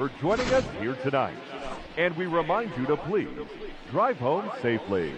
for joining us here tonight. And we remind you to please drive home safely.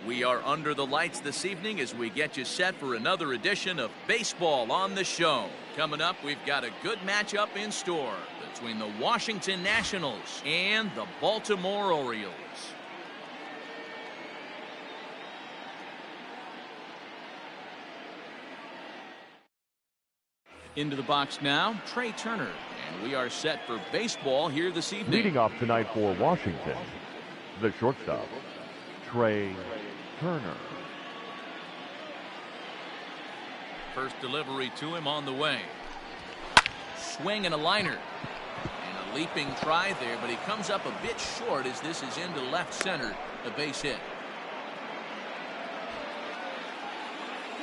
We are under the lights this evening as we get you set for another edition of Baseball on the Show. Coming up, we've got a good matchup in store between the Washington Nationals and the Baltimore Orioles. Into the box now, Trey Turner. And we are set for baseball here this evening. Leading off tonight for Washington, the shortstop, Trey Turner. First delivery to him on the way. Swing and a liner. And a leaping try there, but he comes up a bit short as this is into left center, a base hit.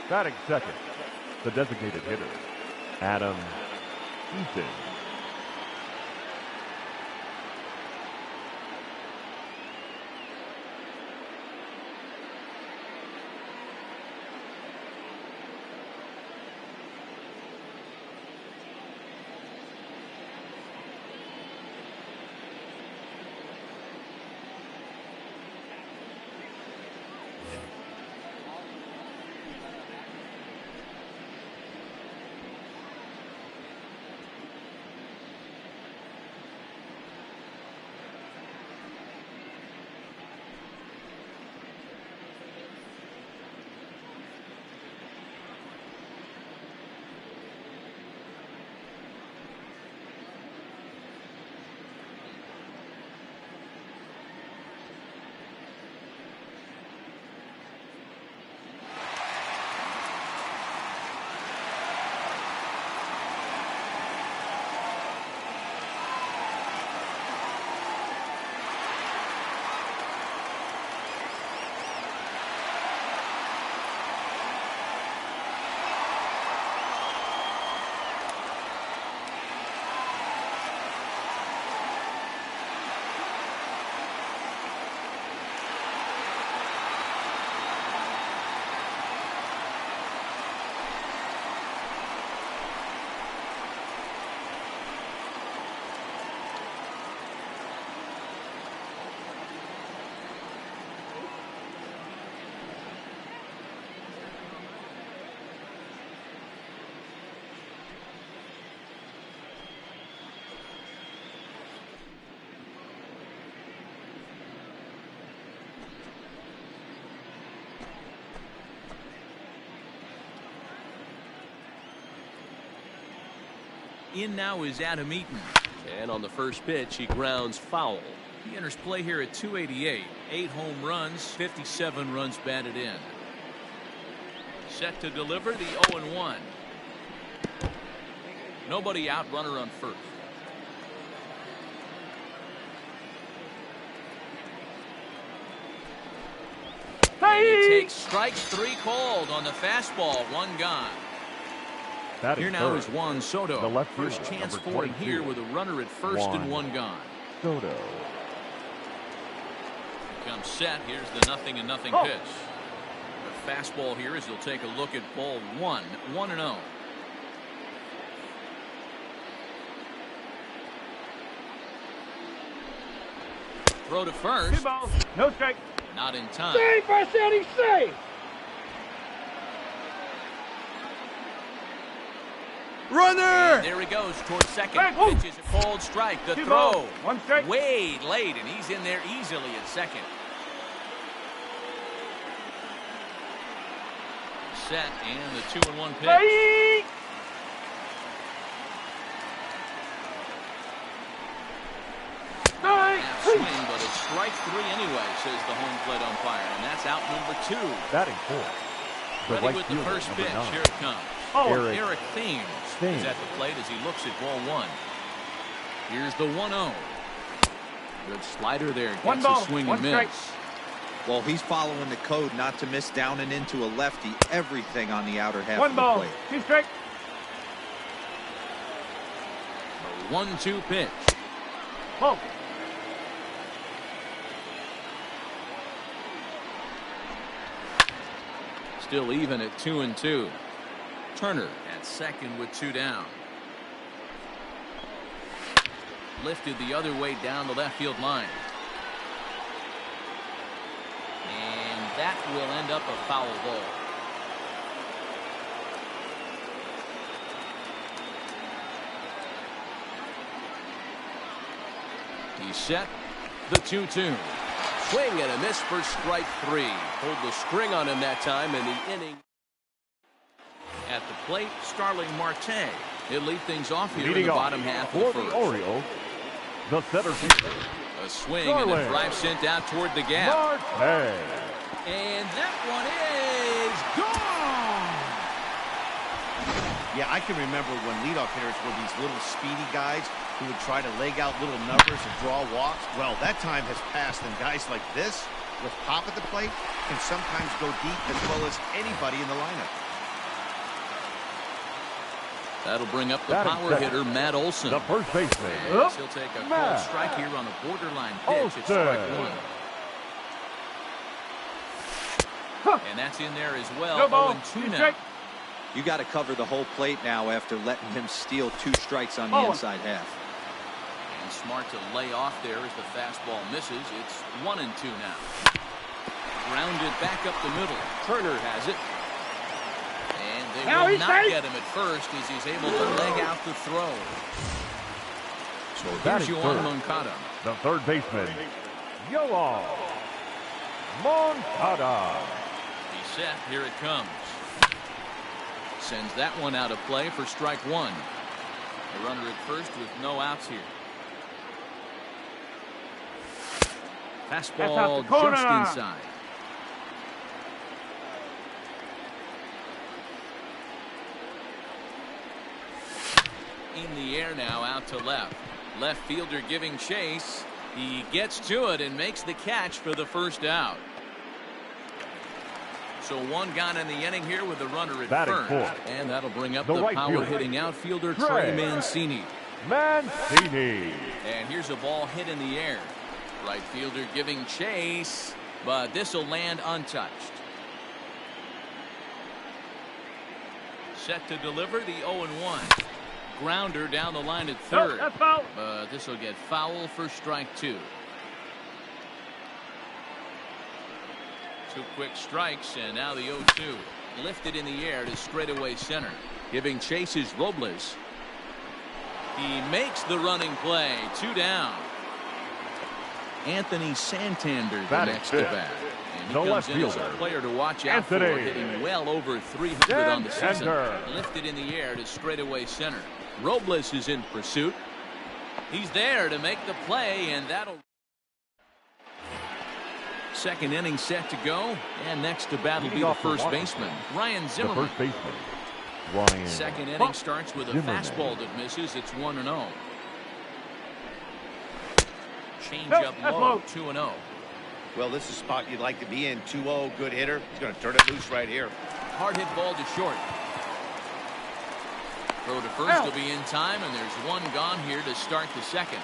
Batting second, the designated hitter, Adam Eaton. In now is Adam Eaton. And on the first pitch, he grounds foul. He enters play here at 288. 8 home runs, 57 runs batted in. Set to deliver the 0-1. Nobody out, runner on first. And he takes strike 3 called on the fastball. 1 gone. Here now is Juan Soto. The left First fielder, chance number for him 22. here with a runner at first and 1 gone. Soto. Comes set. Here's the 0-0 pitch. The fastball here as he'll take a look at ball 1. 1-0. Throw to first. 2 balls, no strike. Not in time. Save, I said he's safe. Runner! And there he goes towards second. Pitches a cold strike. The 2 throw. balls, 1 strike. Way late, and he's in there easily at second. Set and the 2-1 pitch. Hey! Half swing, but it's strike 3 anyway, says the home plate umpire, and that's out number 2. Batting fourth, Ready right with the fielder, first number pitch. 9. Here it comes. Eric Thames is at the plate as he looks at ball 1. Here's the 1-0. Good slider there. Gets 1 ball, a swing 1 and strike. miss. Well, he's following the code not to miss down and into a lefty. Everything on the outer half 1 of the ball, plate. 2 strike. A 1-2 pitch. Ball. Still even at 2-2. Turner at second with 2 down. Lifted the other way down the left field line. And that will end up a foul ball. He's set. The 2-2. Swing and a miss for strike 3. Pulled the string on him that time in the inning. At the plate, Starling Marte. He'll lead things off here in the bottom half of the first. For the Orioles, the center fielder. A swing and a drive sent out toward the gap. Marte. And that one is gone. Yeah, I can remember when leadoff hitters were these little speedy guys who would try to leg out little numbers and draw walks. Well, that time has passed, and guys like this, with pop at the plate, can sometimes go deep as well as anybody in the lineup. That'll bring up the power hitter, Matt Olson. The first baseman. And he'll take a called strike here on a borderline pitch. It's strike 1. And that's in there as well. 0-2 now. You got to cover the whole plate now after letting him steal 2 strikes on the inside half. And smart to lay off there as the fastball misses. It's 1-2 now. Grounded back up the middle. Turner has it. And they will not get him at first as he's able to leg out the throw. So here's Yoan Moncada. The third baseman, Yoan Moncada. He's set. Here it comes. Sends that one out of play for strike 1. A runner at first with no outs here. Fastball just inside. In the air now, out to left. Left fielder giving chase. He gets to it and makes the catch for the first out. So 1 gone in the inning here with the runner at first. And that'll bring up the power-hitting outfielder, Trey Mancini. Mancini. And here's a ball hit in the air. Right fielder giving chase, but this will land untouched. Set to deliver the 0-1. Grounder down the line at third. That's foul. But this will get foul for strike 2. 2 quick strikes, and now the 0-2. Lifted in the air to straightaway center. Giving chase is Robles. He makes the running play. 2 down. Anthony Santander the next to bat. And he comes in as a player to watch out for, hitting well over 300 on the season. Lifted in the air to straightaway center. Robles is in pursuit. He's there to make the play, and that'll... Second inning set to go, and next to bat will be the first baseman, Ryan Zimmerman. The first baseman, Ryan. Second inning starts with a fastball that misses. It's 1-0. Change up low, 2-0. Well, this is a spot you'd like to be in. 2-0, good hitter. He's going to turn it loose right here. Hard hit ball to short. Throw to first will be in time, and there's 1 gone here to start the second.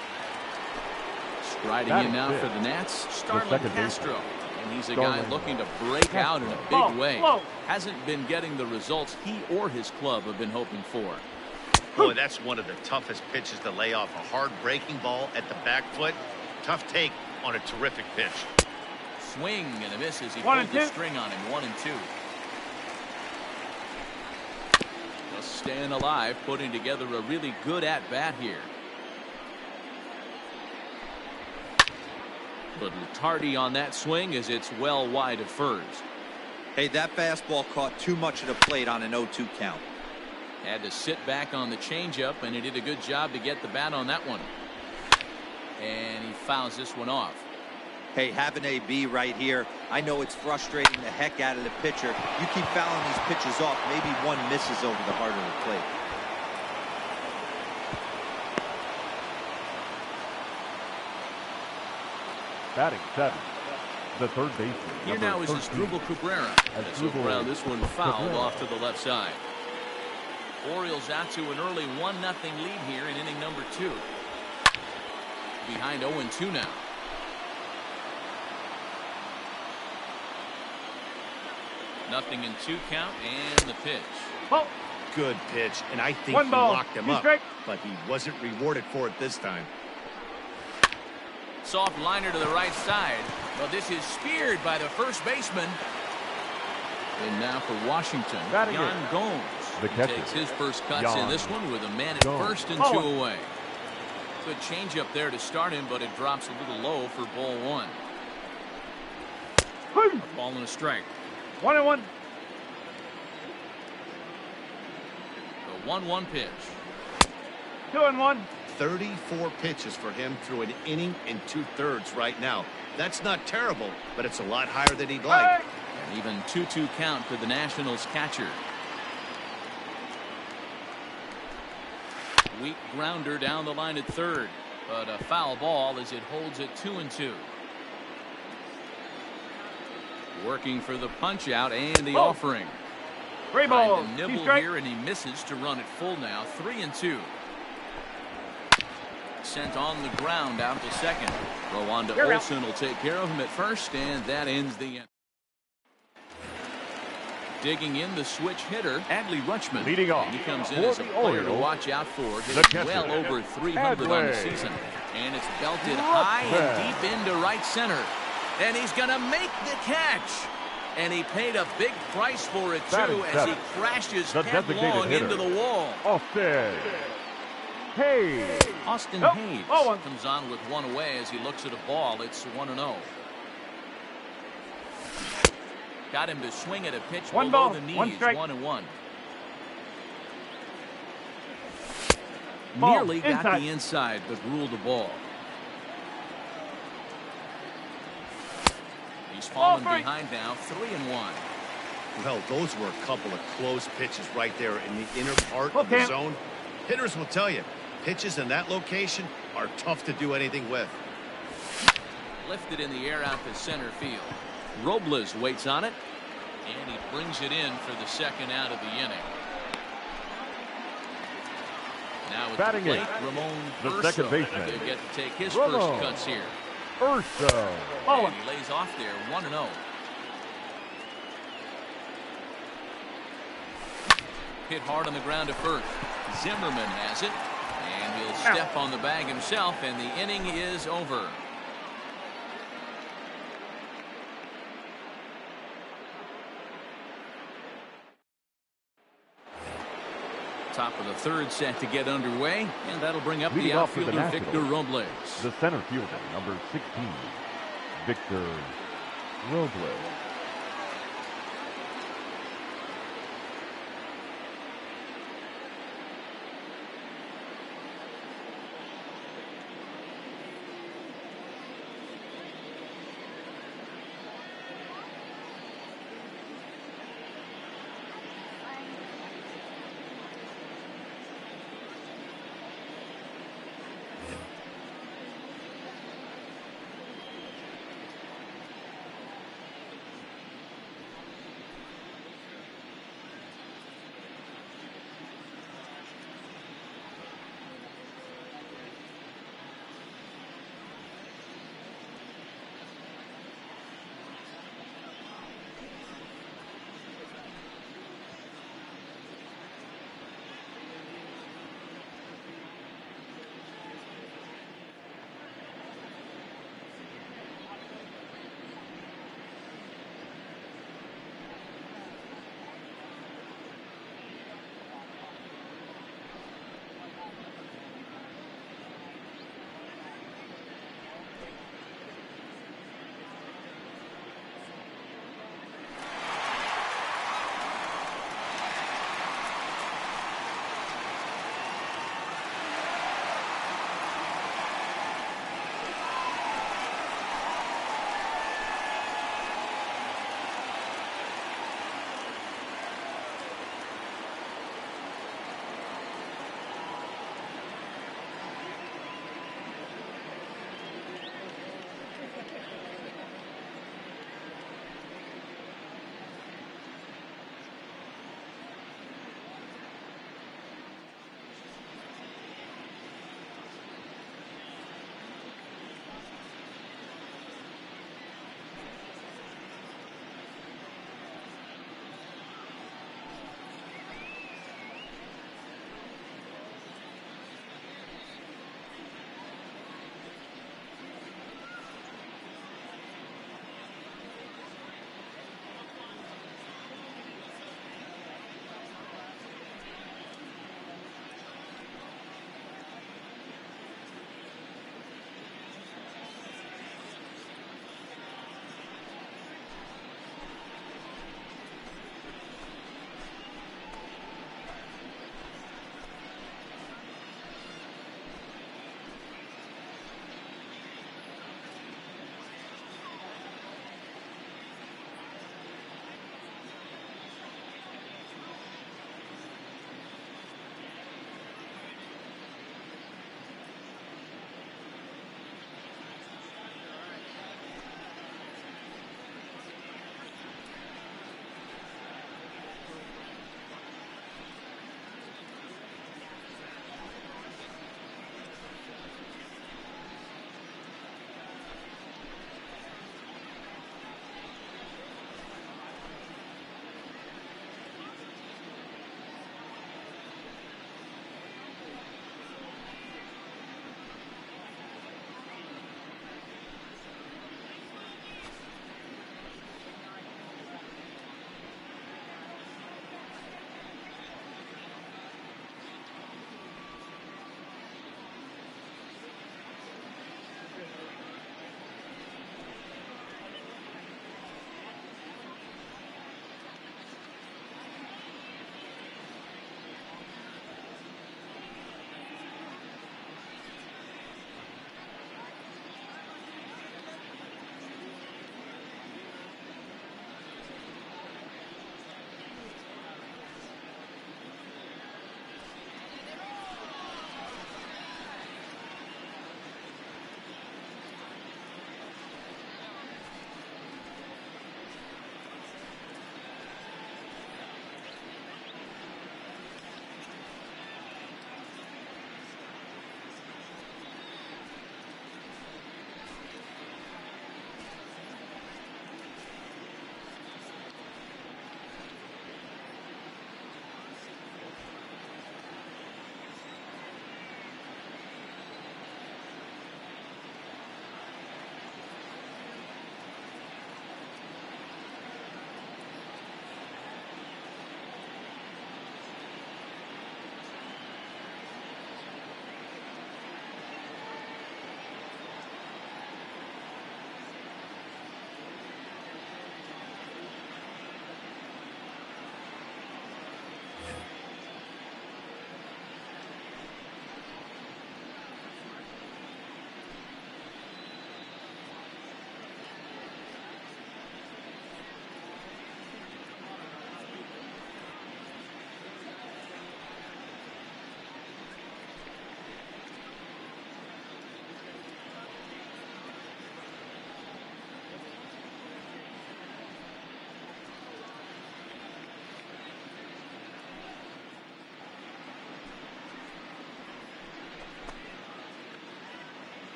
Striding in now for the Nats, Starlin Castro. And he's a guy looking to break out in a big way. Hasn't been getting the results he or his club have been hoping for. Boy, that's one of the toughest pitches to lay off. A hard breaking ball at the back foot. Tough take on a terrific pitch. Swing and a miss as he pulled the string on him. 1-2. Just staying alive, putting together a really good at-bat here. Little tardy on that swing as it's well wide of first. Hey, that fastball caught too much of the plate on an 0-2 count. Had to sit back on the changeup, and he did a good job to get the bat on that one. And he fouls this one off. Hey, have an AB right here. I know it's frustrating the heck out of the pitcher. You keep fouling these pitches off, maybe one misses over the heart of the plate. Batting 7. The third baseman. Here now is Asdrubal Cabrera. As he'll ground this one fouled off to the left side. Orioles out to an early 1-0 lead here in inning number 2. Behind 0-2 now. Nothing in 2 count, and the pitch. Oh. Good pitch, and I think he locked him up, but he wasn't rewarded for it this time. soft liner to the right side. But this is speared by the first baseman. And now for Washington, Batting Yan it. Gomes The catcher. takes his first cuts in Yan this one with a man at Gomes. first and 2 away. Good change up there to start him, but it drops a little low for ball 1. A ball and a strike. 1-1. The 1-1 pitch. 2-1. 34 pitches for him through an inning and 2/3 right now. That's not terrible, but it's a lot higher than he'd like. An even 2-2 count for the Nationals catcher. Weak grounder down the line at third, but a foul ball as it holds it 2-2. Working for the punch out and the offering. 3 Trying balls. to 2 nibble strikes. here, and he misses to run it full now. 3-2. Sent on the ground out to second. Rwanda You're out. Olsen will take care of him at first, and that ends the end. Digging in the switch hitter, Adley Rutschman. Leading off And he comes in for as a the player to Orioles, watch out for. the Hitting catcher, well over 300 on the Adley. season. And it's belted high and deep into right center. And he's going to make the catch. And he paid a big price for it, Batting too, as seven, he crashes the designated headlong hitter. into the wall. Austin Hayes. Austin Nope. Hayes Oh, one. comes on with one away as he looks at a ball. It's 1-0. Got him to swing at a pitch One below ball, the knees. 1 strike. 1-1. Ball, Nearly got inside. the inside, but ruled the ball. He's fallen Ball, behind now, 3-1. Well, those were a couple of close pitches right there in the inner part of the Okay. zone. Hitters will tell you, pitches in that location are tough to do anything with. Lifted in the air out to center field. Robles waits on it, and he brings it in for the second out of the inning. Now at Batting the plate, eighth, Ramon the Urso. second baseman. He'll get to take his Ramon first cuts here. Urso. And he lays off there, 1-0. Hit hard on the ground at first. Zimmerman has it, and he'll step on the bag himself, and the inning is over. Top of the third set to get underway, and that'll bring up Leading the off for the outfielder Nationals, Victor Robles. The center fielder, number 16, Victor Robles.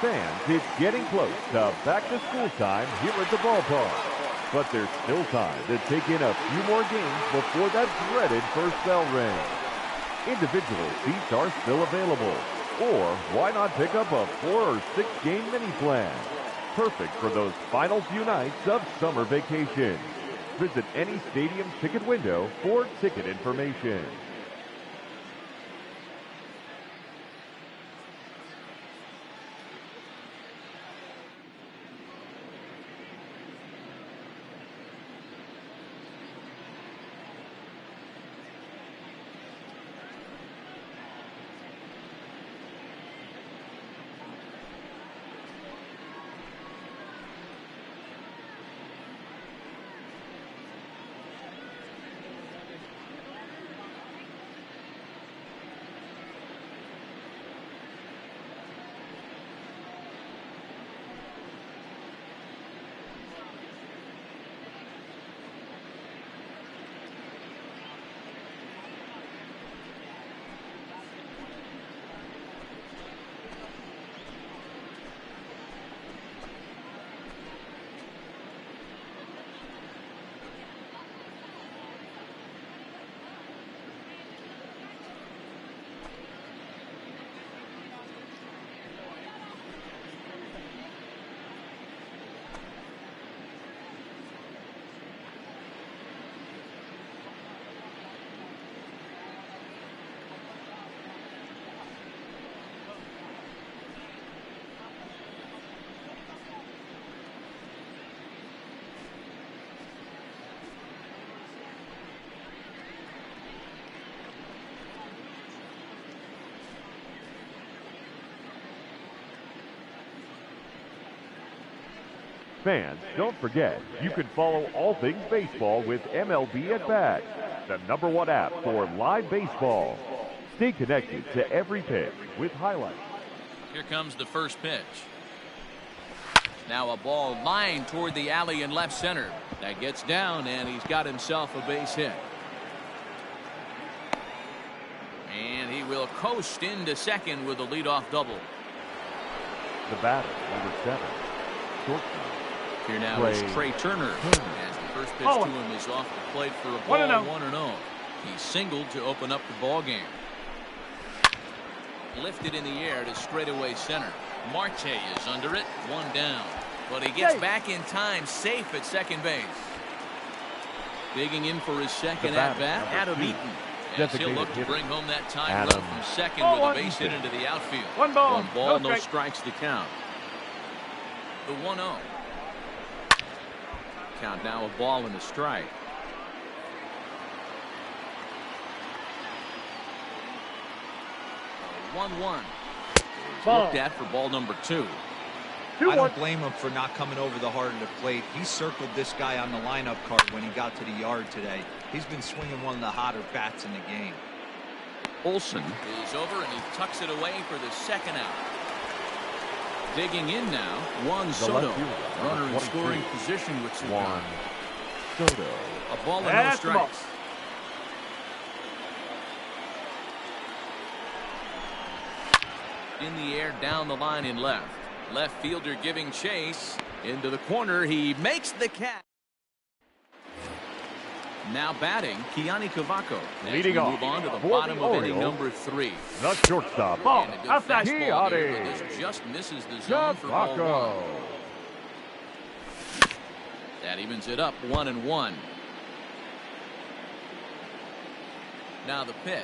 Fans, it's getting close to back-to-school time here at the ballpark. But there's still time to take in a few more games before that dreaded first bell rings. Individual seats are still available. Or why not pick up a 4 or 6 game mini plan? Perfect for those final few nights of summer vacation. Visit any stadium ticket window for ticket information. Fans, don't forget, you can follow all things baseball with MLB at Bat, the #1 app for live baseball. Stay connected to every pitch with highlights. Here comes the first pitch. Now a ball lined toward the alley in left center. That gets down, and he's got himself a base hit. And he will coast into second with a leadoff double. The batter, #7, shortstop. Here now is Trey Turner. As the first pitch to him is off the plate for a ball, 1-0. He singled to open up the ball game. Lifted in the air to straightaway center. Marte is under it, 1 down. But he gets back in time, safe at second base. Digging in for his second at-bat, Adam Eaton. As he'll look to bring home that tying run from second with a base hit into the outfield. One ball, no strikes to count. The 1-0. Count now a ball and a strike. 1-1. Looked at for ball number 2. I don't blame him for not coming over the heart of the plate. He circled this guy on the lineup card when he got to the yard today. He's been swinging one of the hotter bats in the game. Olsen is over, and he tucks it away for the second out. Digging in now, Juan Soto. Runner in scoring position with Juan Soto. A ball and no strikes. In the air, down the line in left. Left fielder giving chase. Into the corner, he makes the catch. Now batting, Kiani Cavaco. Leading off, move on to the for bottom the of Orioles, inning number 3. The shortstop, Ball outside. Kiani just misses the zone for ball 1. That evens it up, 1-1. Now the pitch.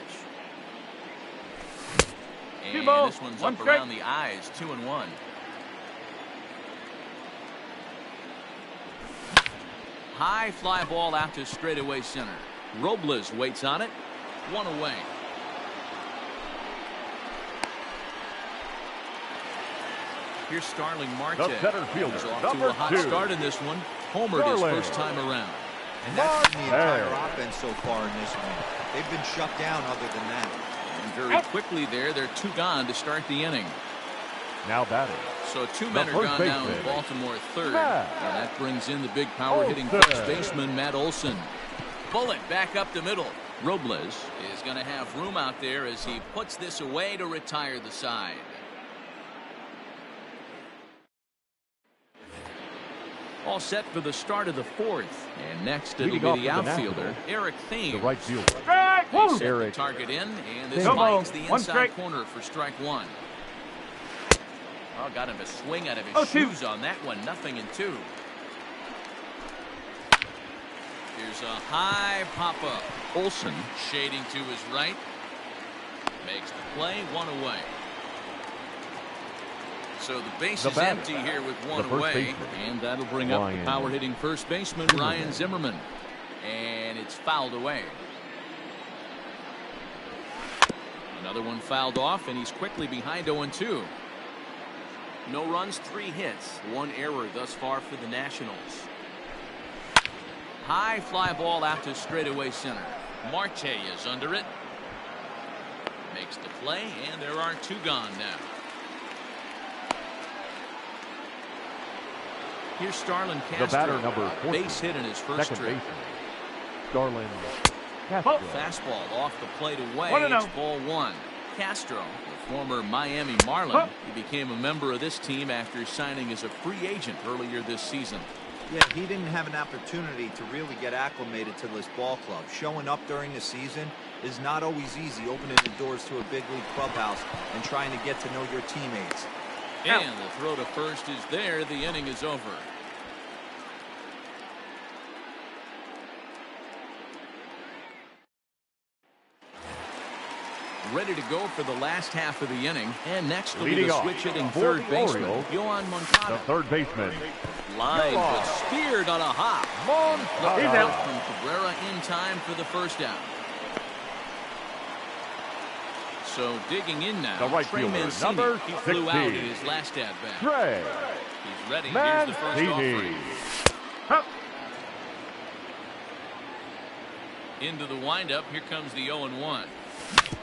And this one's up around the eyes, 2-1. High fly ball out to straightaway center. Robles waits on it. 1 away. Here's Starling Marte. The center fielder, He's off number to a hot 2. start in this one. Homered his first time around. And that's been the entire offense so far in this one. They've been shut down other than that. And very quickly there, they're 2 gone to start the inning. Now batting. So 2 men are gone now in Baltimore third. And that brings in the big power hitting first baseman, Matt Olson. Bullet back up the middle. Robles is going to have room out there as he puts this away to retire the side. All set for the start of the fourth. And next it'll Leading be the off for the outfielder, Nationals, Eric Thames. the right fielder. Strike! They Woo! set the Eric. target in, and this No ball. finds the One inside strike. corner for strike one. Oh, got him a swing out of his 0-2. shoes on that one. 0-2. Here's a high pop-up. Olsen shading to his right. Makes the play, one away. So the base The is batter, empty here with one the first away. baseman, And that'll bring up the Ryan power-hitting first baseman, Ryan Zimmerman. And it's fouled away. Another one fouled off, and he's quickly behind 0-2. No runs, 3 hits, 1 error thus far for the Nationals. High fly ball out to straightaway center. Marte is under it. Makes the play, and there are 2 gone now. Here's Starlin Castro. The batter, number 14, base hit in his first second trip. baseman, Starlin Castro. Fastball off the plate away. 1-0. It's ball 1. Castro, the former Miami Marlin, he became a member of this team after signing as a free agent earlier this season. Yeah, he didn't have an opportunity to really get acclimated to this ball club. Showing up during the season is not always easy, opening the doors to a big league clubhouse and trying to get to know your teammates. And the throw to first is there. The inning is over. Ready to go for the last half of the inning. And next will be Leading the off switch hitting for third the baseman, Orioles, Yohan The Moncada. third baseman, Line, but speared on a hop. He's Moncada. out. From Cabrera in time for the first out. So digging in now, The right Trey fielder, Mancini. number He flew out 16, in his last at bat. Trey He's ready. Here's the first Mancini. offering. Up. Into the windup. Here comes the 0-1.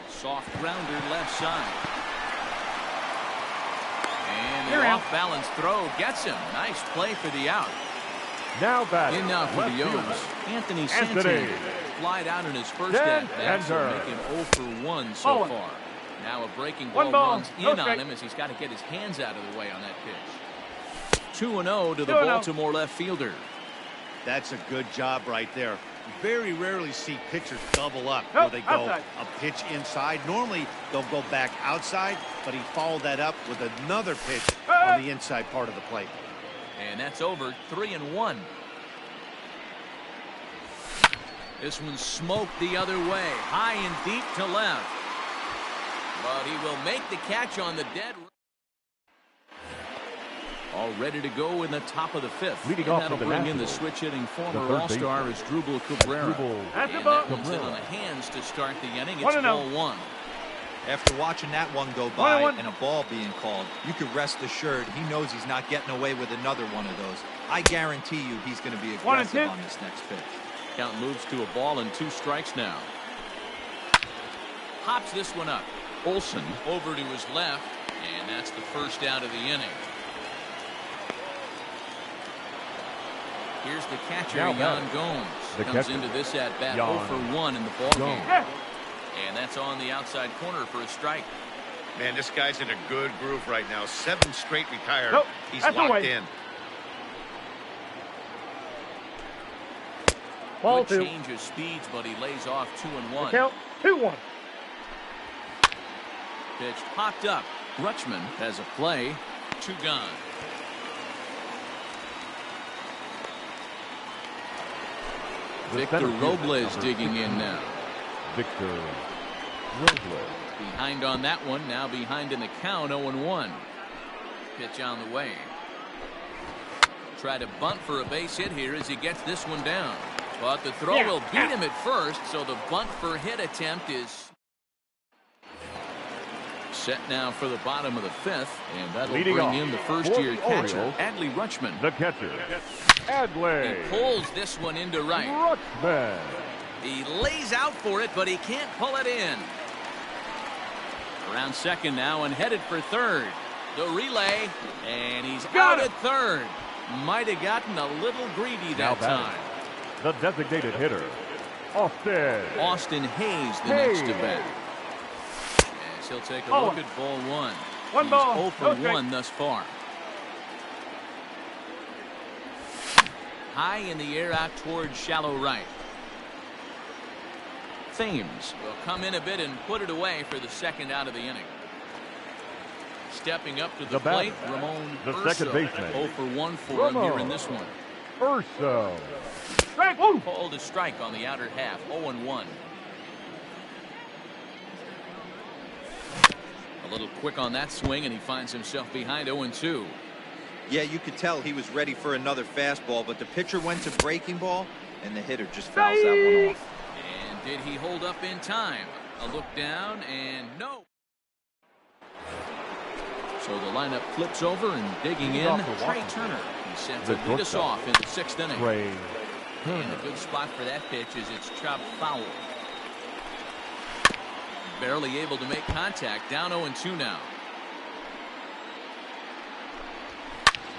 Soft grounder left side. And the You're out. off-balance throw gets him. Nice play for the out. Now batting, In now for left the O's, fielder, Anthony Anthony. Santander. Flied out in his first Dan at-bat, so Ender. making 0 for 1 so Oh. far. Now a breaking One ball ball, runs no in on strike. him as he's got to get his hands out of the way on that pitch. 2-0 to the 2-0. Baltimore left fielder. That's a good job right there. Very rarely see pitchers double up Nope, where they go outside. a pitch inside. Normally they'll go back outside, but he followed that up with another pitch on the inside part of the plate. And that's over. 3-1. This one smoked the other way, high and deep to left. But he will make the catch on the dead. All ready to go in the top of the 5th. Leading And off that'll for the bring in the Nationals, switch-hitting former third All-Star is Drupal Cabrera. That's the And ball. that one's in on the hands to start the inning. It's 1-0. ball 1. After watching that one go by 1-1. and a ball being called, you can rest assured he knows he's not getting away with another one of those. I guarantee you he's going to be 1 and aggressive 2. on this next pitch. Count moves to a ball and 2 strikes now. Hops this one up. Olsen over to his left, and that's the first out of the inning. Here's the catcher, Now Yan batting, Gomes. the Comes catcher, into this at bat Yan 0 for 1 in the ball game. Gomes. And that's on the outside corner for a strike. Man, this guy's in a good groove right now. 7 straight retired. Nope, He's that's locked away. in. Ball Good 2. change of speeds, but he lays off 2-1. Count 2-1. Pitch popped up. Rutschman has a play. 2 gone. The Victor center fielder, Robles number digging in 15, now. Victor Robles. Behind on that one. Now behind in the count. 0-1. Pitch on the way. Try to bunt for a base hit here as he gets this one down. But the throw will beat him at first, so the bunt for hit attempt is set now for the bottom of the 5th, and that'll Leading bring off in the for first-year the catcher, Orioles, Adley Rutschman. The catcher, He Adley pulls this one into right. Rutschman. He lays out for it, but he can't pull it in. Around second now and headed for third. The relay, and he's out at third. Might have gotten a little greedy Now that batting, time. the designated hitter, Austin. Austin Hayes the next to bat. As he'll take a look at ball 1. One He's ball, 0 for no strike. 1 thus far. High in the air out towards shallow right. Thames will come in a bit and put it away for the second out of the inning. Stepping up to the plate, Ramon the Urso. second baseman. 0 for 1 for him here in this one. Urso. Strike. Woo. Called a strike on the outer half. 0-1. A little quick on that swing, and he finds himself behind 0-2. Yeah, you could tell he was ready for another fastball, but the pitcher went to breaking ball, and the hitter just fouls that one off. And did he hold up in time? A look down, and no. So the lineup flips over, and digging in, Trey Turner. He's set to lead us off in the 6th inning. And a good spot for that pitch is it's chopped foul. Barely able to make contact. Down 0-2 now.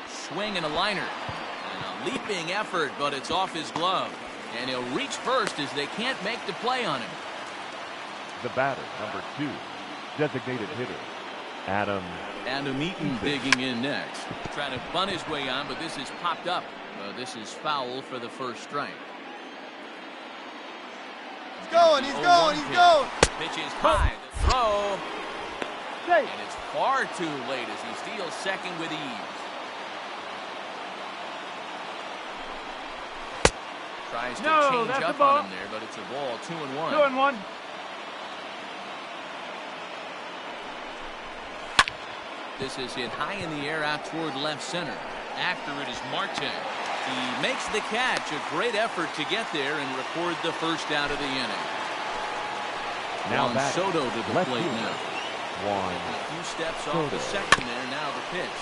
Swing and a liner. And a leaping effort, but it's off his glove. And he'll reach first as they can't make the play on him. The batter, number 2, designated hitter, Adam Eaton digging in next. Trying to bunt his way on, but this is popped up. This is foul for the first strike. He's going. Pitch is high. The throw. And it's far too late as he steals second with ease. Tries to change up on him there, but it's a ball. 2-1. 2-1. This is hit high in the air out toward left center. After it is Marte. He makes the catch. A great effort to get there and record the first out of the inning. Now Juan Soto to the plate fielder. now. Juan A few steps Soto. off the second there. Now the pitch.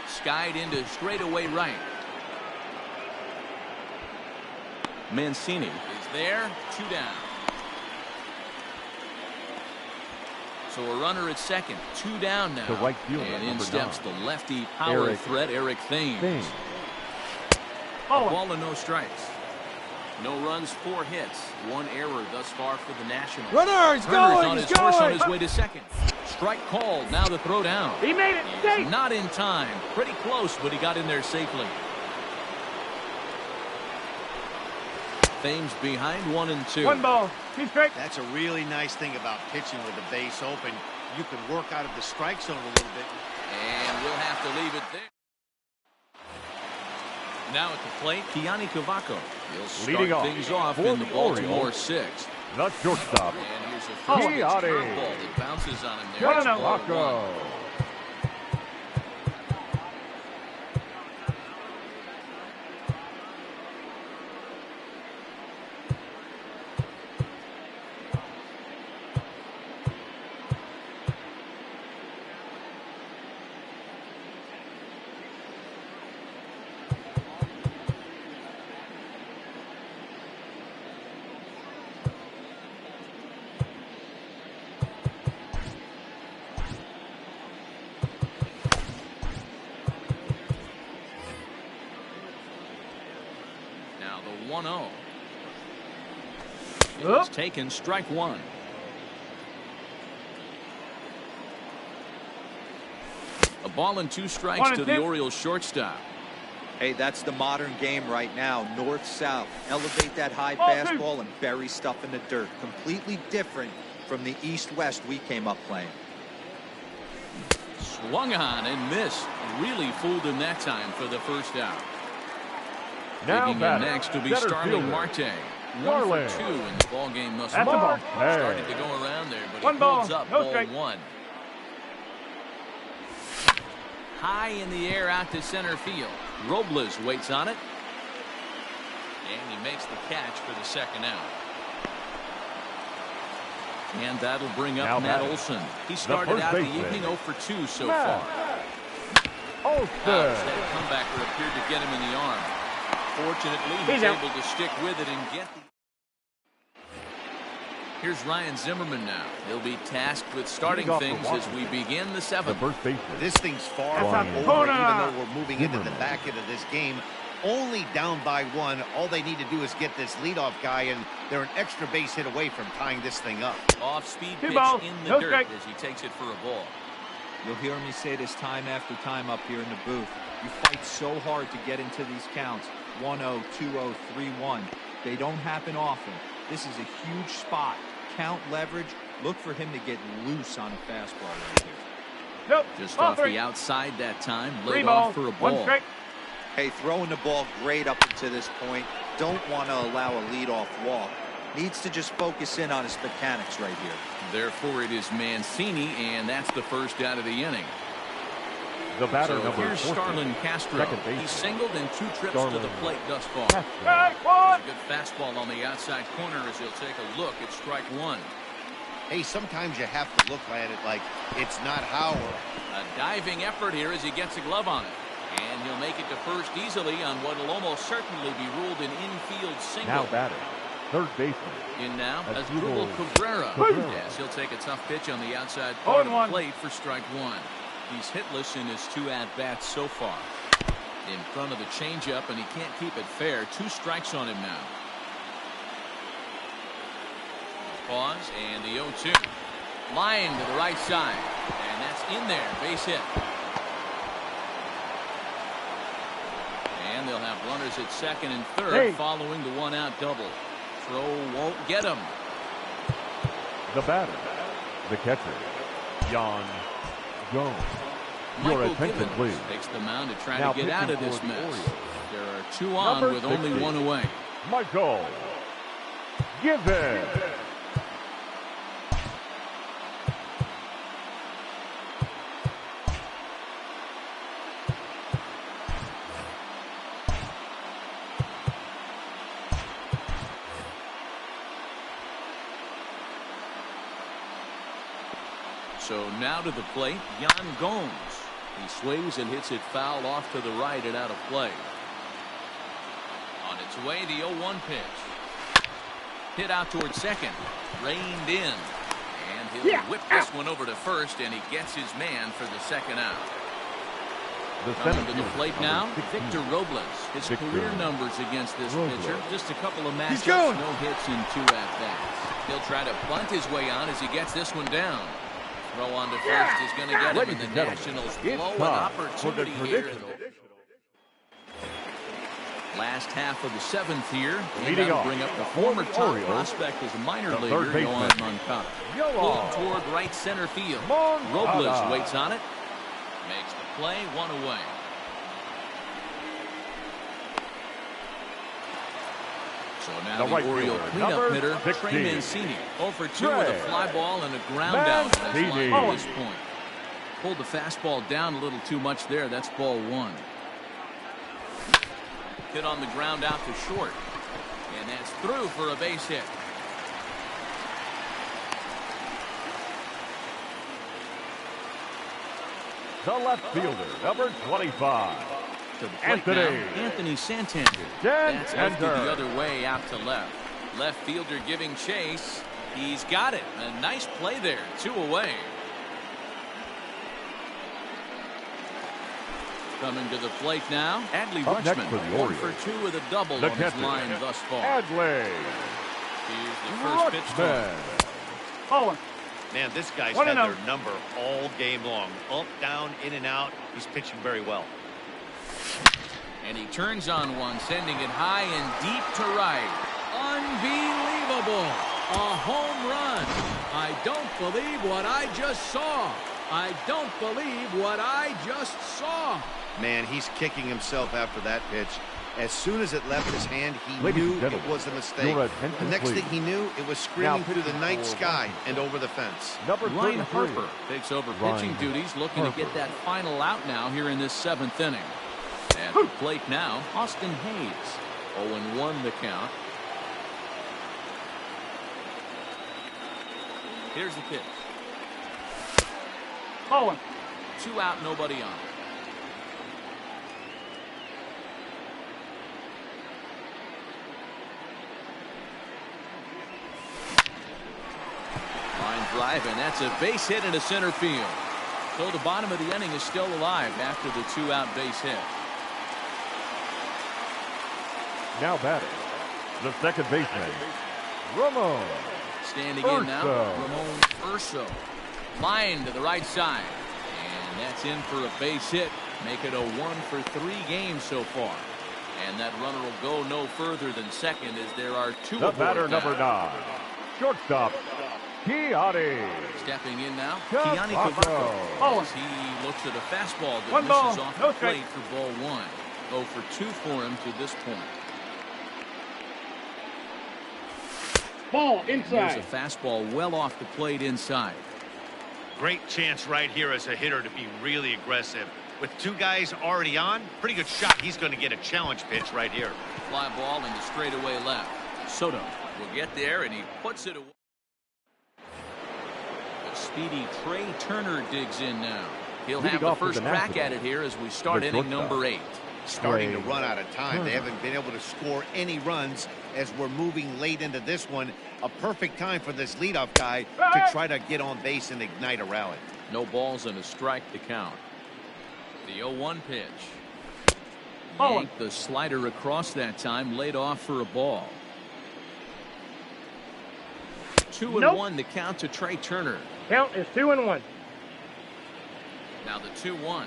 Skied into straightaway right. Mancini is there. 2 down. So a runner at second. 2 down now. The right fielder, and in number steps 9. the lefty power Eric threat, Eric Thames. A ball and no strikes. No runs, 4 hits. 1 error thus far for the Nationals. Runner, he's Turner's going, on he's his horse on going. his way to second. Strike called. Now the throw down. He made it. He's Safe. not in time. Pretty close, but he got in there safely. Thames behind 1 and 2. 1 ball. 2 strikes. That's a really nice thing about pitching with the base open. You can work out of the strike zone a little bit. And we'll have to leave it there. Now at the plate, Keani Cavaco. He'll start Leading off things off for in the the Baltimore Orioles. 6th. The shortstop, And here's a first pitch Keani curveball that bounces on him there. 1-0. Ball 1. Cavaco. Now the 1-0. Up. It's taken strike 1. A ball and 2 strikes 1 and to the 2. Orioles shortstop. Hey, that's the modern game right now. North-south. Elevate that high Ball 2. fastball and bury stuff in the dirt. Completely different from the east-west we came up playing. Swung on and missed. Really fooled him that time for the first out. Now Digging in batter, next to be center Starling fielder, Marte. 1 Starling. for 2 in the ball game thus That's a far. ball. Started to go around there, but 1 he ball, holds up. no Ball strike. 1. High in the air out to center field. Robles waits on it. And he makes the catch for the second out. And that'll bring up Now Matt batting, Olson. He started first out the baseman, evening 0 for 2 so Matt far. Olson. That comebacker appeared to get him in the arm. Fortunately, he's He's out. able to stick with it and get the... Here's Ryan Zimmerman now. He'll be tasked with starting Leading off things for as we begin the The 7th. first baseman, This thing's far That's from a over, corner. even though we're moving into the Zimmerman. back end of this game. only down by 1. All they need to do is get this leadoff guy, and they're an extra base hit away from tying this thing up. Off-speed Two pitch balls, in the no dirt strike. as he takes it for a ball. You'll hear me say this time after time up here in the booth. You fight so hard to get into these counts. 1-0, 2-0, 3-1. They don't happen often. This is a huge spot. Count leverage. Look for him to get loose on a fastball right here. Nope. Just Ball off three. the outside that time. Three Laid balls, off for a one ball. strike. Hey, throwing the ball great up until this point. Don't want to allow a leadoff walk. Needs to just focus in on his mechanics right here. Therefore, it is Mancini, and that's the first out of the inning. The batter, So number here's 14, Starlin Castro. second baseman. He's singled in 2 trips to Starlin the plate thus far. Castro. Strike one. Good fastball on the outside corner as he'll take a look at strike 1. Hey, sometimes you have to look at it like it's not Howard. A diving effort here as he gets a glove on it. And he'll make it to first easily on what will almost certainly be ruled an infield single. Now batting, third baseman. In now, Asdrubal Asdrubal Cabrera. Cabrera. Yes, he'll take a tough pitch on the outside part of the 0-1. plate for strike 1. He's hitless in his 2 at-bats so far. In front of the changeup, and he can't keep it fair. 2 strikes on him now. Pause, and the 0-2. Line to the right side. And that's in there. Base hit. And they'll have runners at second and third Hey. following the 1-out double. Throw won't get him. The batter, the catcher, Jan Gomes. Your Michael attention, Gibbons please. takes the mound to try Now to get out of pitching this for the mess. Orioles. There are 2 on Number with only 60. 1 away. Michael Gibbons. So now to the plate, Jan Gomes. He swings and hits it foul off to the right and out of play. On its way, the 0-1 pitch. Hit out towards second. Reined in. And he'll whip this one over to first, and he gets his man for the second out. The Coming center to the fielder, plate number now, 16. Victor Robles. His Victor career numbers against this Robles. pitcher, just a couple of He's matchups, going. no hits in 2 at-bats. He'll try to bunt his way on as he gets this one down. Throw on to first is going to get him, Ladies and and the gentlemen, Nationals it's blow an time for the opportunity here. prediction. Last half of the 7th here. And Leading that'll off bring up the for former the top Orioles, prospect as a minor the leaguer, third baseman, Yohan Moncada. Yohan Pulled toward right center field. Moncada. Robles waits on it. Makes the play, 1 away. So now The the, right Oriole fielder, cleanup number hitter, 16. Trey Mancini. 0 for 2 with a Trey fly ball and a ground out on his Mancini. line at this point. Pulled the fastball down a little too much there. That's ball 1. Hit on the ground out to short. And that's through for a base hit. The left fielder, number 25. To the plate now, Anthony Santander. That's lefty Santander. the other way out to left. Left fielder giving chase. He's got it. A nice play there. 2 away. Coming to the plate now, Adley Up next Rutschman. for the 1 for Orioles. 2 with a double The on his catcher, line thus far. Adley Here's the first pitch to him. Rutschman. Ball 1. Man, this guy's 1-0. had their number all game long. Up, down, in and out. He's pitching very well. And he turns on one, sending it high and deep to right. Unbelievable. A home run. I don't believe what I just saw. I don't believe what I just saw. Man, he's kicking himself after that pitch. As soon as it left his hand, he Ladies and knew it gentlemen, was a mistake. your attention, The next please. thing he knew, it was Now screaming through the pitching night for sky Washington. and over the fence. Number Ryan 33. Harper takes over Ryan pitching duties, looking to get Harper. that final out now here in this 7th inning. At the plate now, Austin Hayes. 0-1 the count. Here's the pitch. Ball 1. 2 out, nobody on. Line drive, and that's a base hit into center field. So the bottom of the inning is still alive after the 2-out base hit. Now batting, the second baseman, Ramon. Standing in now, Ramon Urso. Line to the right side. And that's in for a base hit. Make it a 1-for-3 game so far. And that runner will go no further than second as there are two The aboard batter, now. number 9, shortstop, Keone. Stepping in now, Cavacco. Keone Cavacco. As he looks at a fastball that One ball, misses off no the strike. plate for ball 1. 0 for 2 for him to this point. Ball Here's inside. a fastball well off the plate inside. Great chance right here as a hitter to be really aggressive. With two guys already on, pretty good shot. He's going to get a challenge pitch right here. Fly ball into straightaway left. Soto will get there, and he puts it away. The speedy Trey Turner digs in now. He'll Leading have the off with first the crack Nationals, at it here as we start the inning shortstop. number 8. Starting to run out of time. They haven't been able to score any runs as we're moving late into this one. A perfect time for this leadoff guy to try to get on base and ignite a rally. No balls and a strike to count. The 0-1 pitch. Ball. Yanked the slider across that time, laid off for a ball. 2-1 the count to Trey Turner. Count is 2-1. Now the 2-1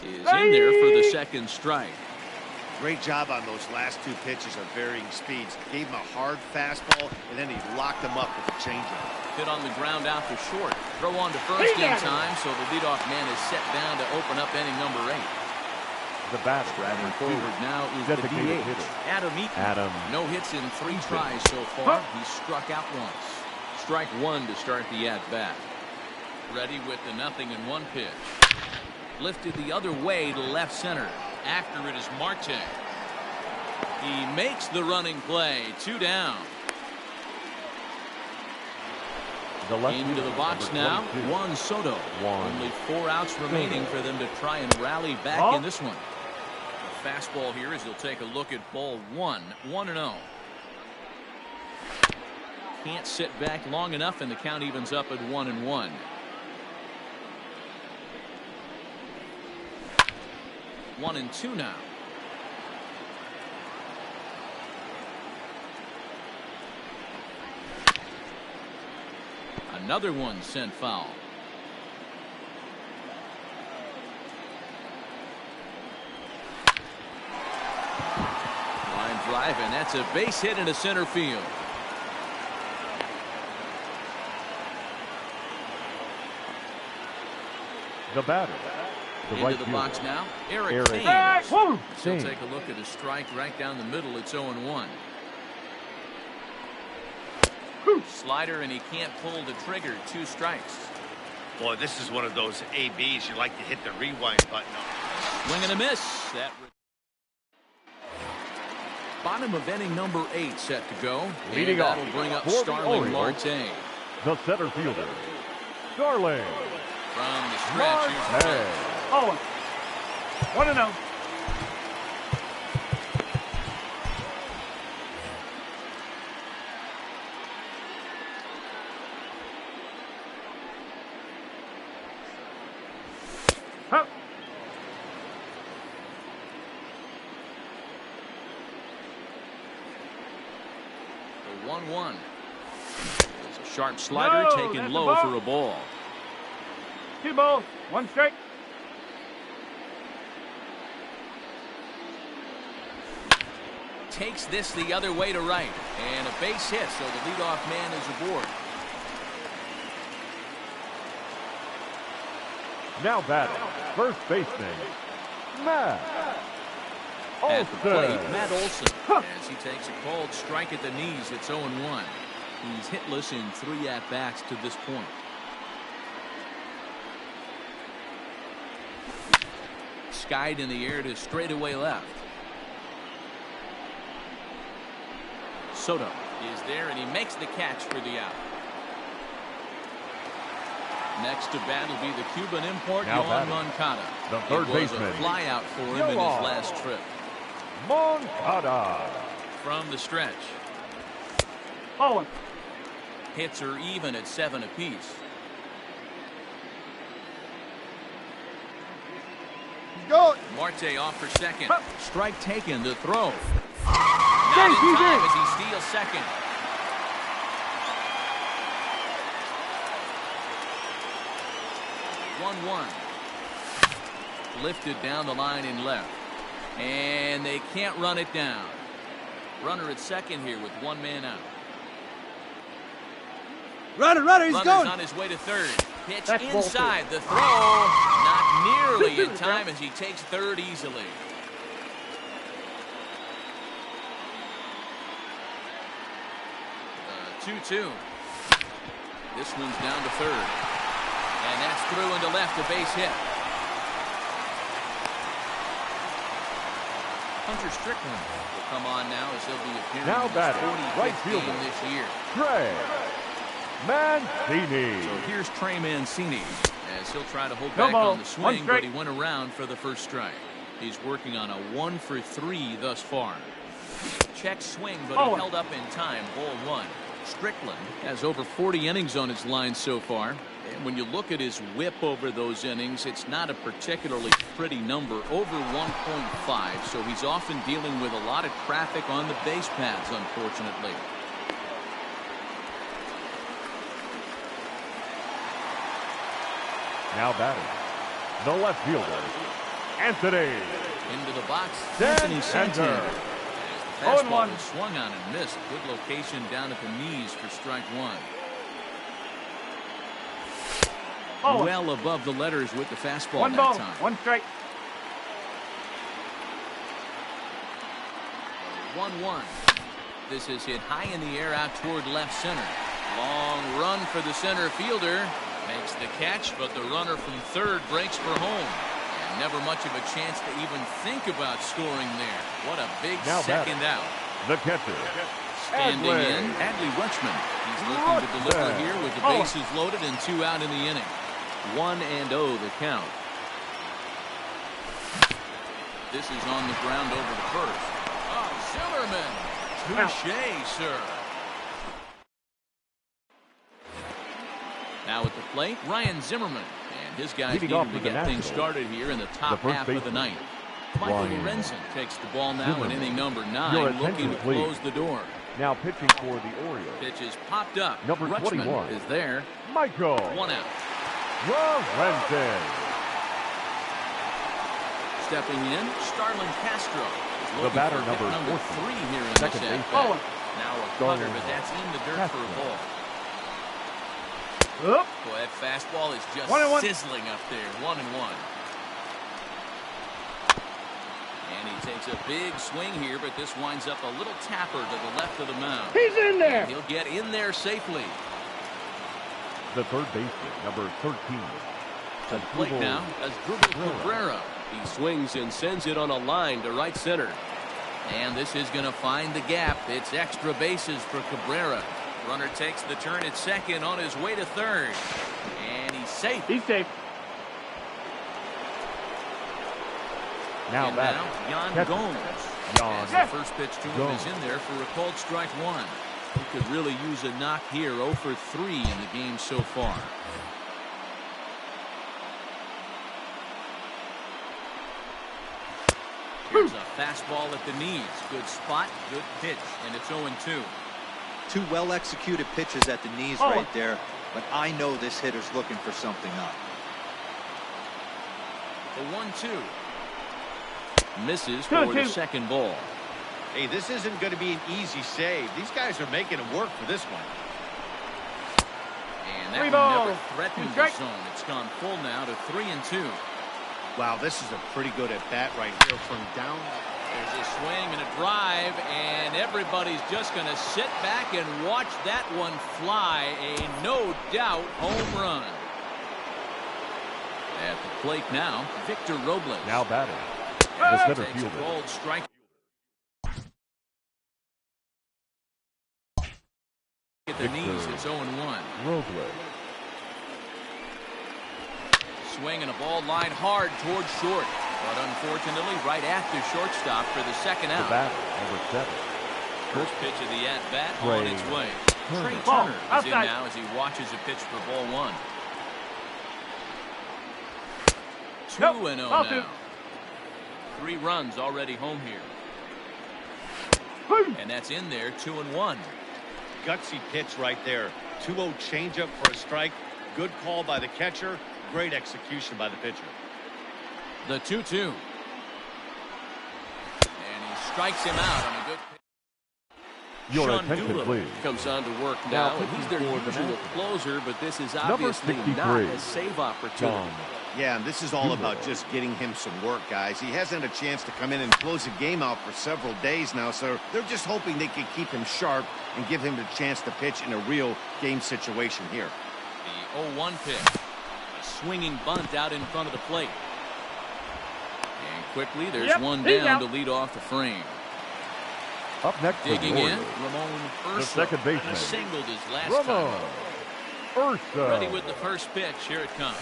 is in there for the second strike. Great job on those last two pitches of varying speeds. Gave him a hard fastball, and then he locked him up with a changeup. Hit on the ground out to short. Throw on to first in time, so the leadoff man is set down to open up inning number 8. The batter, Driving number 2, forward now is the designated DH, hitter, Adam Eaton. Adam. No hits in 3 tries so far. He struck out once. Strike 1 to start the at-bat. Ready with the 0-1 pitch. Lifted the other way to left center. After it is Marte. He makes the running play. 2 down. The left Into the fielder, box number now, 22. Juan Soto. Juan Only 4 outs remaining for them to try and rally back in this one. The fastball here as he'll take a look at ball 1. 1-0. Can't sit back long enough, and the count evens up at 1-1. One and 2 now. Another one sent foul. Line drive, and that's a base hit into center field. The batter, the Into right the fielder, box now, Eric Eric Thames. Woo! He'll Thames. take a look at a strike right down the middle. It's 0-1. Slider, and he can't pull the trigger. 2 strikes. Boy, this is one of those ABs you like to hit the rewind button on. Swing and a miss. That bottom of inning number 8 set to go. Leading and off that'll bring up for the Starling Orioles, Marte. the center fielder, Starling From the stretch. Here's the Marte. pitch. Oh, 1-0. Huh. The 1-1. It's a sharp slider No, taken that's a low ball. for a ball. 2 balls, 1 strike. Takes this the other way to right. And a base hit, so the leadoff man is aboard. Now batting, first baseman, Matt At the plate, Olson. Matt Olson, as he takes a called strike at the knees. It's 0-1. He's hitless in 3 at-bats to this point. Skied in the air to straightaway left. Soto is there, and he makes the catch for the out. Next to bat will be the Cuban import, Now Yohan batting, Moncada. the third It was baseman, a flyout for him in his Yohan last trip. Moncada. From the stretch. Ball. Hits are even at 7 apiece. Go. Marte off for second. Strike taken. The throw. Not in time as he steals second. One. Lifted down the line in left. And they can't run it down. Runner at second here with one man out. Runner, he's Runner's going. on his way to third. Pitch That's inside. The throw. Not nearly in time as he takes third easily. 2-2. This one's down to third. And that's through into left, a base hit. Hunter Strickland will come on now as he'll be appearing Now in his batting, 45th right game fielder. this year. Trey Mancini. So here's Trey Mancini as he'll try to hold No back ball. on the swing, One but strike. he went around for the first strike. He's working on a 1-for-3 thus far. Check swing, but he held up in time. Ball one. Strickland has over 40 innings on his line so far. And when you look at his whip over those innings, it's not a particularly pretty number, over 1.5. So he's often dealing with a lot of traffic on the base paths, unfortunately. Now batting, the left fielder, Anthony. Into the box, Then Anthony Santander. enter. The fastball was swung on and missed. Good location down at the knees for strike one. Well above the letters with the fastball One that ball, time. one strike. 1-1. This is hit high in the air out toward left center. Long run for the center fielder. Makes the catch, but the runner from third breaks for home. And never much of a chance to even think about scoring there. What a big Now second out. The catcher, Standing Adley. in, Adley Rutschman. He's looking to deliver Rutschman. here with the bases loaded and 2 out in the inning. 1-0 the count. This is on the ground over the first. Oh, Zimmerman. Touché, sir. Now at the plate, Ryan Zimmerman. And his guys Leading off needed to for the get things Nationals, started here in the top the first half of the baseman, ninth. Michael Ryan Lorenzen takes the ball now in Zimmerman. inning number Your 9, looking attention, to please. close the door. Now pitching for the Orioles, Pitch is popped up. Number Rutschman 21. is there. Michael 1 out. Lorenzen. Stepping in, Starlin Castro. is The looking batter, for hit number 3 here in second this base. at-bat. Now a Starlin cutter, but that's in the dirt Castro. for a ball. Up. Boy, that fastball is just 1-1. sizzling up there. 1-1. And he takes a big swing here, but this winds up a little tapper to the left of the mound. He's in there. And he'll get in there safely. The third baseman, number 13. To the plate now as Cabrera. He swings and sends it on a line to right center. And this is going to find the gap. It's extra bases for Cabrera. Runner takes the turn at second on his way to third. And he's safe. He's safe. Now And batting, now, Yan catcher, Gomes. Yan As the first pitch to him Gomes. is in there for a called strike one. He could really use a knock here. 0 for 3 in the game so far. Here's a fastball at the knees. Good spot, good pitch, and it's 0-2. 2 well-executed pitches at the knees right there, but I know this hitter's looking for something up. The 1-2. Misses for the second ball. Hey, this isn't going to be an easy save. These guys are making it work for this one. And that 3 one ball. never threatened the Strike. zone. It's gone full now to 3-2. Wow, this is a pretty good at-bat right here from down. There's a swing and a drive, and everybody's just going to sit back and watch that one fly. A no-doubt home run. At the plate now, Victor Robles. Now batting, the center Takes a fielder, bold strike. At the knees, it's 0-1. Robles. Swing and a ball line hard towards short. But unfortunately, right at the shortstop for the second The out. batter, number 7. First pitch of the at-bat Trey on its way. Trey Ball, Turner is in outside. now as he watches a pitch for ball one. 2-0 Ball now. two. 3 runs already home here. And that's in there, 2-1. Gutsy pitch right there. 2-0 changeup for a strike. Good call by the catcher. Great execution by the pitcher. The 2-2. And he strikes him out on a good pitch. Your Sean attention, Doolittle please. comes on to work now, and he's their usual closer, but this is obviously not a save opportunity. Yeah, and this is all about just getting him some work, guys. He hasn't had a chance to come in and close a game out for several days now, so they're just hoping they can keep him sharp and give him the chance to pitch in a real game situation here. The 0-1 pitch. A swinging bunt out in front of the plate. And quickly, there's one down to lead off the frame. Up next, digging in, Ramon Ursa. The second baseman. Singled his last Ramon time. Ursa. Ready with the first pitch. Here it comes.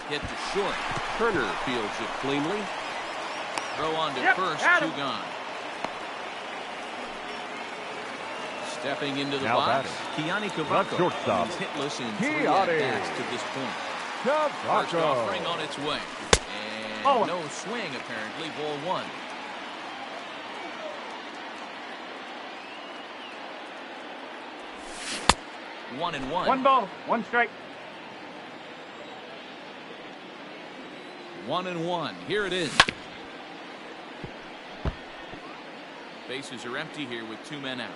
Hit to short. Turner fields it cleanly. Throw on to first. 2 gone. Stepping into the box, Kiani Cavaco. Shortstop. He's hitless in 3 at-bats to this point. First offering on its way. And no swing, apparently. Ball 1. One and one. 1 ball, 1 strike. 1-1. Here it is. Bases are empty here with 2 men out.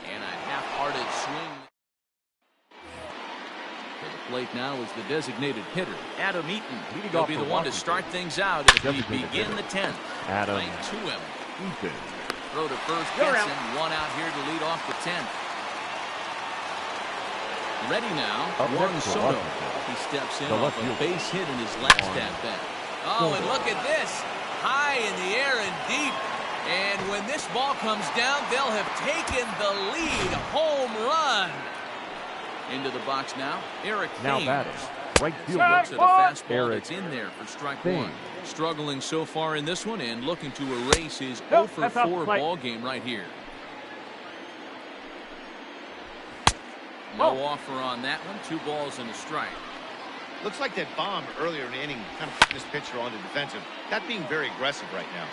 And a half-hearted swing. To the plate now is the designated hitter, Adam Eaton. He'll be the one to start things out as we begin the 10th. Adam Playing to him. Eaton. Throw to first, gets him. 1 out here to lead off the 10th. Ready now, Juan Soto. He steps in off a base hit in his last at-bat. Oh, and look at this. High in the air and deep. And when this ball comes down, they'll have taken the lead. Home run. Into the box now, Eric Now Haynes. batting. Right field. Looks at a fastball Eric that's in there for strike Haynes. 1. Struggling so far in this one and looking to erase his 0 for 4 ball game right here. No offer on that one. 2 balls and a strike. Looks like that bomb earlier in the inning kind of put this pitcher on the defensive. Not being very aggressive right now.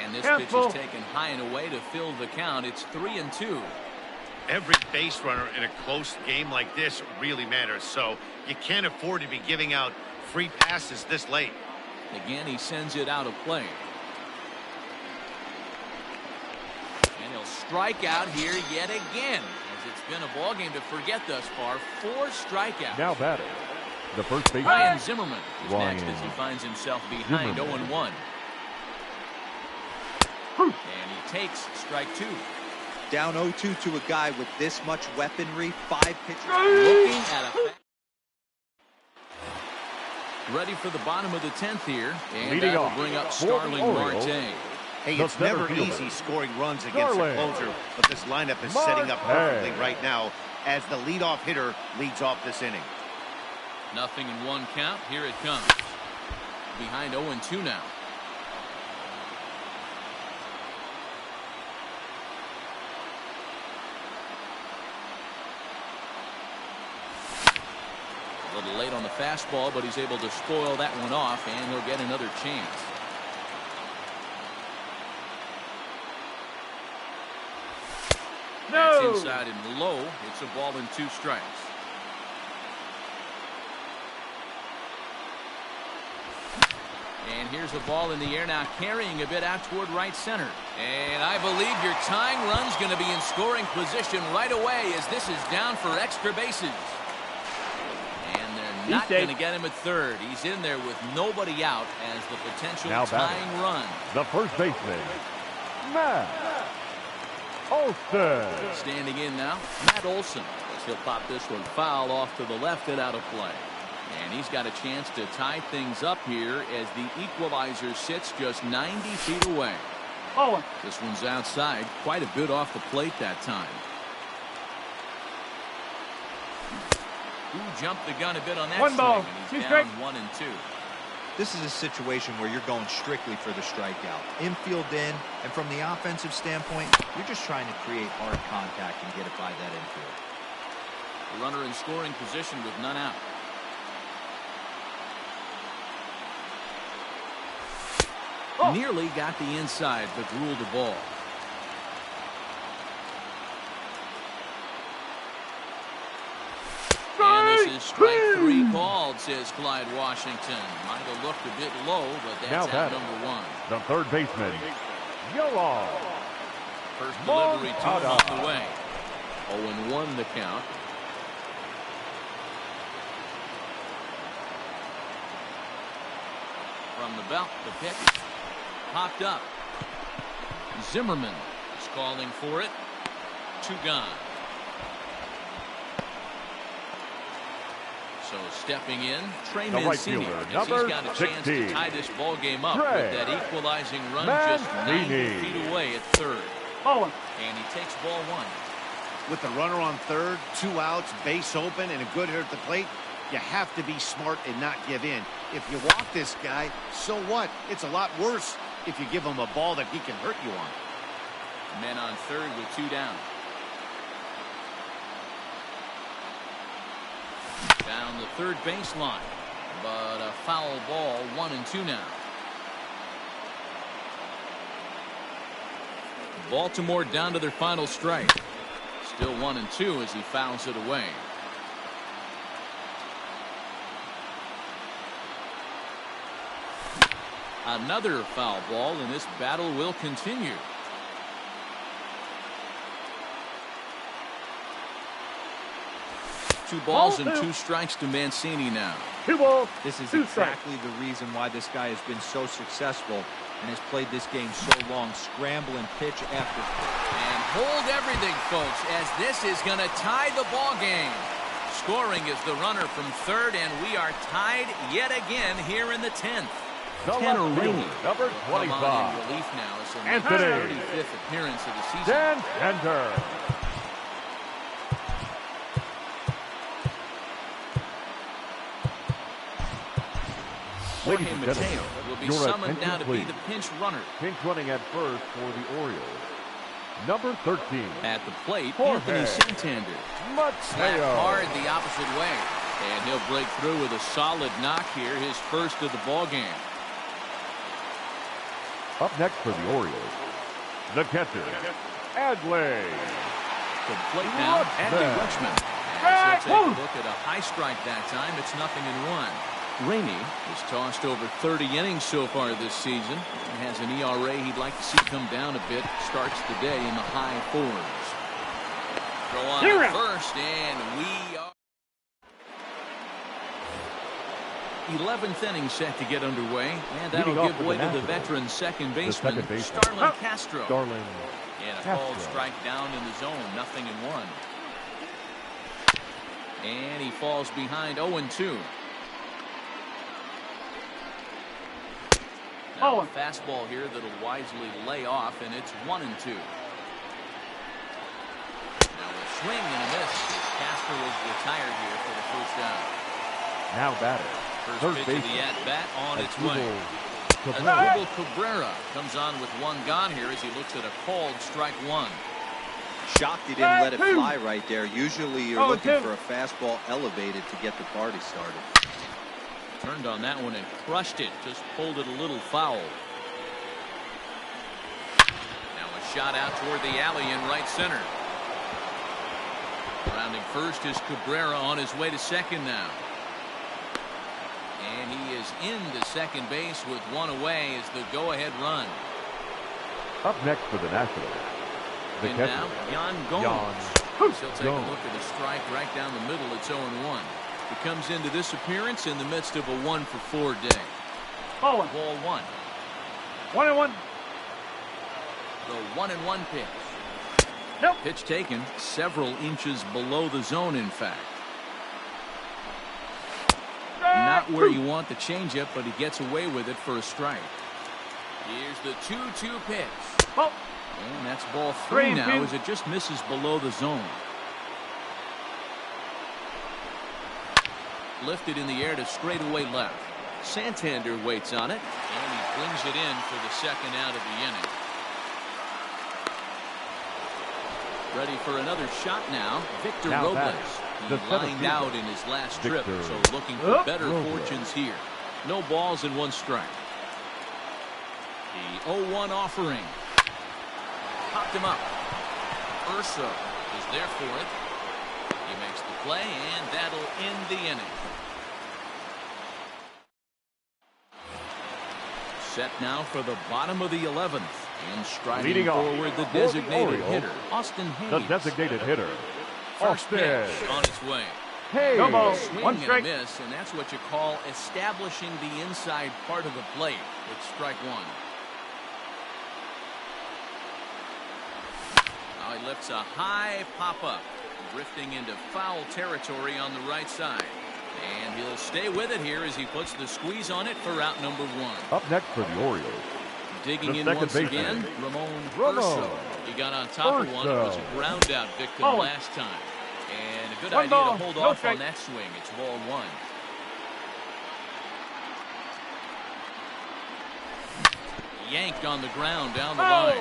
And this pitch is taken high and away to fill the count. It's 3-2. Every base runner in a close game like this really matters, so you can't afford to be giving out free passes this late. Again, he sends it out of play. And he'll strike out here yet again, as it's been a ball game to forget thus far. 4 strikeouts. Now batting. The first baseman. Ryan Zimmerman is next as he finds himself behind 0-1. And he takes strike 2. Down 0-2 to a guy with this much weaponry. 5 pitches. Looking at a... Ready for the bottom of the 10th here. And that'll bring up Starling Marte. Hey, it's never easy scoring runs against a closer, but this lineup is setting up perfectly right now as the leadoff hitter leads off this inning. 0-1 count. Here it comes. Behind 0-2 now. A little late on the fastball, but he's able to spoil that one off, and he'll get another chance. That's inside and low. It's a ball and 2 strikes. And here's the ball in the air now, carrying a bit out toward right center. And I believe your tying run's going to be in scoring position right away as this is down for extra bases. Not going to get him at third. He's in there with nobody out as the potential tying run. The first baseman, Matt Olson. Standing in now, Matt Olson. As he'll pop this one foul off to the left and out of play. And he's got a chance to tie things up here as the equalizer sits just 90 feet away. This one's outside, quite a bit off the plate that time. Who jumped the gun a bit on that 1 ball, swing, and 2 he's down strikes. 1-2. This is a situation where you're going strictly for the strikeout. Infield in, and from the offensive standpoint, you're just trying to create hard contact and get it by that infield. Runner in scoring position with none out. Nearly got the inside, but ruled the ball. And this is strike 3 called, says Clyde Washington. Might have looked a bit low, but that's out number 1. The third baseman, Yolan. First delivery to him on the way. 0-1 the count. From the belt, the pitch. Popped up. Zimmerman is calling for it. 2 gone. So stepping in, Trey Mancini, as he's got a chance to tie this ball game up with that equalizing run just 90 feet away at third. And he takes ball 1. With the runner on third, 2 outs, base open, and a good hitter at the plate, you have to be smart and not give in. If you walk this guy, so what? It's a lot worse if you give him a ball that he can hurt you on. Men on third with 2 down. Down the third baseline, but a foul ball, 1-2 now. Baltimore down to their final strike. Still 1-2 as he fouls it away. Another foul ball, and this battle will continue. Two balls and 2 strikes to Mancini now. This is exactly the reason why this guy has been so successful and has played this game so long. Scramble and pitch after. And hold everything, folks, as this is going to tie the ball game. Scoring is the runner from third, and we are tied yet again here in the 10th. Tanner Rainey, number 25. in relief now. It's the 35th appearance of the season. Dan Center. Jorge Mateo will be summoned now to be the pinch runner. Pinch running at first for the Orioles. Number 13. At the plate, Jorge Anthony Santander. Slapped hard the opposite way. And he'll break through with a solid knock here, his first of the ball game. Up next for the Orioles, the catcher, Adley. To the plate now, Adley Rutschman. As he'll take a look at a high strike that time. It's 0-1. Rainey has tossed over 30 innings so far this season. He has an ERA he'd like to see come down a bit. Starts the day in the high 4s. Throw on the first, and we are 11th inning set to get underway, and that'll give way to the veteran second baseman, Starlin Castro. And a called strike down in the zone, 0-1. And he falls behind 0-2. Now a fastball here that'll wisely lay off, and it's 1-2. Now a swing and a miss. Castro is retired here for the first down. Now batter. First pitch of the at-bat on its way. Asdrubal Cabrera comes on with 1 gone here as he looks at a called strike 1. Shocked he didn't let it fly right there. Usually you're looking for a fastball elevated to get the party started. Turned on that one and crushed it. Just pulled it a little foul. Now a shot out toward the alley in right center. Rounding first is Cabrera on his way to second now. And he is into second base with 1 away as the go-ahead run. Up next for the Nationals, the And catcher, now Yan Gomes. He'll take a look at a strike right down the middle. It's 0-1. He comes into this appearance in the midst of a 1-for-4 day. Ball 1. 1-1. The 1-1 pitch. Pitch taken several inches below the zone, in fact. Not where you want the changeup, but he gets away with it for a strike. Here's the 2-2 pitch. And that's ball 3 now as it just misses below the zone. Lifted in the air to straightaway left. Santander waits on it, and he brings it in for the second out of the inning. Ready for another shot now, Victor Robles. He lined out in his last trip, so looking for better fortunes here. No balls and 1 strike. The 0-1 offering. Popped him up. Urso is there for it. He makes the play, and that'll end the inning. Set now for the bottom of the 11th. And striding forward, the designated hitter, Austin Hayes. The designated hitter, First pitch on its way. Hey, no ball, Swing 1 and strike. a miss, and that's what you call establishing the inside part of the plate. It's strike 1. Now he lifts a high pop-up, drifting into foul territory on the right side. And he'll stay with it here as he puts the squeeze on it for out number 1. Up next for the Orioles, Digging the in second once baseman, again, Ramon Ramon Urso. He got on top of one. It was a ground out victim last time. And a good idea ball, to hold no off strike. on that swing. It's ball 1. Yanked on the ground down the line.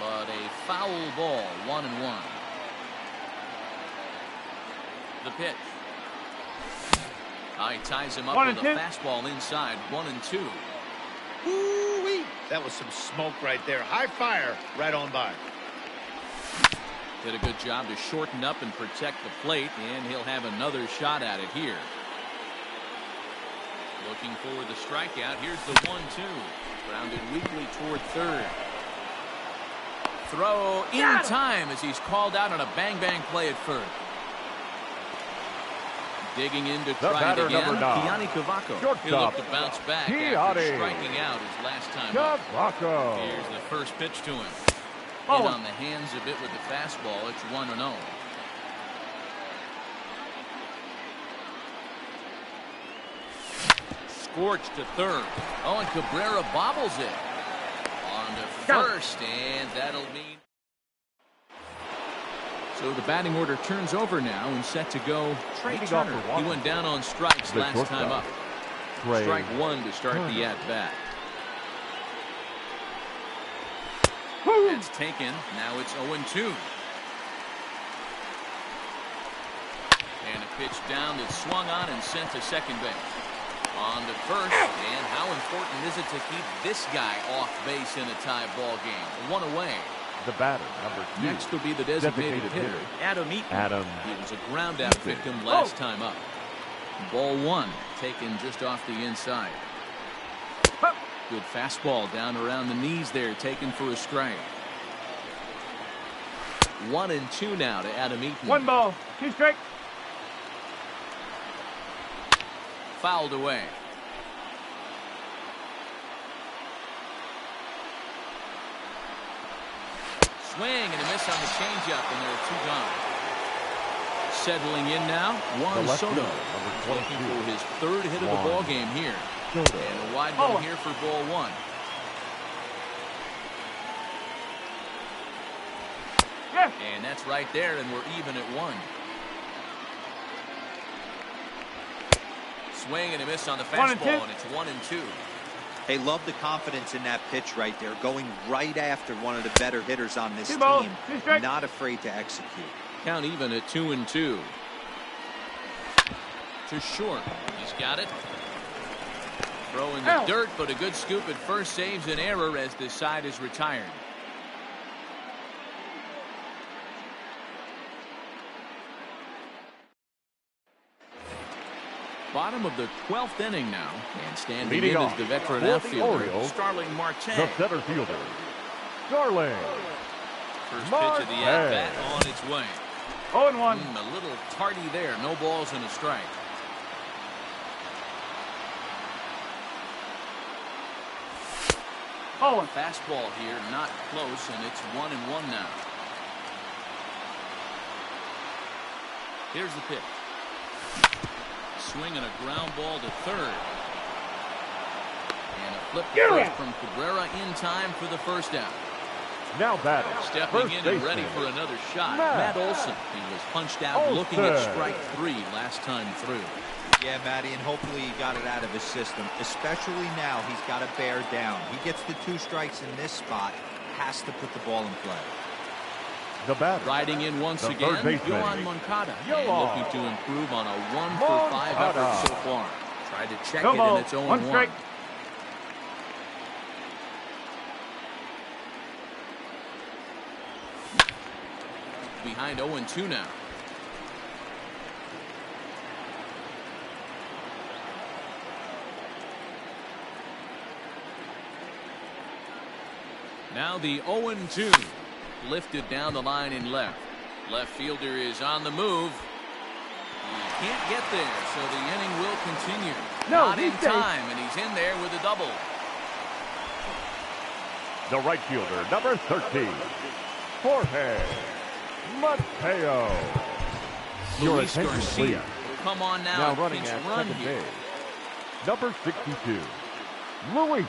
But a foul ball, 1-1. The pitch. He ties him up with a fastball inside, 1-2. Woo-wee. That was some smoke right there. High fire right on by. Did a good job to shorten up and protect the plate, and he'll have another shot at it here. Looking for the strikeout. Here's the 1-2. Grounded weakly toward third. Throw in time as he's called out on a bang-bang play at first. Digging in to try it again. Kiani Cavaco. He'll look to bounce back after striking out his last time up. Here's the first pitch to him. In on the hands a bit with the fastball. It's 1-0. Scorched to third. Oh, and Cabrera bobbles it. On to first, and that'll mean. So the batting order turns over now and set to go. Trey Turner. He went down on strikes last time up. Strike 1 to start the at-bat. That's taken. Now it's 0-2. And a pitch down that's swung on and sent to second base. On to first, and how important is it to keep this guy off base in a tie ball game? 1 away. The batter, number 2. Next will be the designated hitter, Adam Eaton. He was a ground-out victim last time up. Ball 1, taken just off the inside. Good fastball down around the knees there, taken for a strike. 1-2 now to Adam Eaton. 1 ball, 2 strikes. Fouled away. Swing and a miss on the changeup, and there are 2 gone. Settling in now, Juan Soto. Looking for his 3rd hit of the ball game here. And a wide one here for ball 1. And that's right there, and we're even at 1. Swing and a miss on the fastball, and it's 1-2. Hey, love the confidence in that pitch right there, going right after one of the better hitters on this team. Not afraid to execute. Count even at 2-2. To short. He's got it. Throw in the dirt, but a good scoop at first saves an error as this side is retired. Bottom of the 12th inning now, and standing in is the veteran outfielder, Starling Marte. The center fielder, Starling. First pitch of the at-bat on its way. 0-1. A little tardy there. No balls and a strike. Fastball here, not close, and it's 1-1 now. Here's the pitch. Swing and a ground ball to third. And a flip to first from Cabrera in time for the first out. Now batting. Stepping in and ready for another shot. Matt Olson. He was punched out looking at strike 3 last time through. Yeah, Matty, and hopefully he got it out of his system. Especially now, he's got to bear down. He gets the 2 strikes in this spot, has to put the ball in play. The batter, Riding in once the again, third baseman, Yohan Moncada. And Yohan looking to improve on a 1-for-5 effort so far. Tried to check it, and it's 0-1. 1 strike. Behind 0-2 now. Now the 0-2. Lifted down the line in left. Left fielder is on the move. He can't get there, so the inning will continue. No, Not in he's safe. time, and he's in there with a double. the right fielder, number 13, Jorge Mateo. Your Luis attention, Garcia please. will come on now, Now and running pinch at run second here. base, number 62, Luis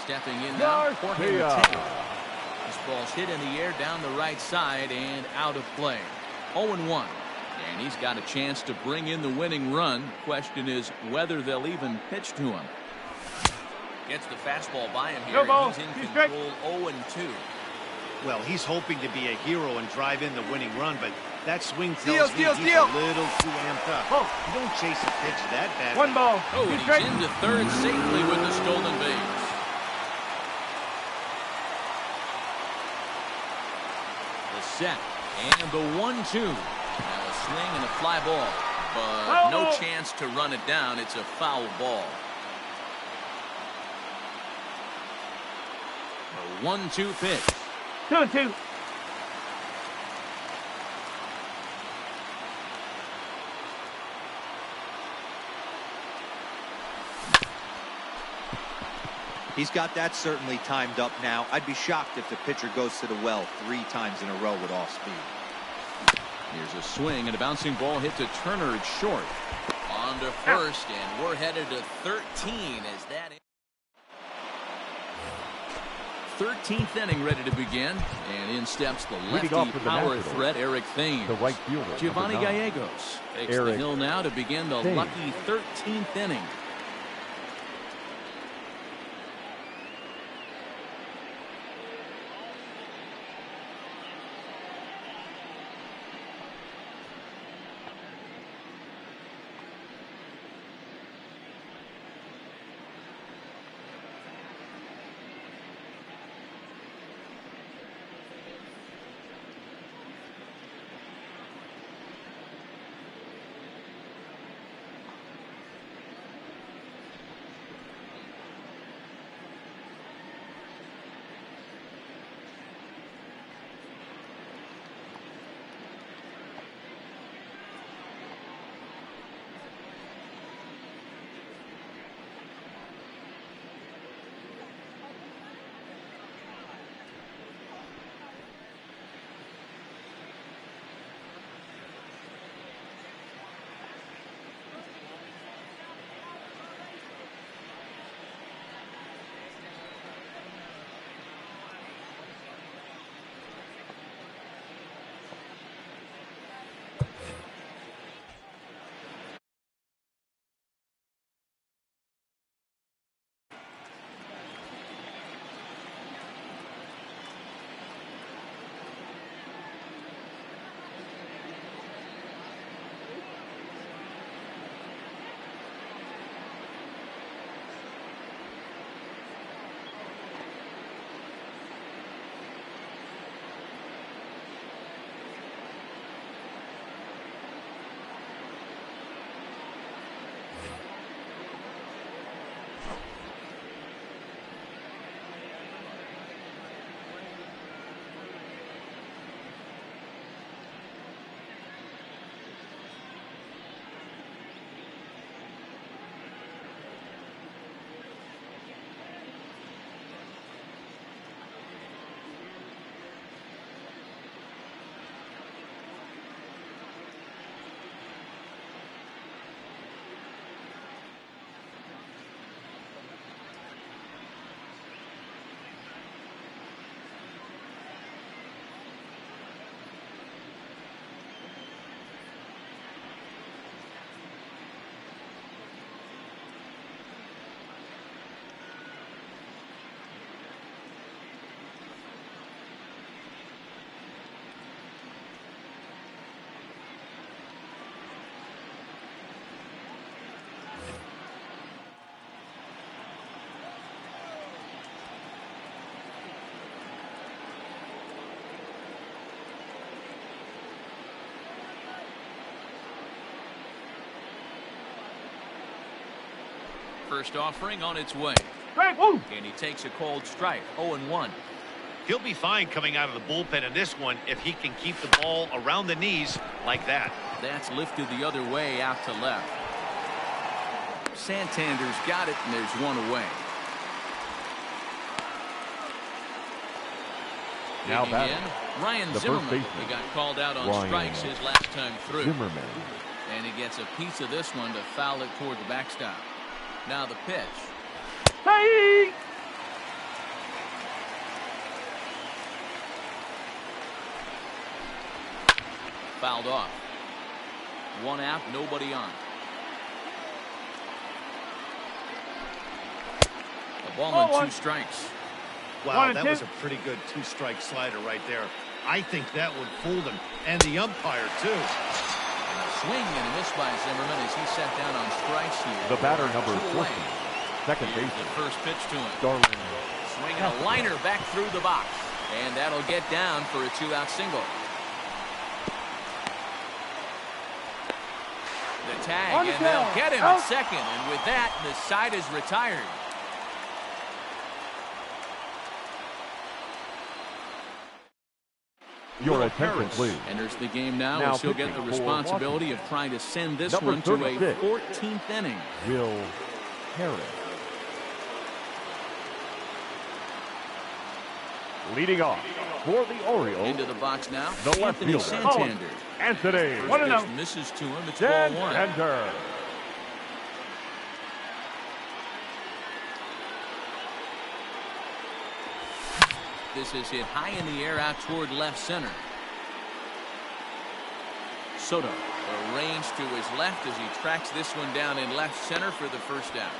Stepping in now, Jorge Garcia. Mateo. This ball's hit in the air down the right side and out of play. 0-1. And he's got a chance to bring in the winning run. Question is whether they'll even pitch to him. Gets the fastball by him here. No ball. He's in He's straight. control. 0-2. Well, he's hoping to be a hero and drive in the winning run, but that swing Steal, tells me steal, he's steal. a little too amped up. Ball. You don't chase a pitch that bad. 1 ball. Oh, 2 and he's strike. into third safely with the stolen base. The set and the 1-2. Now a swing and a fly ball, but Foul no ball. chance to run it down. It's a foul ball. A 1-2 pitch. 2-2. He's got that certainly timed up now. I'd be shocked if the pitcher goes to the well 3 times in a row with off speed. Here's a swing and a bouncing ball hit to Turner. It's short. On to first, and we're headed to 13 as that 13th inning ready to begin, and in steps the lefty off for the power Nationals, threat Eric Thames. the right fielder, Giovanni number 9, Gallegos takes the Eric hill now to begin the Thames. lucky 13th inning. First offering on its way. Strike. Woo. And he takes a cold strike. 0-1. He'll be fine coming out of the bullpen in this one if he can keep the ball around the knees like that. That's lifted the other way out to left. Santander's got it, and there's one away. Now Digging batting, in, Ryan the first Zimmerman. baseman, He got called out on Ryan strikes his last time through. Zimmerman. And he gets a piece of this one to foul it toward the backstop. Now the pitch. Hey. Fouled off. One out, nobody on. The ball and 2 strikes. Wow, that was a pretty good 2-strike slider right there. I think that would fool him, and the umpire too. And a swing and a miss by Zimmerman as he sat down on strikes here. The batter, number 14, second Here's baseman, the first pitch to him. Darling. Swinging a liner back through the box. And that'll get down for a 2-out single. The tag, and they'll get him at second. And with that, the side is retired. Your attention, please. Enters the game now, Now and she'll get the pitching for responsibility of trying to send this Number one to a 36. 14th inning. Will Harris. Leading off for the Orioles, Into the box now, the left Anthony fielder, Santander. Anthony First pitch misses to him. It's ball 1. Santander. This is hit high in the air out toward left center. Soto arranged to his left as he tracks this one down in left center for the first out.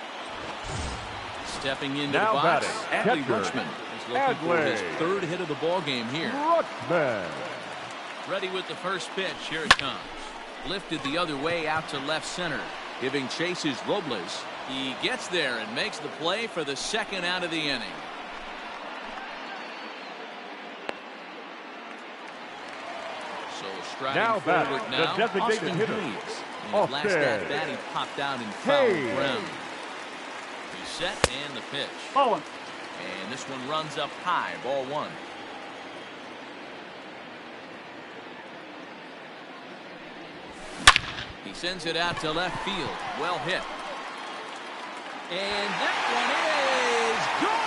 Stepping into Now the box, batting, Adley catcher, Rutschman is looking for his Adley. 3rd hit of the ball game here. Rutschman. Ready with the first pitch. Here it comes. Lifted the other way out to left center. Giving chase is Robles. He gets there and makes the play for the 2nd out of the inning. So striding Now batting, forward the now, designated Austin hitter, Hayes. In his Austin last at bat, he popped out and fouled Hayes. ground. He's set and the pitch. Ball 1. And this one runs up high. Ball 1. He sends it out to left field. Well hit. And that one is gone.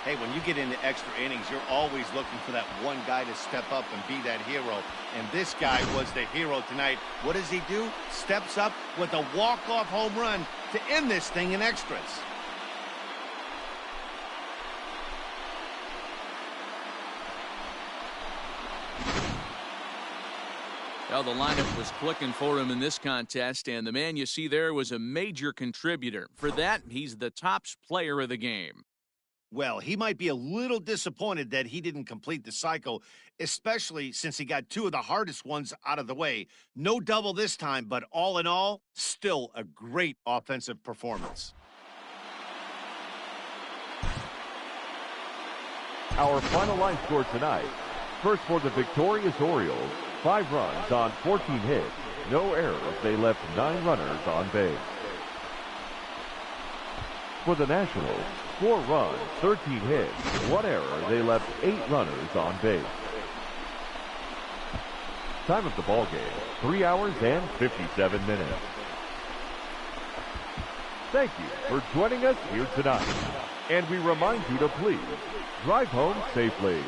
Hey, when you get into extra innings, you're always looking for that one guy to step up and be that hero. And this guy was the hero tonight. What does he do? Steps up with a walk-off home run to end this thing in extras. Well, the lineup was clicking for him in this contest, and the man you see there was a major contributor. For that, he's the top player of the game. Well, he might be a little disappointed that he didn't complete the cycle, especially since he got 2 of the hardest ones out of the way. No double this time, but all in all, still a great offensive performance. Our final line score tonight. First for the victorious Orioles, 5 runs on 14 hits, no errors. They left 9 runners on base. For the Nationals, 4 runs, 13 hits, 1 error. They left 8 runners on base. Time of the ball game, 3 hours and 57 minutes. Thank you for joining us here tonight. And we remind you to please drive home safely.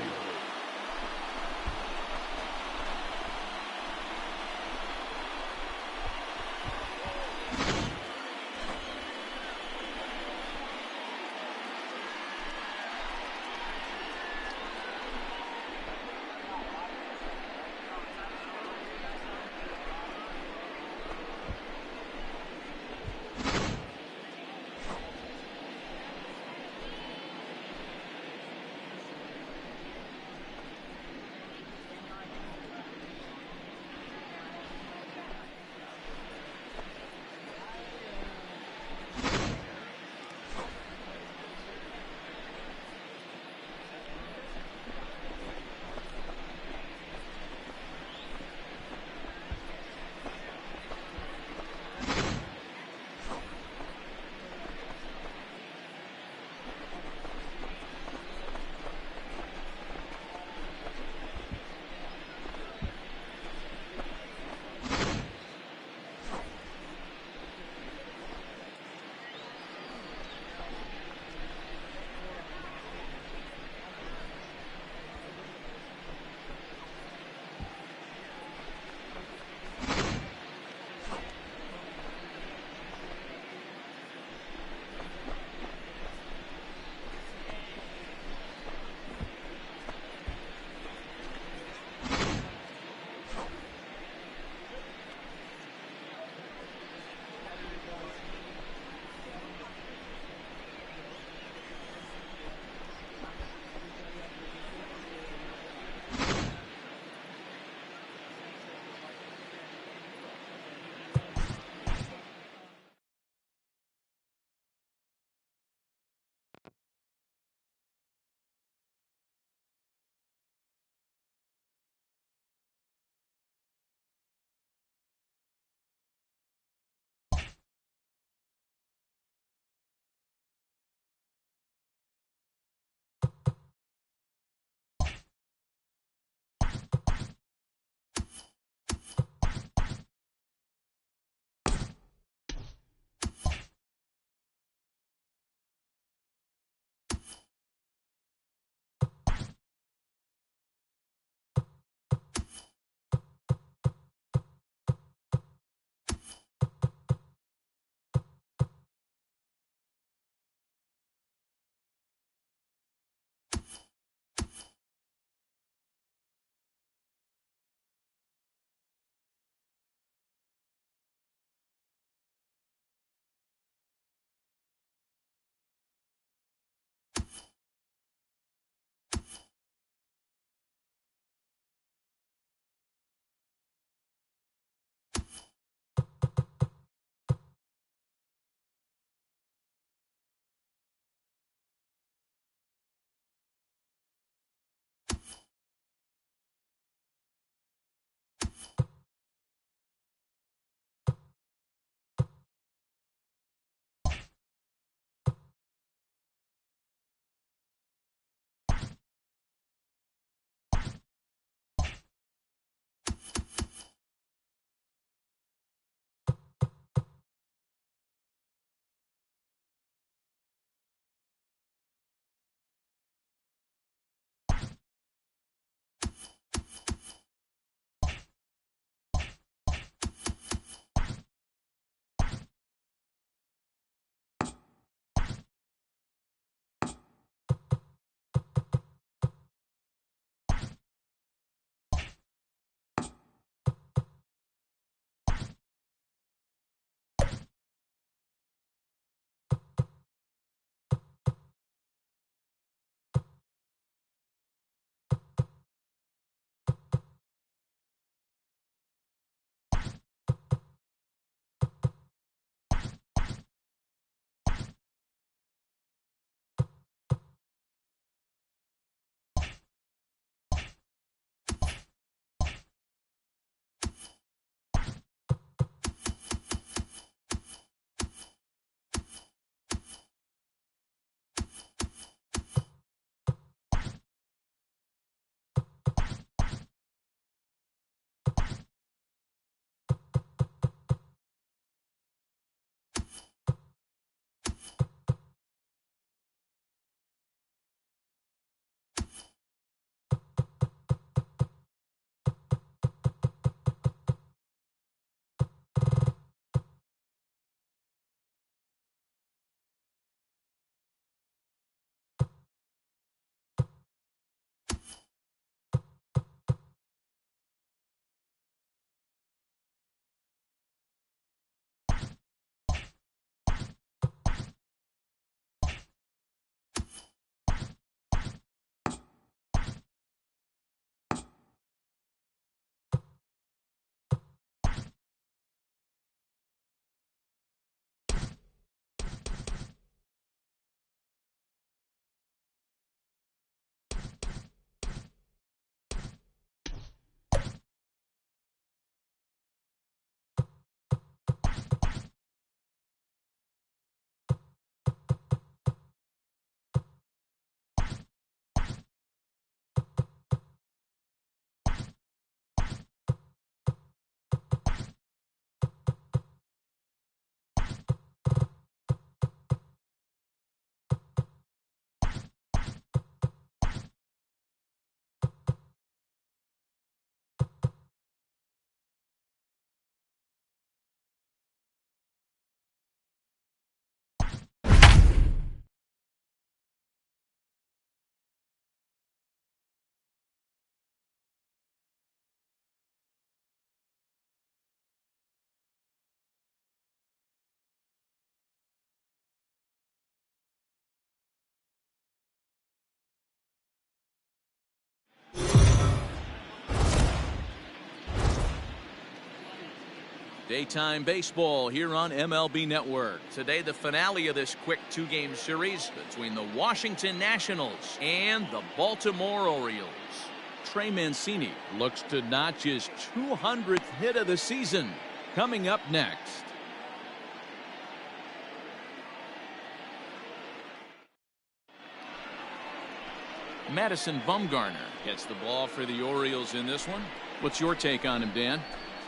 Daytime baseball here on MLB Network. Today, the finale of this quick two-game series between the Washington Nationals and the Baltimore Orioles. Trey Mancini looks to notch his 200th hit of the season. Coming up next. Madison Bumgarner gets the ball for the Orioles in this one. What's your take on him, Dan?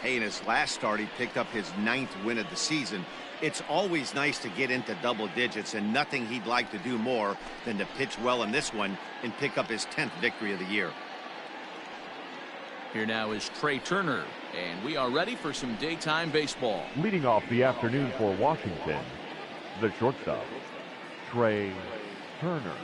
Hey, in his last start, he picked up his 9th win of the season. It's always nice to get into double digits, and nothing he'd like to do more than to pitch well in this one and pick up his 10th victory of the year. Here now is Trey Turner, and we are ready for some daytime baseball. Leading off the afternoon for Washington, the shortstop, Trey Turner.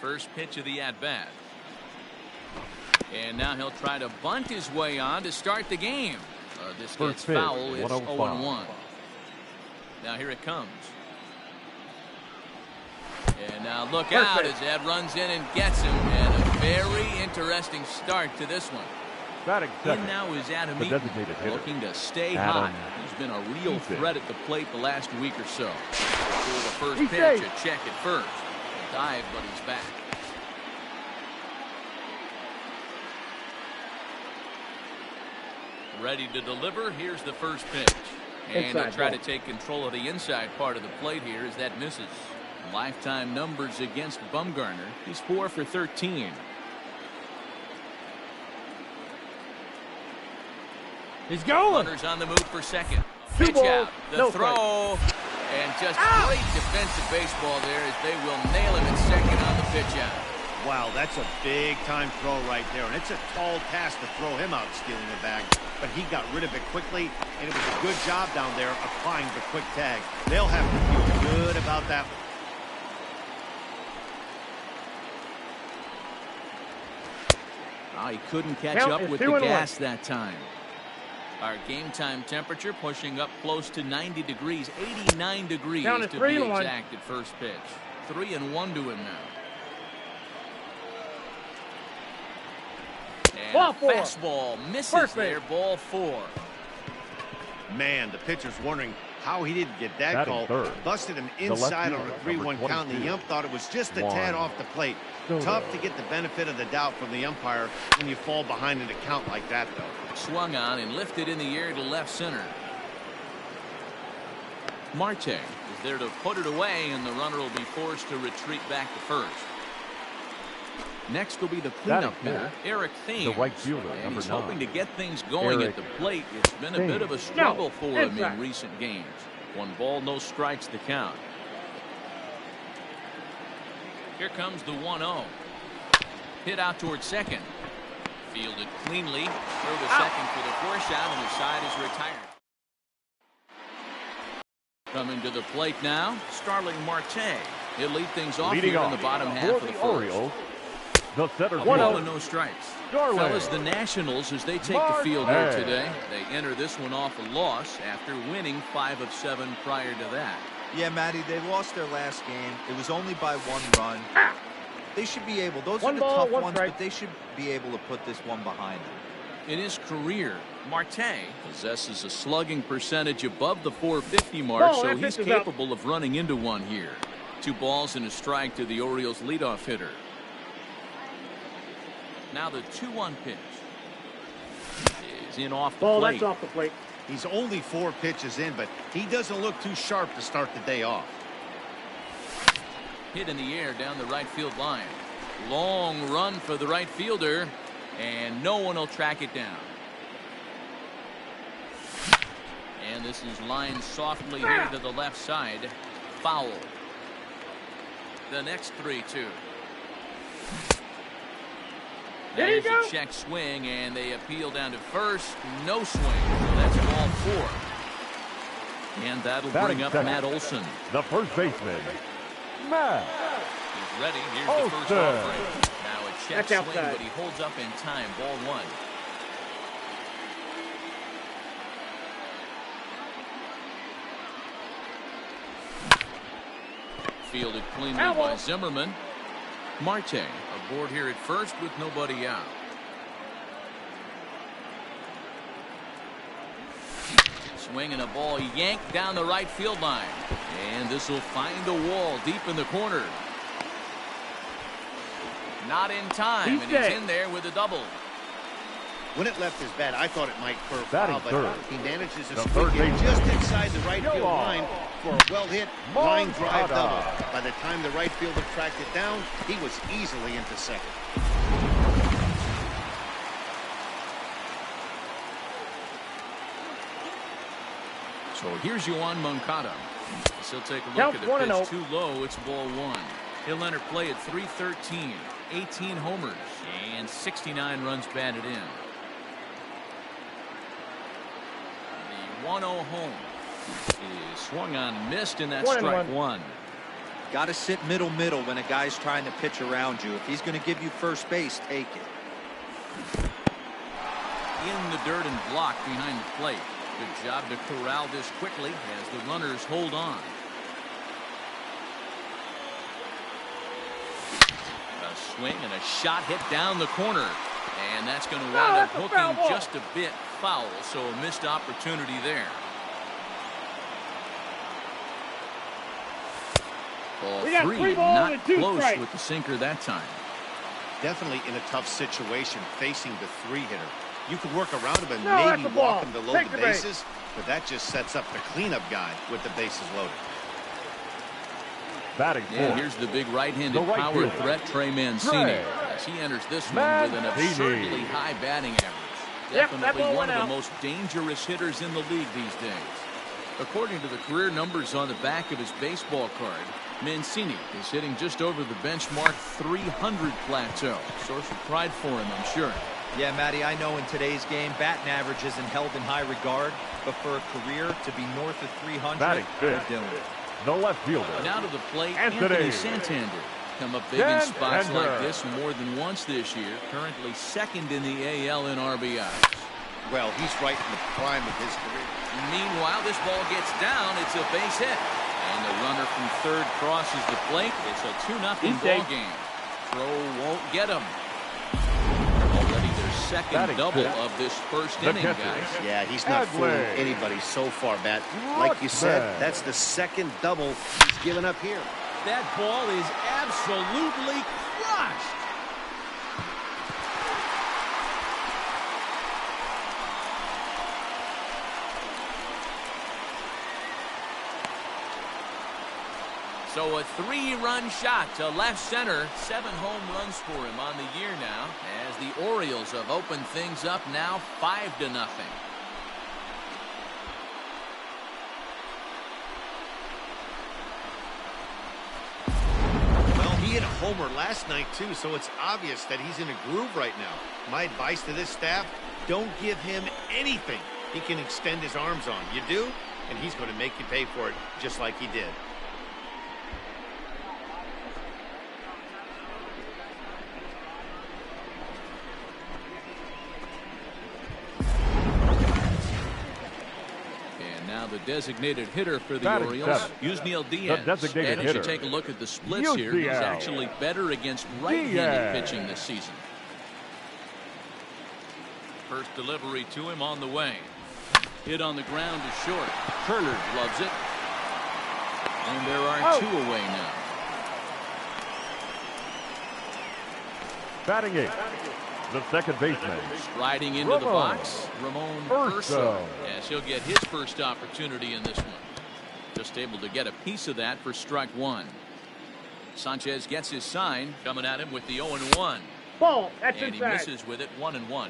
First pitch of the at-bat. And now he'll try to bunt his way on to start the game. This gets foul. It's 0-1. Now here it comes. And now look out as Ed runs in and gets him. And a very interesting start to this one. In now is Adam Eaton, looking to stay hot. He's been a real threat at the plate the last week or so. For the first pitch, a check at first. A dive, but he's back. Ready to deliver. Here's the first pitch. And he'll try to take control of the inside part of the plate here as that misses. Lifetime numbers against Bumgarner. He's 4 for 13. He's going. Runners on the move for second. Pitch out. The throw. And just great defensive baseball there as they will nail him at second on the pitch out. Wow, that's a big-time throw right there. And it's a tall task to throw him out stealing the bag. But he got rid of it quickly, and it was a good job down there applying the quick tag. They'll have to feel good about that one. Oh, he couldn't catch up with the gas that time. Our game time temperature pushing up close to 90 degrees, 89 degrees to be exact at first pitch. 3-1 to him now. And Ball four. fastball misses First there. base. Ball 4. Man, the pitcher's wondering how he didn't get that Batting call. third. Busted him The left inside on fielder, a 3-1 number count, and the 22. ump thought it was just a tad off the plate. Soto. Tough to get the benefit of the doubt from the umpire when you fall behind in a count like that, though. Swung on and lifted in the air to left center. Marte is there to put it away, and the runner will be forced to retreat back to first. Next will be the cleanup hitter, Eric Thames. The right fielder, and number he's 9. hoping to get things going Eric at the plate. It's been a bit of a struggle for him Inside. in recent games. 1 ball, no strikes the count. Here comes the 1-0. Hit out towards second. Fielded cleanly. Throw to second for the force out, and the side is retired. Coming to the plate now, Starling Marte. He'll lead things off Leading here in off the bottom half for of the the first. Orioles, the center A ball fielder, and no strikes. Starling. Fellas, the Nationals, as they take the field here today, they enter this one off a loss after winning 5 of 7 prior to that. Yeah, Matty, they lost their last game. It was only by 1 run. They should be able. Those are the ball, tough 1 ones, strike. but they should be able to put this one behind them. In his career, Marte possesses a slugging percentage above the 450 mark, Ball, so that he's pitch is out. capable of running into one here. 2 balls and a strike to the Orioles leadoff hitter. Now the 2-1 pitch is in off the Ball, plate. that's off the plate. He's only 4 pitches in, but he doesn't look too sharp to start the day off. Hit in the air down the right field line. Long run for the right fielder, and no one will track it down. And this is lined softly here to the left side. Foul. The next 3-2. There you There's go. a check swing, and they appeal down to first. No swing. So that's ball 4. And that'll Batting bring up second. Matt Olson. the first baseman, Matt. He's ready. Here's Oh, the first sir. offering. Now a check That's swing, outside. but he holds up in time. Ball 1. Fielded cleanly Foul by ball. Zimmerman. Marte aboard here at first with nobody out. Swing and a ball yanked down the right field line. And this will find the wall deep in the corner. Not in time, He's and dead. he's in there with a double. When it left his bat, I thought it might curve Batting foul, but third. he manages to The swing third it baseman. just inside the right field Yolo. line for a well-hit line drive Moncada. double. By the time the right fielder tracked it down, he was easily into second. So here's Yoan Moncada. He'll take a look Count at the 1-0. pitch. Too low. It's ball 1. He'll enter play at .313. 18 homers and 69 runs batted in. The 1-0 home is swung on, missed, and that's 1-1. strike 1. Got to sit middle when a guy's trying to pitch around you. If he's going to give you first base, take it. In the dirt and blocked behind the plate. Good job to corral this quickly as the runners hold on. A swing and a shot hit down the corner. And that's going to wind up that's a foul hooking ball. just a bit foul. So a missed opportunity there. Ball We got 3 balls not and 2 close strikes. with the sinker that time. Definitely in a tough situation facing the 3-hitter. You could work around him and No, that's maybe a ball. walk him to load Take the the base. bases, but that just sets up the cleanup guy with the bases loaded. Batting And fourth, here's the big right-handed The right power fielder, threat, Trey Mancini, Trey as he enters this one with an Mancini. absurdly high batting average. Yep, that Definitely ball one went of out. the most dangerous hitters in the league these days. According to the career numbers on the back of his baseball card, Mancini is hitting just over the benchmark 300 plateau. Source of pride for him, I'm sure. Yeah, Matty, I know in today's game, batting average isn't held in high regard, but for a career to be north of 300, Batting they're fifth. doing it. the left fielder, Now to the plate, Anthony. Anthony Santander. Come up big in spots Santander. like this more than once this year. Currently second in the AL in RBIs. Well, he's right in the prime of his career. Meanwhile, this ball gets down. It's a base hit. And the runner from third crosses the plate. It's a 2-0 He's ball safe. game. Throw won't get him. Already there's second double of this first inning, guys. Yeah, he's not fooling anybody so far, Matt. Like you said, that's the second double he's given up here. That ball is absolutely crushed. So a 3-run shot to left center. 7 home runs for him on the year now, as the Orioles have opened things up now 5-0. Well, he hit a homer last night too, so it's obvious that he's in a groove right now. My advice to this staff, don't give him anything he can extend his arms on. You do, and he's going to make you pay for it just like he did. The designated hitter for the Orioles, Yusniel Diaz. And as you take a look at the splits here, he's actually better against right-handed pitching this season. First delivery to him on the way. Hit on the ground to short. Turner loves it. And there are 2 away now. Batting 8. The second baseman. Striding into the box, Ramon Urso, as he'll get his first opportunity in this one. Just able to get a piece of that for strike 1. Sanchez gets his sign, coming at him with the 0-1. Ball, that's and inside. he misses with it, 1-1.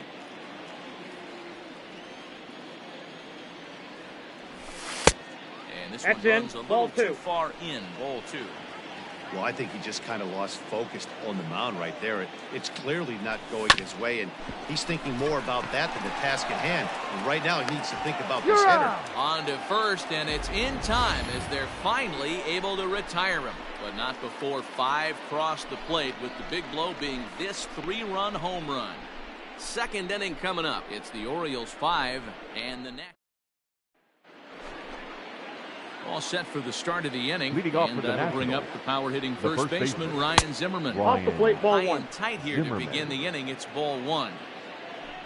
And this one runs a little too far in, ball 2. Well, I think he just kind of lost focus on the mound right there. It's clearly not going his way, and he's thinking more about that than the task at hand. And right now, he needs to think about this hitter. On to first, and it's in time as they're finally able to retire him. But not before 5 cross the plate, with the big blow being this 3-run home run. Second inning coming up. It's the Orioles 5 and the next. All set for the start of the inning, and that'll bring up the power-hitting first baseman Ryan Zimmerman. Off the plate, ball 1. High and tight here to begin the inning. It's ball 1.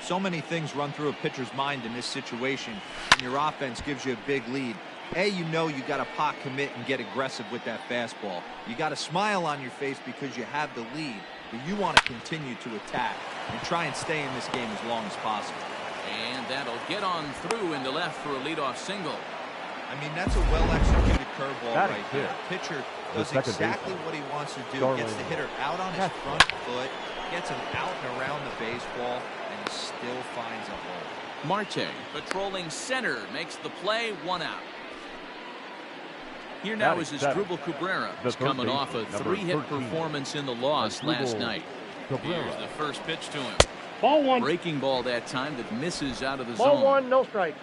So many things run through a pitcher's mind in this situation, and your offense gives you a big lead. You know you got to pot commit and get aggressive with that fastball. You got a smile on your face because you have the lead, but you want to continue to attack and try and stay in this game as long as possible. And that'll get on through into left for a leadoff single. I mean, that's a well-executed curveball right there. Pitcher does exactly what he wants to do. Gets the hitter out on his front foot, gets him out and around the baseball, and he still finds a hole. Marte patrolling center makes the play, 1 out. Here now is Asdrubal Cabrera. He's coming off a 3-hit performance in the loss last night. Here's the first pitch to him. Ball 1. Breaking ball that time that misses out of the zone. Ball 1, no strike.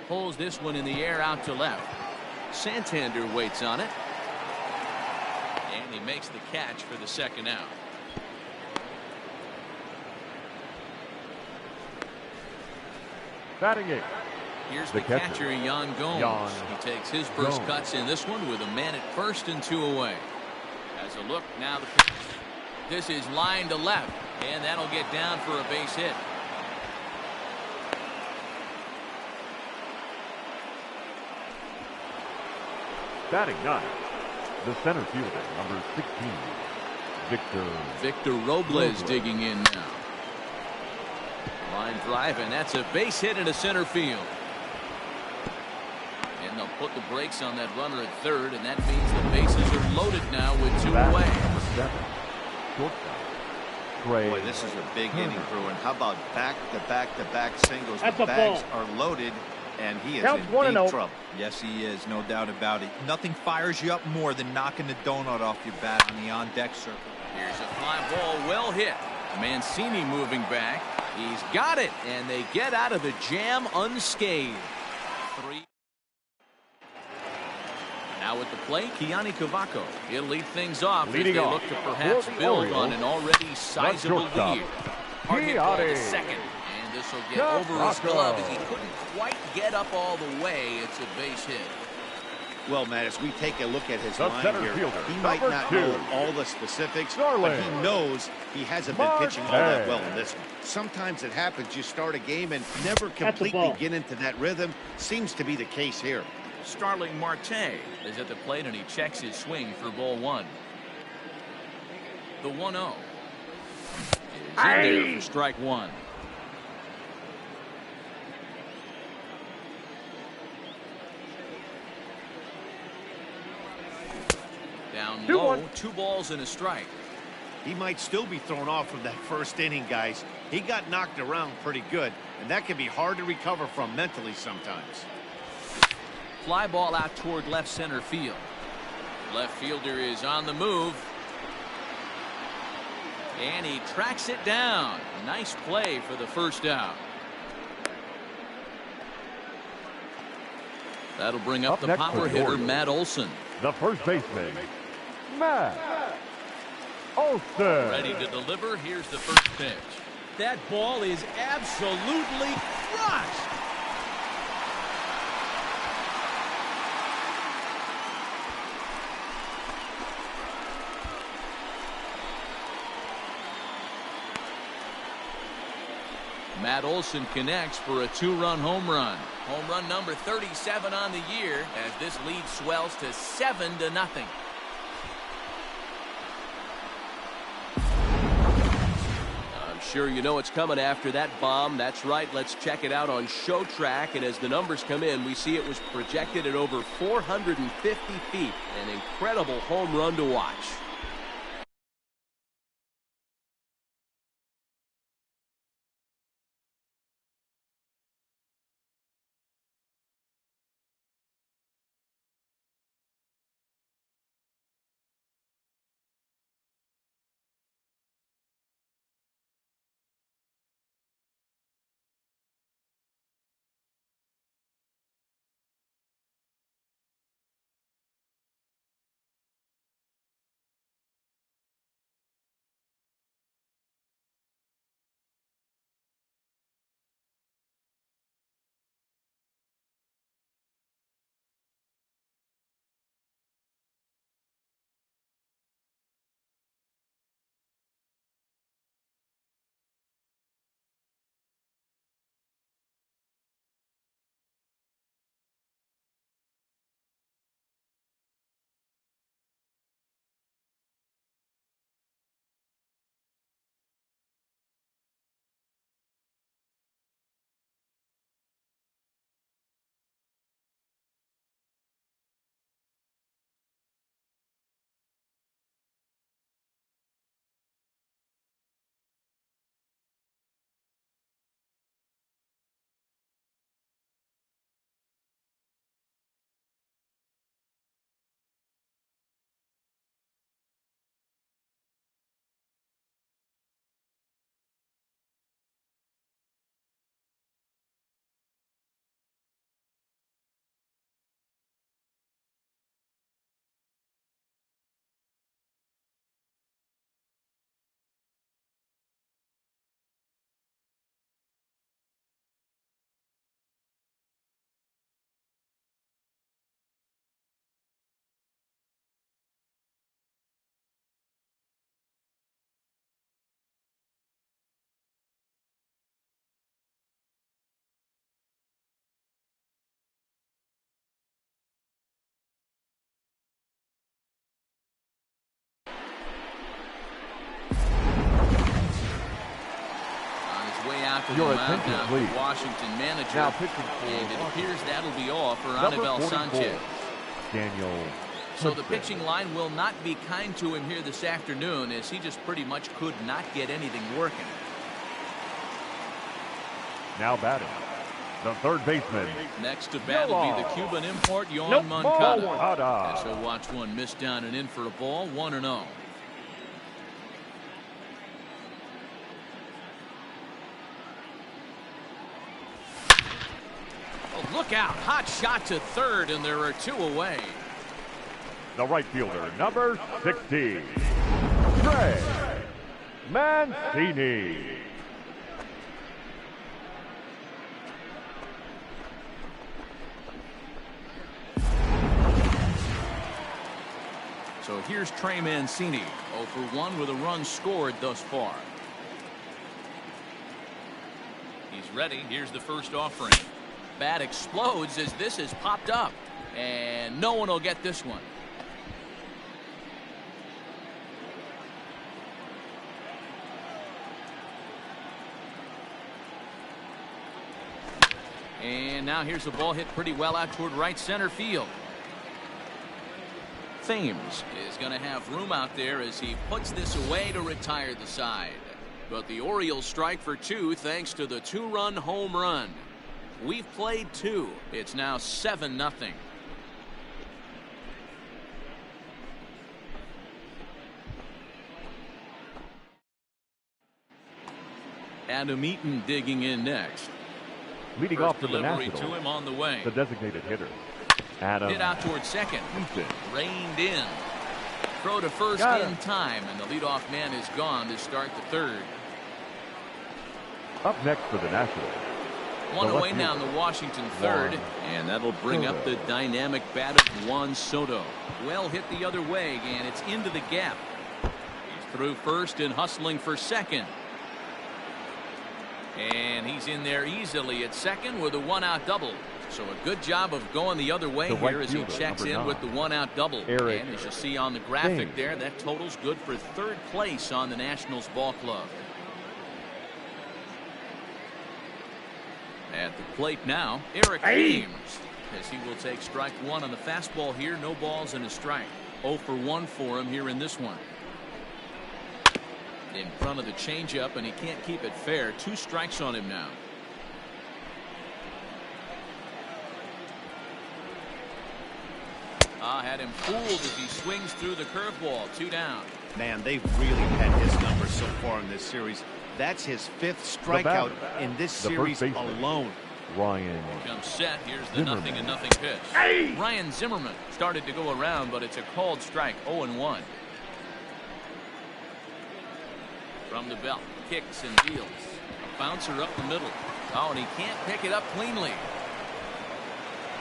Pulls this one in the air out to left. Santander waits on it. And he makes the catch for the second out. Batting 8. Here's the catcher, Yan Gomes. He takes his first cuts in this one with a man at first and 2 away. As a look now, this is line to left, and that'll get down for a base hit. Batting 9. The center fielder, number 16, Victor Robles digging in now. Line drive, and that's a base hit into center field. And they'll put the brakes on that runner at third, and that means the bases are loaded now with 2 away. Boy, this is a big inning, Bruin. How about back-to-back-to-back singles? The bags are loaded, and he is in deep trouble. Yes, he is, no doubt about it. Nothing fires you up more than knocking the donut off your bat on the on-deck circle. Here's a fly ball, well hit. Mancini moving back. He's got it, and they get out of the jam unscathed. 3. Now at the plate, Keani Cavaco. He'll lead things off as they look to perhaps build on an already sizable lead. Hard hit ball to second. And this will get over his glove as he couldn't quite get up all the way. It's a base hit. Well, Matt, as we take a look at his The line center here, fielder, he might number not 2. know all the specifics, Starling. but he knows he hasn't been pitching all that well in this one. Sometimes it happens. You start a game and never completely get into that rhythm. Seems to be the case here. Starling Marte is at the plate, and he checks his swing for ball 1. The 1-0 is in there for strike 1. Down low, 2 balls and a strike. He might still be thrown off from that first inning, guys. He got knocked around pretty good, and that can be hard to recover from mentally sometimes. Fly ball out toward left center field. Left fielder is on the move. And he tracks it down. Nice play for the first out. That'll bring up the power hitter, Matt Olson. The first baseman, Matt Olson. Ready to deliver. Here's the first pitch. That ball is absolutely crushed. Matt Olson connects for a 2-run home run. Home run number 37 on the year as this lead swells to 7-0. I'm sure you know what's coming after that bomb. That's right. Let's check it out on Show Track. And as the numbers come in, we see it was projected at over 450 feet. An incredible home run to watch. Your attention, please. Washington manager. Now pitching for and it appears that'll be all for number Anibal 44, Sanchez. Daniel. So the pitching line will not be kind to him here this afternoon, as he just pretty much could not get anything working. Now batting, the third baseman. Next to bat will be the Cuban import, Yohan Moncada. And so watch one miss down and in for a ball, 1-0. Look out. Hot shot to third, and there are 2 away. The right fielder, number 60, Trey Mancini. So here's Trey Mancini, 0 for 1 with a run scored thus far. He's ready. Here's the first offering. Bat explodes as this is popped up. And no one will get this one. And now here's a ball hit pretty well out toward right center field. Thames is going to have room out there as he puts this away to retire the side. But the Orioles strike for 2 thanks to the 2-run home run. We've played 2. It's now 7-0. Adam Eaton digging in next. Leading First off for the delivery Nationals, to him on the way. the designated hitter, Adam Hit out toward second. Eaton. Reined in. Throw to first Got in him. time, and the leadoff man is gone to start the third. Up next for the Nationals, One The away left now in fielder, the Washington third, Juan and that'll bring up Soto. the dynamic bat of Juan Soto. Well hit the other way, and it's into the gap. He's through first and hustling for second. And he's in there easily at second with a 1-out double. So a good job of going the other way The right here as he fielder, checks number in 9, with the 1-out double. Eric And as you see on the graphic Thames. there, that total's good for third place on the Nationals ball club. At the plate now, Eric Hey. Thames, as he will take strike 1 on the fastball here. No balls and a strike. 0 for 1 for him here in this one. In front of the changeup, and he can't keep it fair. 2 strikes on him now. Had him fooled as he swings through the curveball. 2 down. Man, they've really had his number so far in this series. That's his 5th strikeout in this the first series baseman, alone. Ryan Comes set. Here's the Zimmerman. 0-0 pitch. Hey! Ryan Zimmerman started to go around, but it's a called strike. 0-1. From the belt, kicks and deals. A bouncer up the middle. Oh, and he can't pick it up cleanly.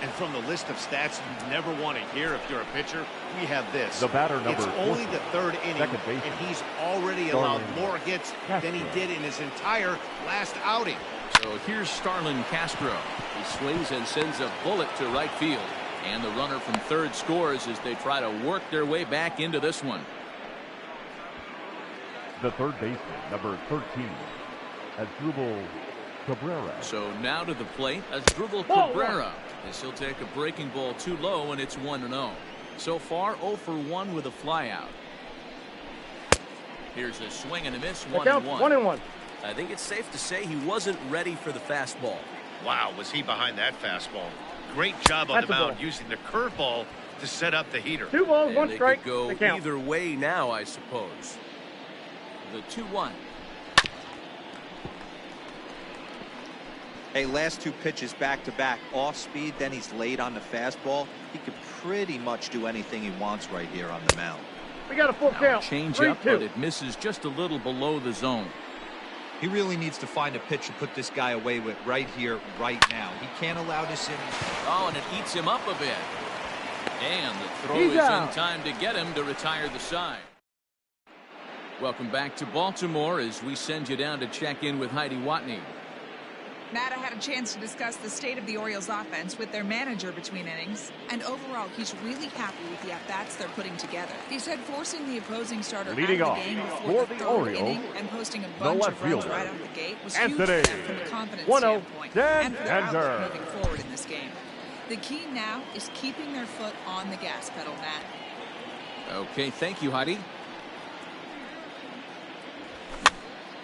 And from the list of stats you never want to hear if you're a pitcher, we have this. The batter, number It's only 14, the 3rd inning, second baseman, and he's already Starlin allowed more hits than he Castro. did in his entire last outing. So here's Starlin Castro. He swings and sends a bullet to right field. And the runner from third scores as they try to work their way back into this one. the third baseman, number 13, Asdrubal Cabrera. So now to the plate, Asdrubal Cabrera. As he'll take a breaking ball too low, and it's 1-0. So far, 0 for 1 with a flyout. Here's a swing and a miss, 1-1. 1-1. I think it's safe to say he wasn't ready for the fastball. Wow, was he behind that fastball. Great job on That's the a mound ball. using the curveball to set up the heater. 2 balls, And 1 they strike. could go They count. either way now, I suppose. The 2-1. Hey, last 2 pitches back-to-back. Off speed, then he's late on the fastball. He could pretty much do anything he wants right here on the mound. We got a full Now count. change up, 3-2. but it misses just a little below the zone. He really needs to find a pitch to put this guy away with right here, right now. He can't allow this inning. Oh, and it eats him up a bit. And the throw He's is out. in time to get him to retire the side. Welcome back to Baltimore as we send you down to check in with Heidi Watney. Matt, I had a chance to discuss the state of the Orioles offense with their manager between innings, and overall he's really happy with the at-bats they're putting together. He said forcing the opposing starter Leading out of off the game for before the the 3rd Orioles, inning and posting a the bunch left of runs fielder, right out of the gate was Anthony huge for them from a confidence 1-0, standpoint and for their Danger. outlook moving forward in this game. The key now is keeping their foot on the gas pedal, Matt. Okay, thank you, Heidi.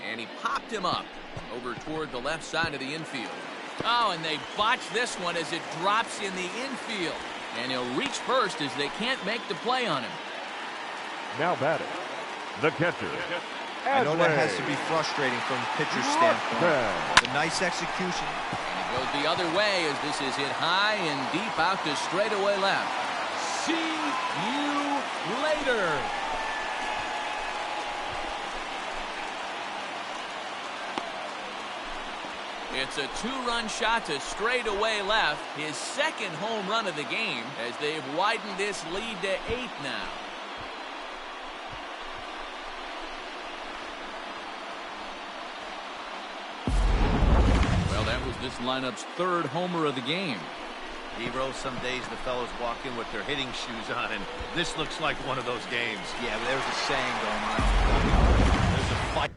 And he popped him up over toward the left side of the infield. Oh, and they botch this one as it drops in the infield. And he'll reach first as they can't make the play on him. Now batting, the catcher, I know that has to Adley be frustrating from a pitcher's standpoint. Rutherford. The nice execution. And he goes the other way as this is hit high and deep out to straightaway left. See you later. It's a 2-run shot to straightaway left. His 2nd home run of the game as they've widened this lead to 8 now. this lineup's third homer of the game. Hero, some days the fellows walk in with their hitting shoes on, and this looks like one of those games. Yeah, but there's a saying going around. There's a fight.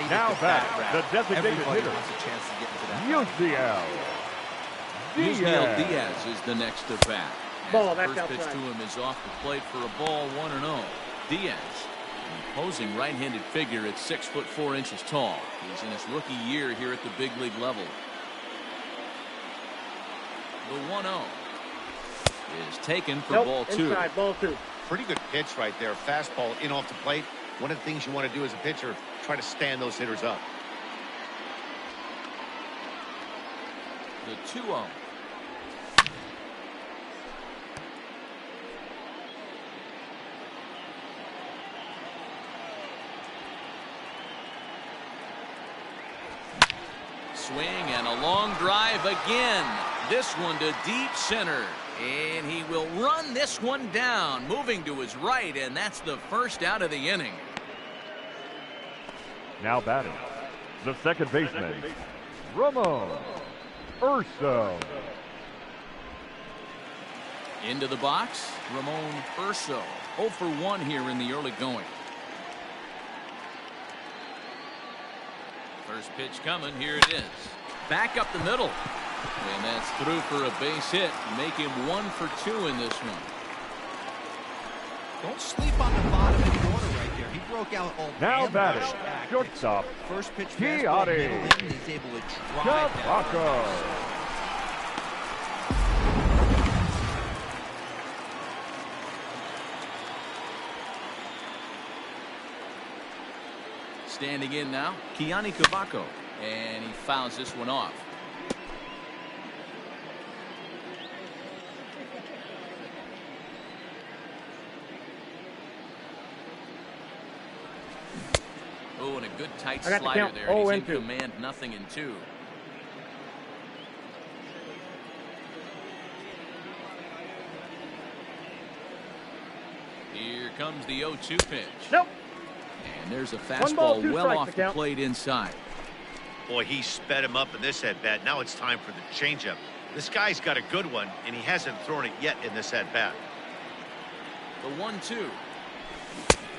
Now back, the designated Everybody hitter, wants a chance to get into that. Yusniel Diaz. Diaz is the next at bat. Ball, The that's first pitch outside. to him is off the plate for a ball, 1-0. Diaz, imposing right-handed figure at 6'4" tall. He's in his rookie year here at the big league level. The 1-0 is taken for ball two. Inside, ball two. Pretty good pitch right there. Fastball in off the plate. One of the things you want to do as a pitcher, try to stand those hitters up. The 2-0. Swing and a long drive again. This one to deep center. And he will run this one down, moving to his right, and that's the first out of the inning. Now batting, the second baseman, Ramon Urso. Into the box, Ramon Urso. 0 for 1 here in the early going. First pitch coming, here it is. Back up the middle. And that's through for a base hit. Make him 1 for 2 in this one. Don't sleep on the bottom of the order right there. He broke out all Now and batting, rushed back. shortstop, First pitch Keone fastball middle in, and he's able to drive that. Cavaco. Standing in now, Keone Cavaco. And he fouls this one off. Oh, and a good tight I got the slider count. there. He's in 0-2. command, 0-2. Here comes the 0-2 pitch. Nope. And there's a 1 ball, fastball 2 well strikes, off the the count. plate inside. Boy, he sped him up in this at-bat. Now it's time for the changeup. This guy's got a good one, and he hasn't thrown it yet in this at-bat. The 1-2.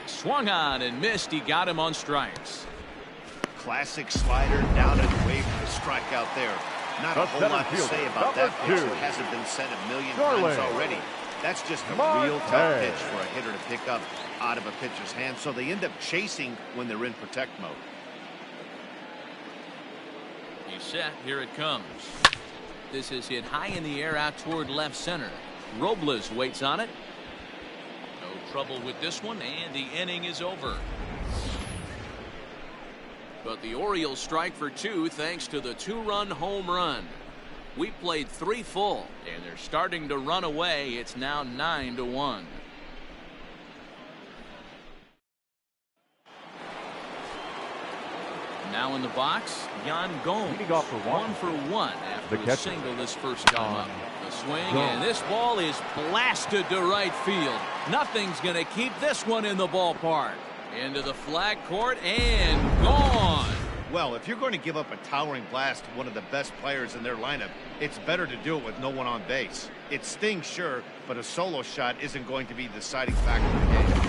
Swung on and missed. He got him on strikes. Classic slider down and away from the strikeout there. Not a whole lot to say about that pitch. It hasn't been said a million times already. That's just a real tough pitch for a hitter to pick up out of a pitcher's hand, so they end up chasing when they're in protect mode. He's set. Here it comes. This is hit high in the air out toward left center. Robles waits on it. No trouble with this one, and the inning is over. But the Orioles strike for 2 thanks to the 2-run home run. We played 3 full, and they're starting to run away. It's now 9-1. Now in the box, Yan Gomes. Leading off for 1 for 1 after The a catcher. single this first time up. The swing, and this ball is blasted to right field. Nothing's going to keep this one in the ballpark. Into the flag court and gone. Well, if you're going to give up a towering blast to one of the best players in their lineup, it's better to do it with no one on base. It stings, sure, but a solo shot isn't going to be the deciding factor in the game.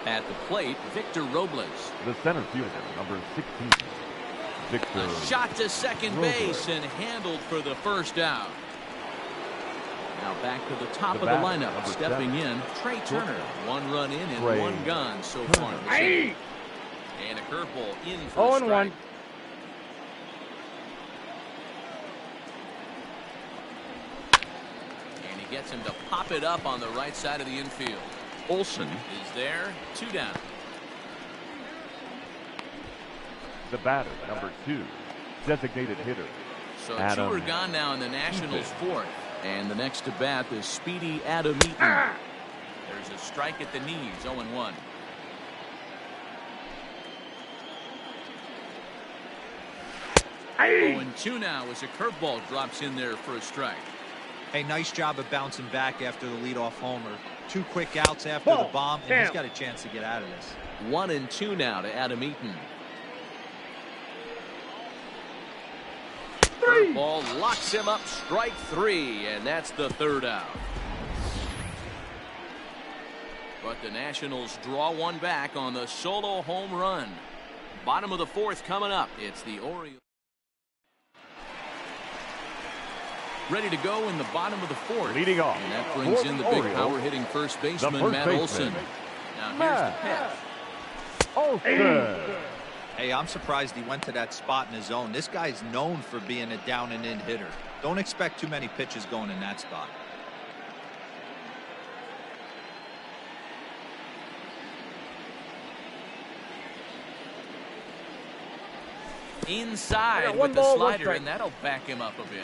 At the plate, Victor Robles. The center fielder, number 16. Victor. A shot to second Robles. base and handled for the first out. Now back to the top The of the batter, lineup. number Stepping 7. in, Trey Turner. 1 run in and Trey 1 gone so far. in the Hey! season. And a curveball in for a 0-1. strike. And he gets him to pop it up on the right side of the infield. Olsen is there. 2 down. The batter, number 2. Designated hitter. So Adam 2 are gone now in the Nationals' 4th. And the next to bat is speedy Adam Eaton. There's a strike at the knees. 0-1. Hey! 0-2 now as a curveball drops in there for a strike. Hey, nice job of bouncing back after the leadoff homer. 2 quick outs after Ball. the bomb, and Down. he's got a chance to get out of this. 1-2 now to Adam Eaton. Ball locks him up. Strike 3, and that's the 3rd out. But the Nationals draw 1 back on the solo home run. Bottom of the 4th coming up. It's the Orioles. Ready to go in the bottom of the 4th. Leading off. And that brings for in the the big Orioles, power hitting first baseman, first Matt baseman, Olson. Now here's the pitch. Olsen. Hey, I'm surprised he went to that spot in his zone. This guy's known for being a down and in hitter. Don't expect too many pitches going in that spot. Inside one with the ball, 1 slider, strike. and that'll back him up a bit.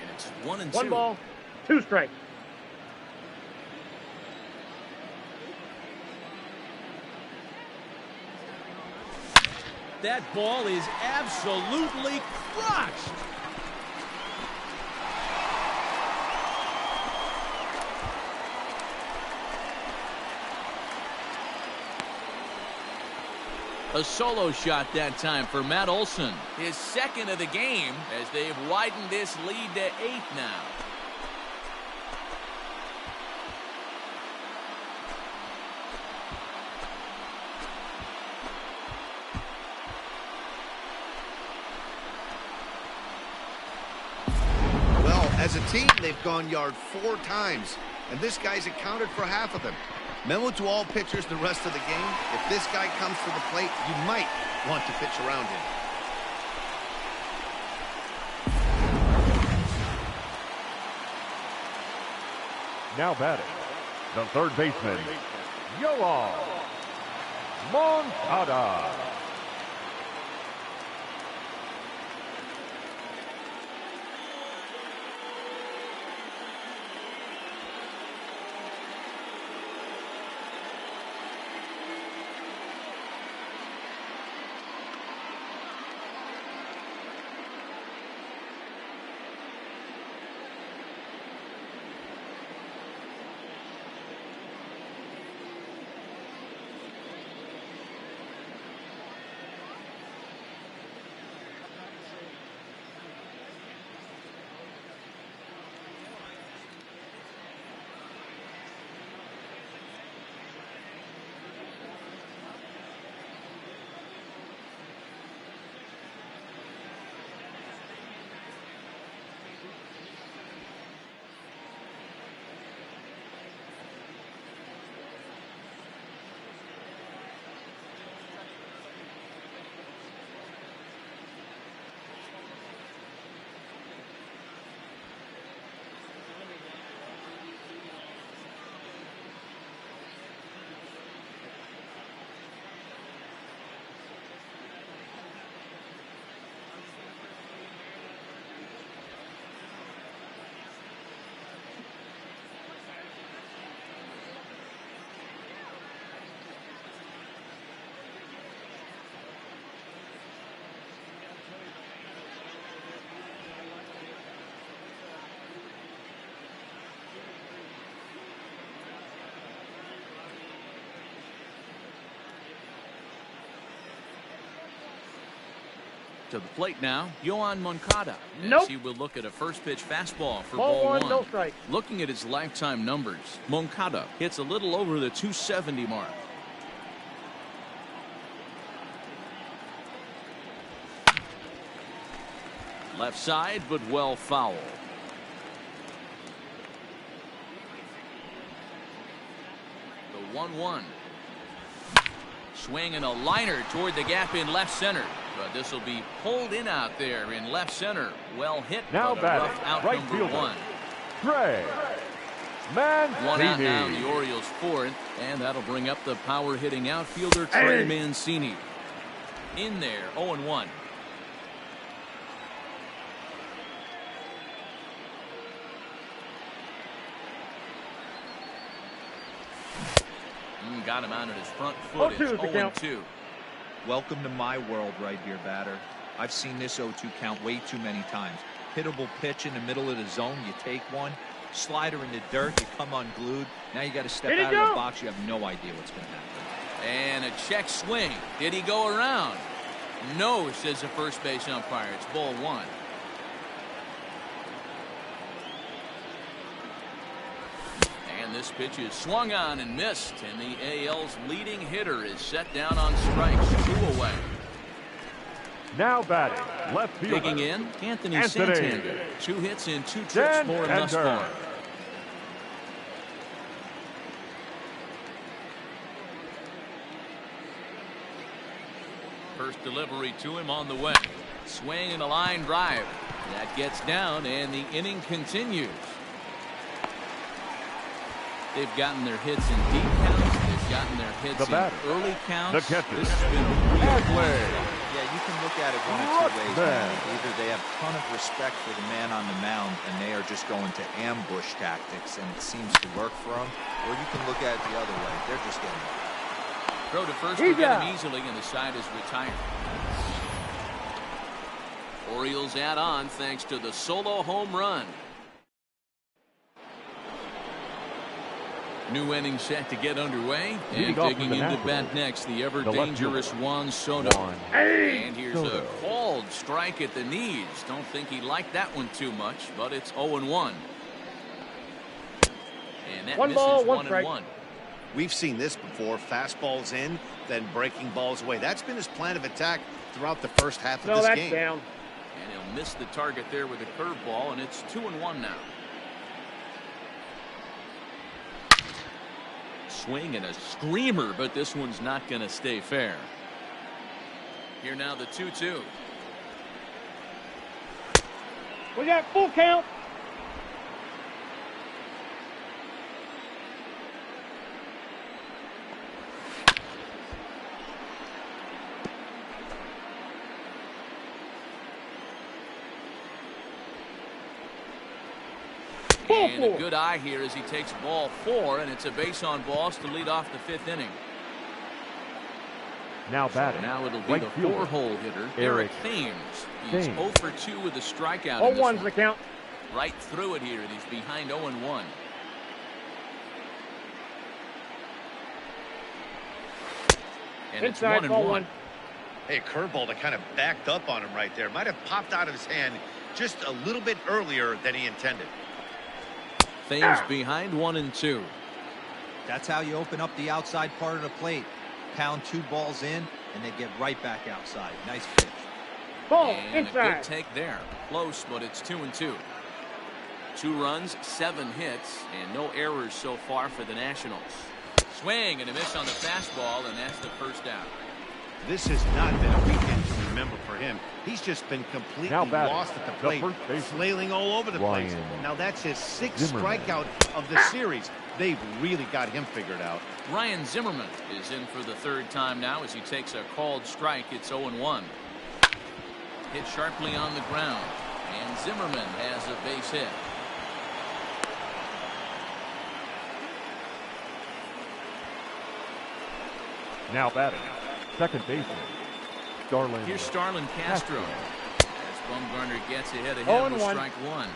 And it's 1-2. 1 ball, 2 strikes. That ball is absolutely crushed. A solo shot that time for Matt Olson. His 2nd of the game as they've widened this lead to 8 now. Well, as a team, they've gone yard 4 times, and this guy's accounted for half of them. Memo to all pitchers the rest of the game. If this guy comes to the plate, you might want to pitch around him. Now batting, the third baseman, Yoan Moncada. To the plate now, Yohan Moncada. Nope. As he will look at a first pitch fastball for Ball ball one, one. no strike. Looking at his lifetime numbers, Moncada hits a little over the 270 mark. Left side, but well foul. The 1-1. Swing and a liner toward the gap in left center. But this will be pulled in out there in left center. Well hit, Now but a batting, rough out right number fielder. one. Trey Mancini. One out now in the Orioles' fourth, and that'll bring up the power hitting outfielder Trey Mancini. In there, 0-1. Got him out at his front foot. It's 0-2. Welcome to my world right here, batter. I've seen this 0-2 count way too many times. Hittable pitch in the middle of the zone, you take one. Slider in the dirt, you come unglued. Now you got to step out of the box. You have no idea what's going to happen. And a check swing. Did he go around? No, says the first base umpire. It's ball one. And this pitch is swung on and missed. And the AL's leading hitter is set down on strikes. 2 away. Now batting, left fielder. Digging in, Anthony Santander. 2 hits in 2 trips for him thus far. First delivery to him on the way. Swing and a line drive. That gets down, and the inning continues. They've gotten their hits in deep counts. They've gotten their hits in early counts. The catcher. This has been a real Yeah, you can look at it one of two ways, man. Either they have a ton of respect for the man on the mound and they are just going to ambush tactics and it seems to work for them, or you can look at it the other way. They're just getting it. Throw to first to get him easily, and the side is retired. Orioles add on thanks to the solo home run. New inning set to get underway, and digging into bat next, the ever-dangerous Juan Soto. And here's a called strike at the knees. Don't think he liked that one too much, but it's 0-1. And that misses 1-1. We've seen this before. Fastballs in, then breaking balls away. That's been his plan of attack throughout the first half of this game. Down. And he'll miss the target there with a curveball, and it's 2-1 now. Swing and a screamer, but this one's not going to stay fair. Here now the 2-2. We got full count. And a good eye here as he takes ball 4, and it's a base on balls to lead off the 5th inning. Now batting. Now it'll be right the fielder. 4-hole hitter, Eric Thames. He's 0 for 2 with a strikeout. 0-1's the count. Right through it here, and he's behind 0-1. And inside, it's 1-1. Hey, curveball that kind of backed up on him right there. Might have popped out of his hand just a little bit earlier than he intended. Thames behind 1-2. That's how you open up the outside part of the plate. Pound 2 balls in, and they get right back outside. Nice pitch. Ball And inside. a good take there. Close, but it's 2-2. 2 runs, 7 hits, and no errors so far for the Nationals. Swing and a miss on the fastball, and that's the first out. This has not been a weekend to remember for him. He's just been completely lost at the plate, flailing all over the place. Now that's his 6th strikeout of the series. They've really got him figured out. Ryan Zimmerman is in for the 3rd time now as he takes a called strike. It's 0-1. Hit sharply on the ground, and Zimmerman has a base hit. Now batting, second baseman, Starlin. Here's Starlin Castro. As Bumgarner gets ahead of him with strike 1.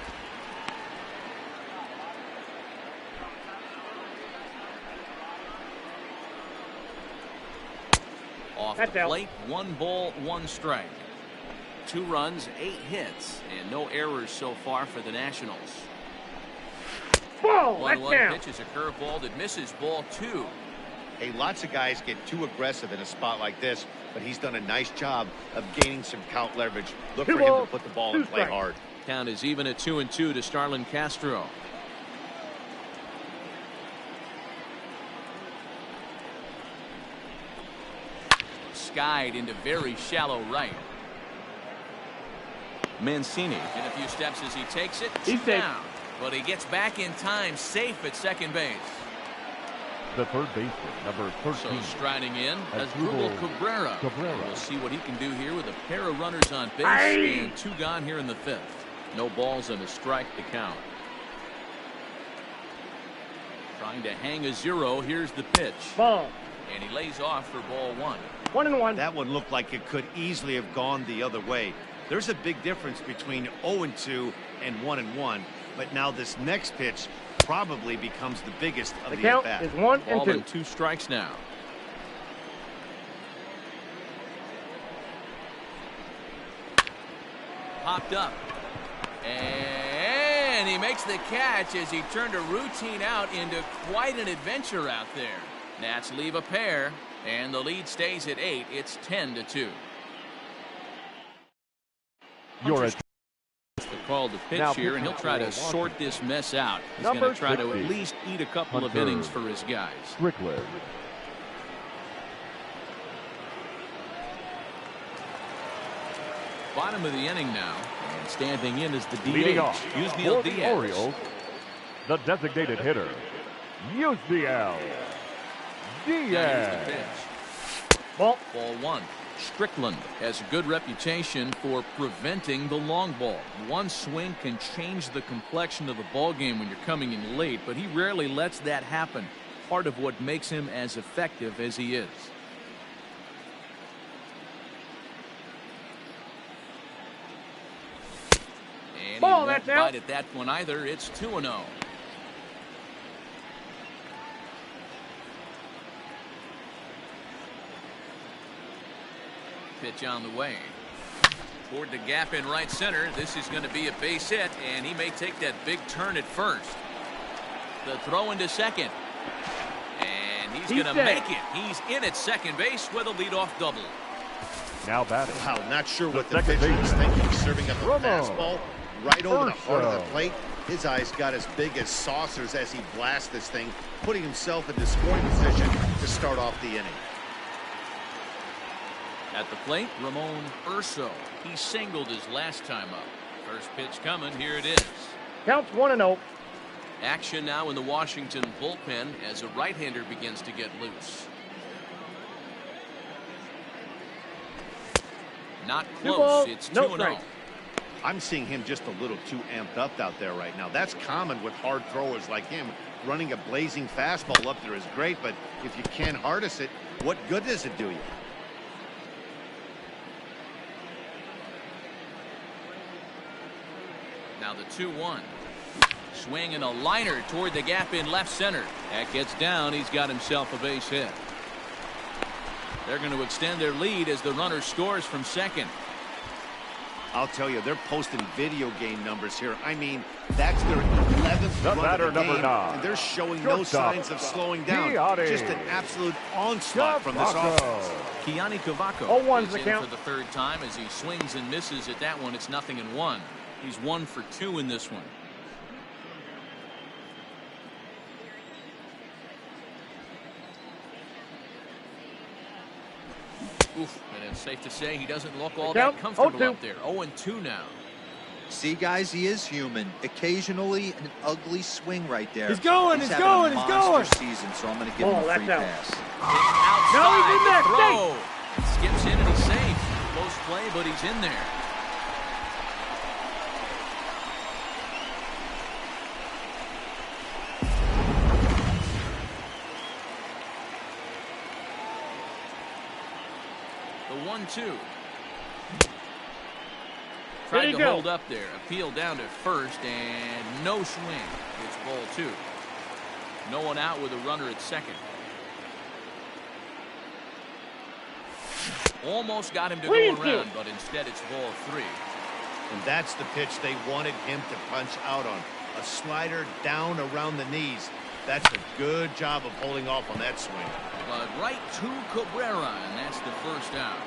Off the plate, 1 ball, 1 strike. 2 runs, 8 hits, and no errors so far for the Nationals. Ball, that's 1-1 down. pitch is a curveball that misses, ball 2. Hey, lots of guys get too aggressive in a spot like this, but he's done a nice job of gaining some count leverage. Look for him to put the ball in play hard. Count is even at 2-2 to Starlin Castro. Skied into very shallow right. Mancini in a few steps as he takes it. He's 2 safe. down. But he gets back in time, safe at second base. The third baseman, number 13. So striding in as Asdrubal Cabrera. Cabrera. We'll see what he can do here with a pair of runners on base and 2 gone here in the 5th. No balls and a strike to count. Trying to hang a 0. Here's the pitch. Ball. And he lays off for ball 1. 1-1. That one looked like it could easily have gone the other way. There's a big difference between 0-2 and 1-1, but now this next pitch probably becomes the biggest of The the count at-bat. is 1 and Ball 2. and 2 strikes now. Popped up. And he makes the catch as he turned a routine out into quite an adventure out there. Nats leave a pair, and the lead stays at 8. It's 10-2. You're at The call to pitch Now here, and he'll pitching try to for sort this mess out. He's going Number to try to 60. at least eat a couple of Hunter. innings for his guys. Strickland. Bottom of the inning now, and standing in is the DH. Leading off Yusniel for the Diaz. Orioles, the designated hitter, Yusniel Now here's the Diaz. Ball. Ball 1. Strickland has a good reputation for preventing the long ball. One swing can change the complexion of the ball game when you're coming in late, but he rarely lets that happen. Part of what makes him as effective as he is. And Ball, he won't that's out. bite at that one either. It's 2-0. Pitch on the way. Toward the gap in right center. This is going to be a base hit, and he may take that big turn at first. The throw into second. And he's going to dead. make it. He's in at second base with a leadoff double. Now batting. Wow, not sure what the second pitcher was baseman. thinking, serving up a Ramon. fastball right over the heart of the Urso. plate. His eyes got as big as saucers as he blasts this thing, putting himself into scoring position to start off the inning. At the plate, Ramon Urso. He singled his last time up. First pitch coming. Here it is. Counts 1-0. Action now in the Washington bullpen as a right-hander begins to get loose. Not 2 close. balls, It's no 2-0. strikes. I'm seeing him just a little too amped up out there right now. That's common with hard throwers like him. Running a blazing fastball up there is great, but if you can't harness it, what good does it do you? Now the 2-1. Swing and a liner toward the gap in left center. That gets down. He's got himself a base hit. They're going to extend their lead as the runner scores from second. I'll tell you, they're posting video game numbers here. I mean, that's their 11th The run batter, of the number game, 9. and they're showing no Shortstop. signs of slowing down. Gianni. Just an absolute onslaught from this Cavaco. offense. Keani Cavaco 0-1's is the in count. for the third time as he swings and misses at that one. It's 0-1. He's 1 for 2 in this one. Oof, and it's safe to say he doesn't look all that Count, comfortable 0-2. up there. 0-2 now. See, guys, he is human. Occasionally, an ugly swing right there. He's going, he's having going, a he's monster going. season, so I'm going to give Ball, him a free that's out. pass. It's No, he's in outside there, the throw. Skips in and he's safe. Close play, but he's in there. The 1-2. Tried he to go. hold up there. Appeal down to first and no swing. It's ball 2. No one out with a runner at second. Almost got him to go around, but instead it's ball 3. And that's the pitch they wanted him to punch out on. A slider down around the knees. That's a good job of holding off on that swing. But right to Cabrera, and that's the first out.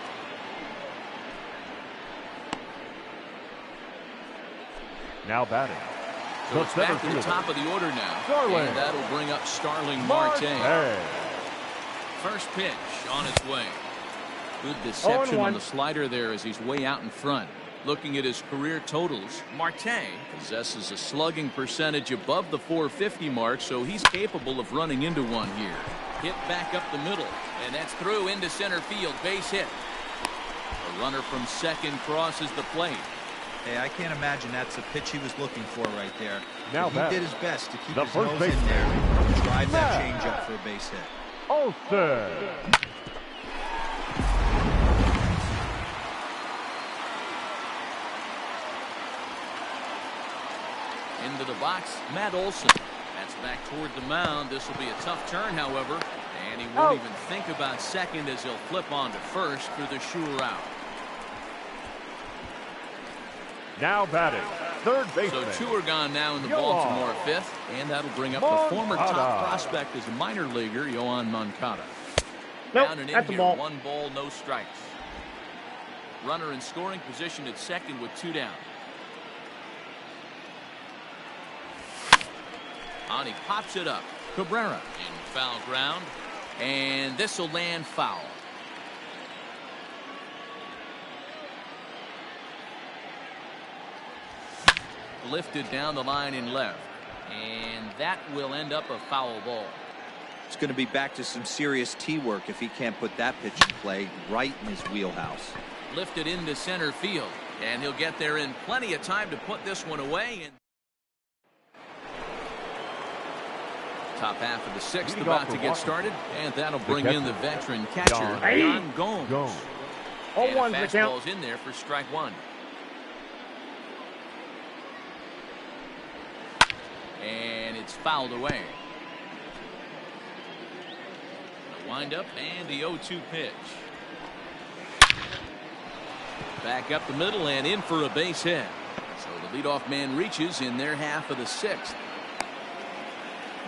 Now batting. So it's back to the top of the order now. Starling. And that'll bring up Starling Marte. Hey. First pitch on its way. Good deception on the slider there as he's way out in front. Looking at his career totals, Marte possesses a slugging percentage above the .450 mark, so he's capable of running into one here. Hit back up the middle, and that's through into center field. Base hit. The runner from second crosses the plate. Hey, I can't imagine that's the pitch he was looking for right there. Now he did his best to keep the his first nose baseman. in there and drive that changeup for a base hit. Olsen. Into the box, Matt Olson. That's back toward the mound. This will be a tough turn, however. And he won't even think about second as he'll flip on to first for the sure out. Now batting. Third baseman. So 2 are gone now in the Baltimore fifth. And that'll bring up the former top prospect as a minor leaguer, Yohan Moncada. Down and in that's a here, ball. 1 ball, no strikes. Runner in scoring position at second with 2 down. On he pops it up. Cabrera in foul ground. And this will land foul. Lifted down the line in left. And that will end up a foul ball. It's going to be back to some serious tee work if he can't put that pitch in play right in his wheelhouse. Lifted into center field. And he'll get there in plenty of time to put this one away. And top half of the 6th about to get started. And that'll bring in the veteran catcher, Yan Gomes. And a fastball's in there for strike 1. And it's fouled away. The windup and the 0-2 pitch. Back up the middle and in for a base hit. So the leadoff man reaches in their half of the 6th.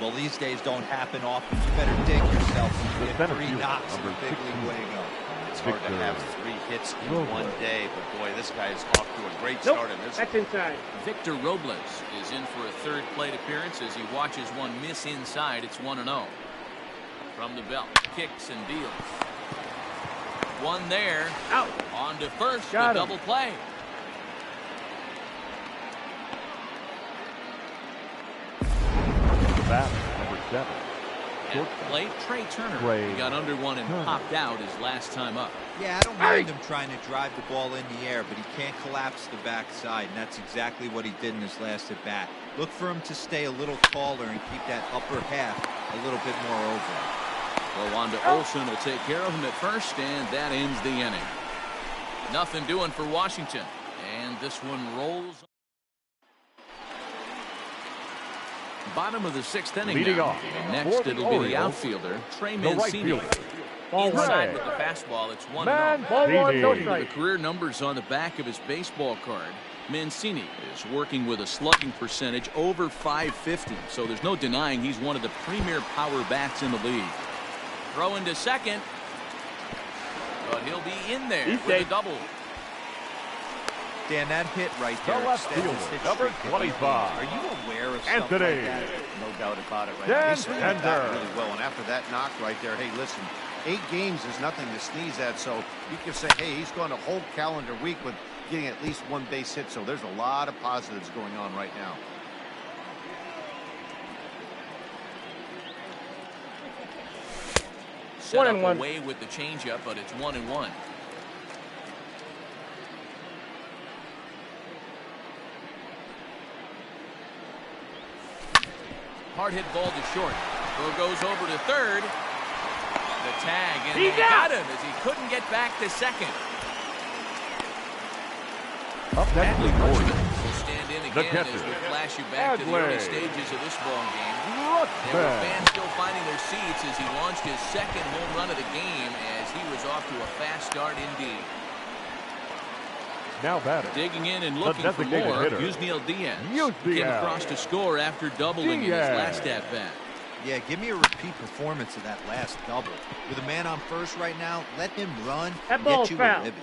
Well, these days don't happen often. You better dig yourself and get 3 knocks in the big league way to go. It's hard to have 3 hits in one day, but boy, this guy is off to a great start in this. That's inside. Victor Robles is in for a 3rd plate appearance as he watches one miss inside. It's 1-0. From the belt, kicks and deals. One there. Out. On to first. Got The him. double play. Bat number 7. At the plate, Trey Turner. He got under one and popped out his last time up. Yeah, I don't mind him trying to drive the ball in the air, but he can't collapse the backside, and that's exactly what he did in his last at bat. Look for him to stay a little taller and keep that upper half a little bit more over. Well, Wanda Olson will take care of him at first, and that ends the inning. Nothing doing for Washington, and this one rolls. Bottom of the 6th inning. Leading off. Next, it'll be the outfielder, Trey Mancini. Inside with the fastball, it's 1-0. Ball 1, no The strike. career numbers on the back of his baseball card. Mancini is working with a slugging percentage over .550, so there's no denying he's one of the premier power bats in the league. Throw into second, but he'll be in there with a double. Dan, that hit right there. The left extends fielder, his number streak. 25. Are you aware of stuff Anthony. like that? No doubt about it right Dan now. He's swinging the bat Tender. really well, and after that knock right there, hey, listen, 8 games is nothing to sneeze at, so you can say, hey, he's going a whole calendar week with getting at least 1 base hit, so there's a lot of positives going on right now. Set up 1-1. away with the changeup, but it's 1-1. Hard hit ball to short. Throw goes over to third. The tag, and He's they out. got him as he couldn't get back to second. Up next Adley is Rutschman Orioles. will stand in The again catcher, as we flash you back to the early stages of this ball game. There were fans still finding their seats as he launched his second home run of the game as he was off to a fast start indeed. Now batter. Digging in and looking for more, Yusniel Diaz. Came across to score after doubling in his last at-bat. Yeah, give me a repeat performance of that last double. With a man on first right now, let him run and get you a ribby.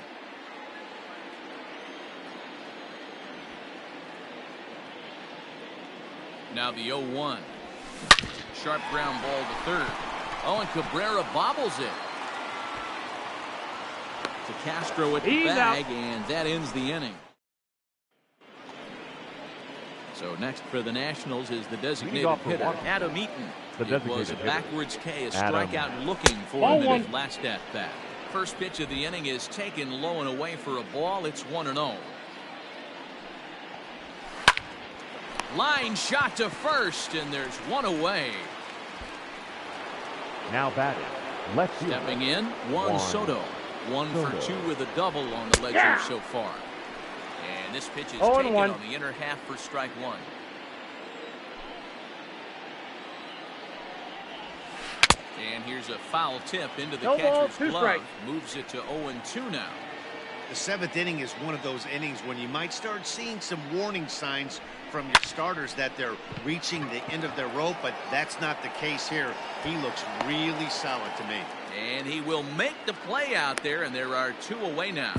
Now the 0-1. Sharp ground ball to third. Oh, and Cabrera bobbles it. To Castro at the bag, and that ends the inning. So next for the Nationals is the designated hitter, Adam Eaton. It was a backwards K, a strikeout looking for him in his last at-bat. First pitch of the inning is taken low and away for a ball. It's 1-0. Line shot to first, and there's one away. Now batting. Left field. Stepping in, Juan Soto. 1 for 2 with a double on the ledger so far. And this pitch is taken on the inner half for strike one. And here's a foul tip into the catcher's glove. Moves it to 0-2 now. The seventh inning is one of those innings when you might start seeing some warning signs from your starters that they're reaching the end of their rope, but that's not the case here. He looks really solid to me. And he will make the play out there, and there are 2 away now.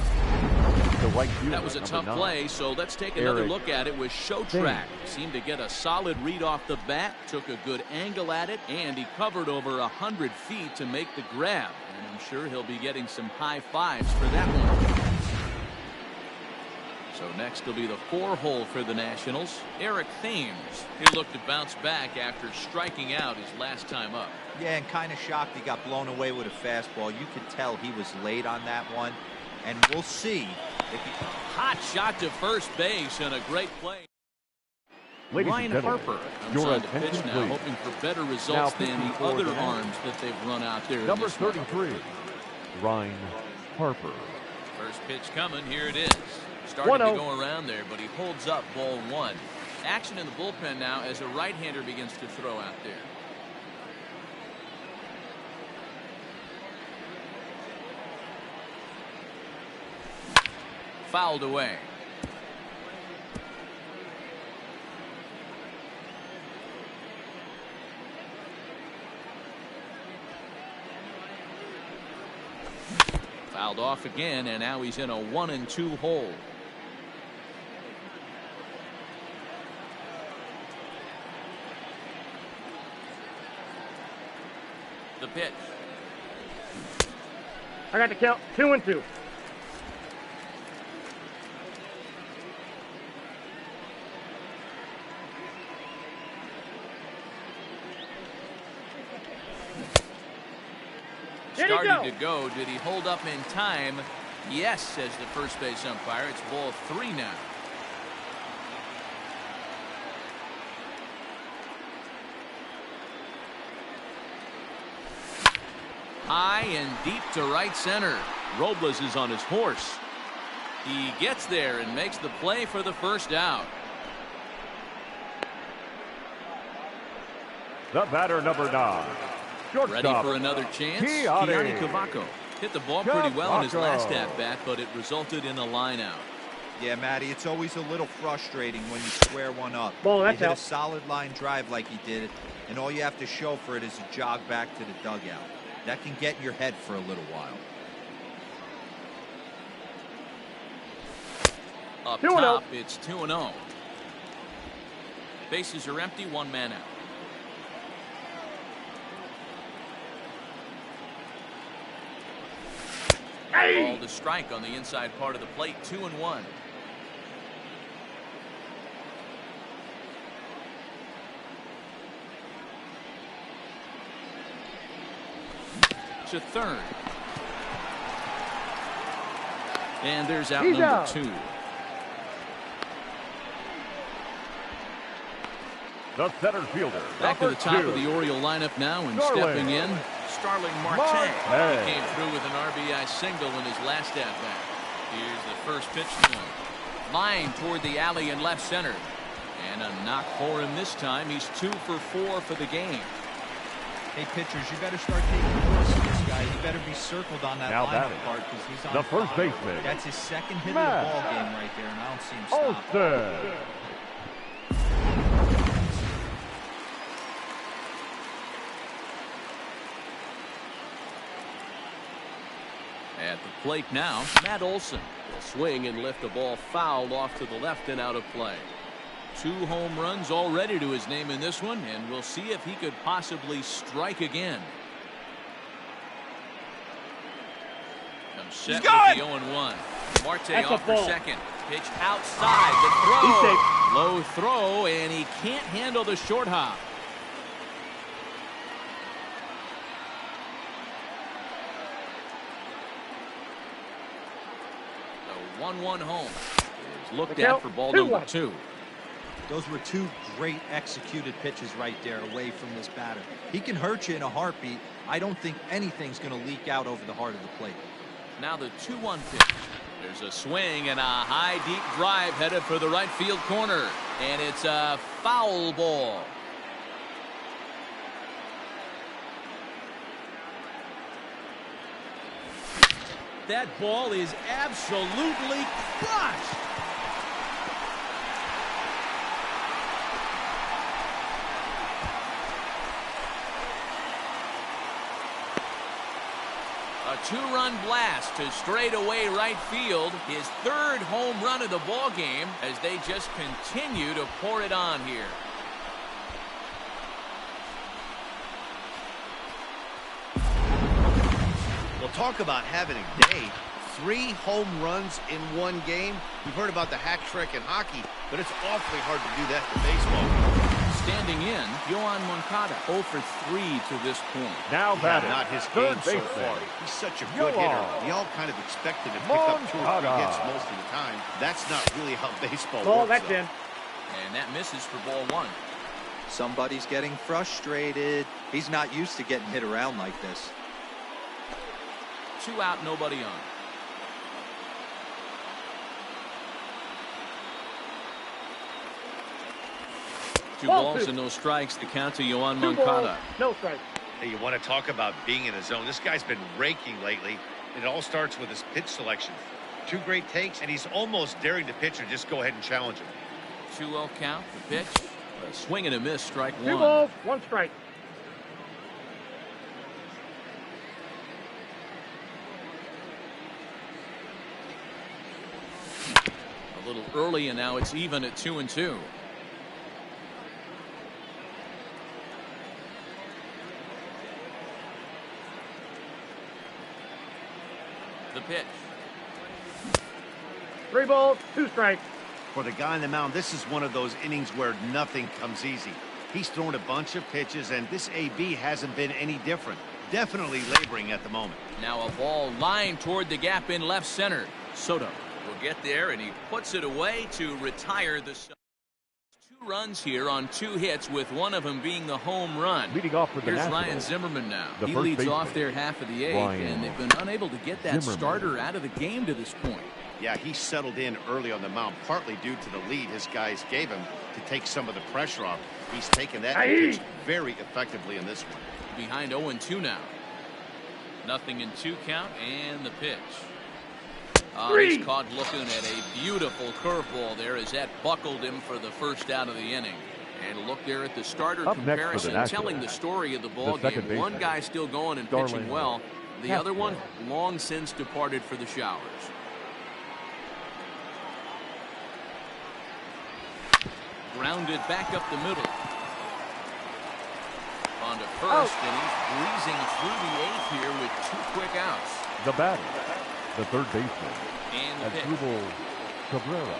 That was a tough play, so let's take another look at it with Showtrack. Seemed to get a solid read off the bat, took a good angle at it, and he covered over 100 feet to make the grab. And I'm sure he'll be getting some high fives for that one. So next will be the 4-hole for the Nationals, Eric Thames. He looked to bounce back after striking out his last time up. Yeah, and kind of shocked he got blown away with a fastball. You could tell he was late on that one. And we'll see if he... Hot shot to first base and a great play. Ladies Ryan Harper comes on to pitch now, hoping for better results than the other arms that they've run out there. Number 33, Ryan Harper. First pitch coming, here it is. Starting to go around there, but he holds up ball one. Action in the bullpen now as a right-hander begins to throw out there. Fouled away. Fouled off again, and now he's in a 1-2 hole. The pitch. I got the count. 2-2. Starting to go. Did he hold up in time? Yes, says the first base umpire. It's ball 3 now. High and deep to right center. Robles is on his horse. He gets there and makes the play for the first out. The batter, number 9. Ready for another chance? Gianni Cavaco hit the ball pretty well in his last at-bat, but it resulted in a line-out. Yeah, Matty, it's always a little frustrating when you square one up. You hit a solid line drive like he did, and all you have to show for it is a jog back to the dugout. That can get in your head for a little while. Up top, it's 2-0. Bases are empty, 1 man out. Ball to strike on the inside part of the plate, 2-1. To third. And there's out number 2. The center fielder. Back to the top of the Oriole lineup now, and stepping in, Starling Marte. He came through with an RBI single in his last at-bat. Here's the first pitch to him. Line toward the alley in left center. And a knock for him this time. He's 2 for 4 for the game. Hey, pitchers, you better start taking notice of this guy. You better be circled on that lineup part because he's on the first fire. baseman. That's his second hit of the ball game right there, and I don't see him stop. Olsen. At the plate now, Matt Olson will swing and lift a ball foul off to the left and out of play. 2 home runs already to his name in this one, and we'll see if he could possibly strike again. Comes set with the 0-1. Marte off for second. Pitch outside. The throw. Low throw, and he can't handle the short hop. The 1-1 home is looked at for ball number 2. Those were 2 great executed pitches right there away from this batter. He can hurt you in a heartbeat. I don't think anything's going to leak out over the heart of the plate. Now the 2-1 pitch. There's a swing and a high deep drive headed for the right field corner. And it's a foul ball. That ball is absolutely crushed. A 2-run blast to straightaway right field. His 3rd home run of the ball game as they just continue to pour it on here. Well, talk about having a day. 3 home runs in 1 game. We've heard about the hat trick in hockey, but it's awfully hard to do that in baseball. Standing in, Yoan Moncada 0 for 3 to this point. Now batting. Not his third game so baseman. far. He's such a good hitter. We all kind of expect him to pick up 2 or 3 hits most of the time. That's not really how baseball works. That's in. And that misses for ball 1. Somebody's getting frustrated. He's not used to getting hit around like this. 2 out, nobody on. Two balls and no strikes. The count to Yoan Moncada. No strikes. Hey, you want to talk about being in the zone? This guy's been raking lately. It all starts with his pitch selection. 2 great takes, and he's almost daring the pitcher just go ahead and challenge him. 2-0 count. The pitch. A swing and a miss. Strike 1. 2 balls, 1 strike. A little early, and now it's even at 2-2. The pitch. 3 balls, 2 strikes. For the guy on the mound, this is one of those innings where nothing comes easy. He's thrown a bunch of pitches, and this AB hasn't been any different. Definitely laboring at the moment. Now a ball lined toward the gap in left center. Soto will get there, and he puts it away to retire the... 2 runs here on 2 hits, with one of them being the home run. Leading off for the Here's Nationals, Ryan Zimmerman now. the He first leads baseman, off their half of the 8th, Ryan and they've been unable to get that Zimmerman. starter out of the game to this point. Yeah, he settled in early on the mound, partly due to the lead his guys gave him to take some of the pressure off. He's taken that and pitched very effectively in this one. Behind 0-2 now. Nothing in 2 count, and the pitch. He's caught looking at a beautiful curveball there as that buckled him for the first out of the inning. And look there at the starter Up next for the comparison, Nationals, telling the story of the ball the second game. One baseman, guy still going and Darlene pitching well. The other one long since departed for the showers. Grounded back up the middle. On to first, and he's breezing through the 8th here with 2 quick outs. The batter, the third baseman, And the pitch. Asdrubal Cabrera.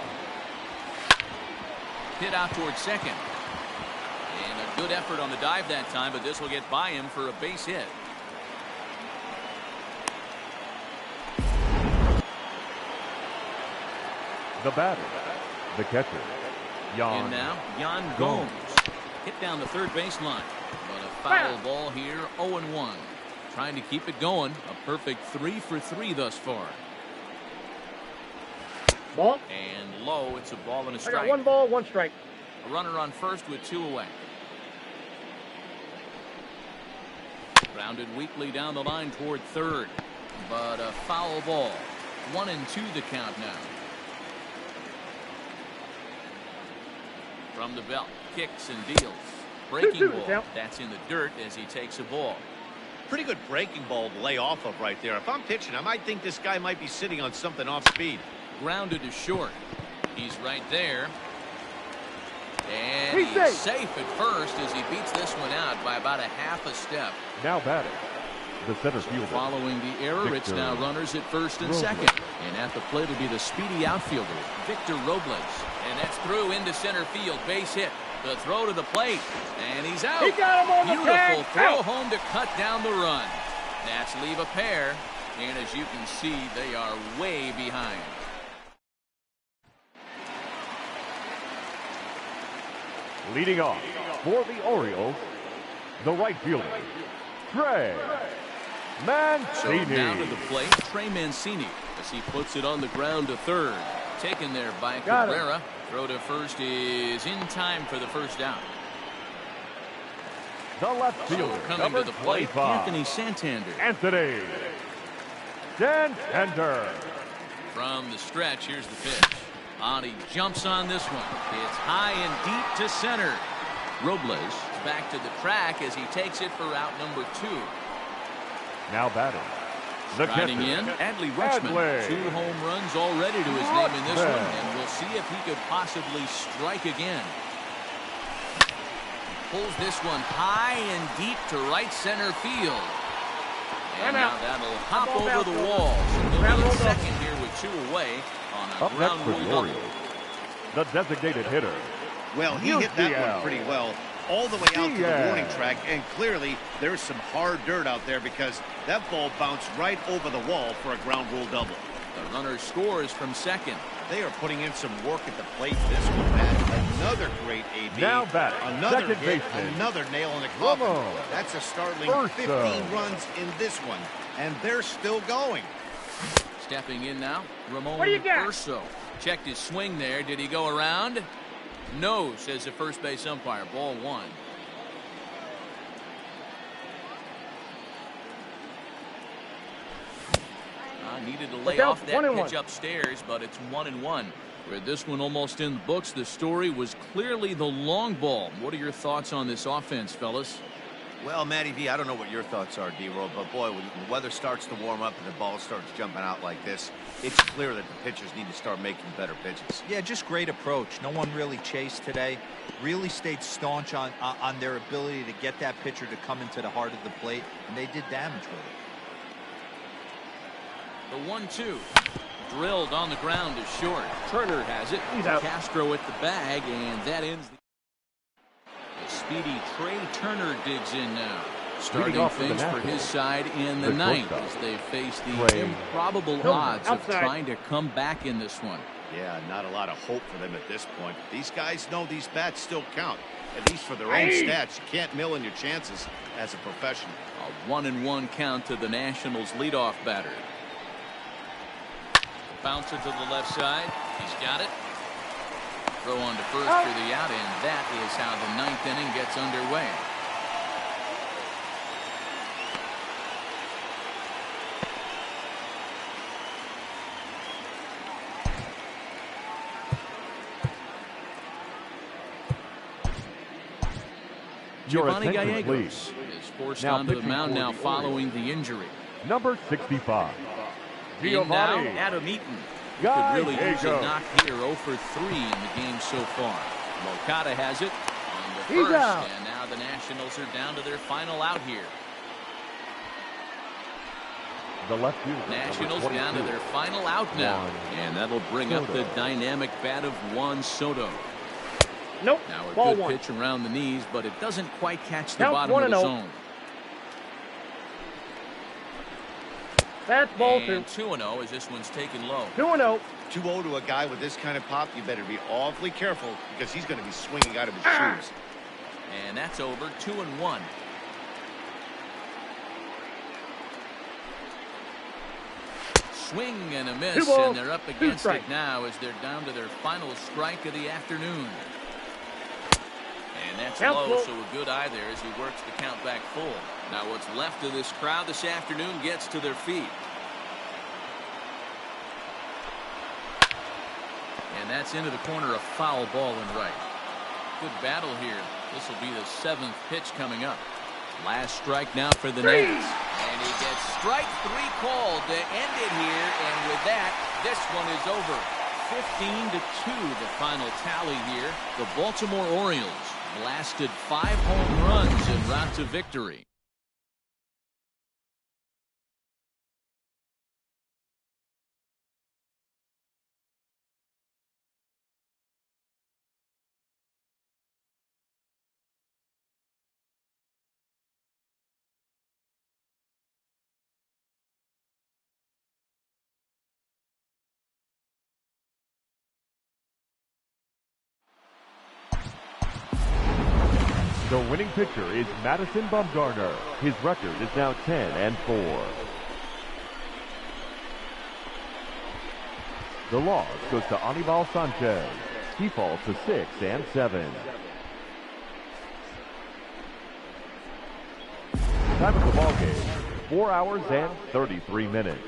Hit out towards second. And a good effort on the dive that time, but this will get by him for a base hit. The batter, the catcher, Yan. And now, Yan Gomes. Hit down the third baseline. But a foul ball here, 0-1. Trying to keep it going. A perfect 3 for 3 thus far. Ball. And low, it's a ball and a I strike. got 1 ball, 1 strike. A runner on first with 2 away. Grounded weakly down the line toward third, but a foul ball. 1-2 the count now. From the belt, kicks and deals. Breaking ball. That's in the dirt as he takes a ball. Pretty good breaking ball to lay off of right there. If I'm pitching, I might think this guy might be sitting on something off speed. Grounded to short. He's right there. And he's safe at first as he beats this one out by about a half a step. Now batting, the center fielder. Following the error, Victor it's now runners at first and Robles. second. And at the plate will be the speedy outfielder, Victor Robles. And that's through into center field. Base hit. The throw to the plate. And he's out. He got him on the Beautiful tag. throw Out. home to cut down the run. That's leave a pair. And as you can see, they are way behind. Leading off for the Orioles, the right fielder, Trey So Mancini. down to the plate, Trey Mancini, as he puts it on the ground to third. Taken there by Got it. Cabrera. Throw to first is in time for the first down. The left fielder, Coming number to the plate, 25, Anthony Santander. Anthony Santander. From the stretch, here's the pitch. He jumps on this one. It's high and deep to center. Robles back to the track as he takes it for route number 2. Now batting, the Riding catcher, in, Adley Rutschman. Adley. 2 home runs already to his name in this one, and we'll see if he could possibly strike again. Pulls this one high and deep to right center field. And now that'll hop over the wall. So they'll be in second here with 2 away on a Up next ground for rule the double. Orioles, the designated hitter, Well, he hit that UCL. one pretty well all the way out to the warning track, and clearly there's some hard dirt out there because that ball bounced right over the wall for a ground rule double. The runner scores from second. They are putting in some work at the plate this one, Matt. Another great AB. Now batting, another second hit, baseman, another nail in the coffin. Ramon That's a startling Urso. 15 runs in this one, and they're still going. Stepping in now, Ramon What do you got? Urso. Checked his swing there. Did he go around? No, says the first base umpire. Ball 1. Needed to lay down, off that 1-1. pitch upstairs, but it's 1-1. With this one almost in the books, the story was clearly the long ball. What are your thoughts on this offense, fellas? Well, Matty V, I don't know what your thoughts are, D-Roll, but boy, when the weather starts to warm up and the ball starts jumping out like this, it's clear that the pitchers need to start making better pitches. Yeah, just great approach. No one really chased today. Really stayed staunch on their ability to get that pitcher to come into the heart of the plate, and they did damage with it. The 1-2. Drilled on the ground is short. Turner has it. He's out. Castro at the bag, and that ends the speedy Trey Turner digs in now. Starting off for the things for Nationals, his side in the the ninth shortstop, as they face the Trey improbable Turner, odds of outside. trying to come back in this one. Yeah, not a lot of hope for them at this point. These guys know these bats still count, at least for their own stats. You can't mill in your chances as a professional. A 1-1 count to the Nationals leadoff batter. Bouncer to the left side. He's got it. Throw on to first for the out, and that is how the ninth inning gets underway. Your Giovanni attention, Gallegos please. is forced Now onto the pitching mound for now the following the injury. number 65, In now, Giovanni Adam Eaton. He could really use a Gallegos. knock here. 0 for 3 in the game so far. Moncada has it on the He's first, out. and now the Nationals are down to their final out here. The left fielder, number Nationals down to 22, their final out now, Juan and that'll bring up the Soto. dynamic bat of Juan Soto. Nope. Now a Ball good 1. pitch around the knees, but it doesn't quite catch the Count bottom of the 1-0. zone. That's ball 2. And 2-0 as this one's taken low. 2-0. 2-0 to a guy with this kind of pop, you better be awfully careful because he's going to be swinging out of his shoes. And that's over. 2-1. Swing and a miss, 2 balls, and they're up 2 against it strikes. now as they're down to their final strike of the afternoon. And that's Count low, full. so a good eye there as he works the count back full. Now what's left of this crowd this afternoon gets to their feet. And that's into the corner, a foul ball and right. Good battle here. This will be the 7th pitch coming up. Last strike now for the Nats. And he gets strike 3 called to end it here. And with that, this one is over. 15-2 the final tally here. The Baltimore Orioles blasted 5 home runs en route to victory. The winning pitcher is Madison Bumgarner. His record is now 10-4. The loss goes to Anibal Sanchez. He falls to 6-7. Time of the ball game, 4 hours and 33 minutes.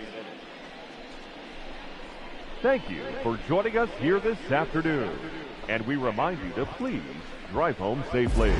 Thank you for joining us here this afternoon. And we remind you to please drive home safely.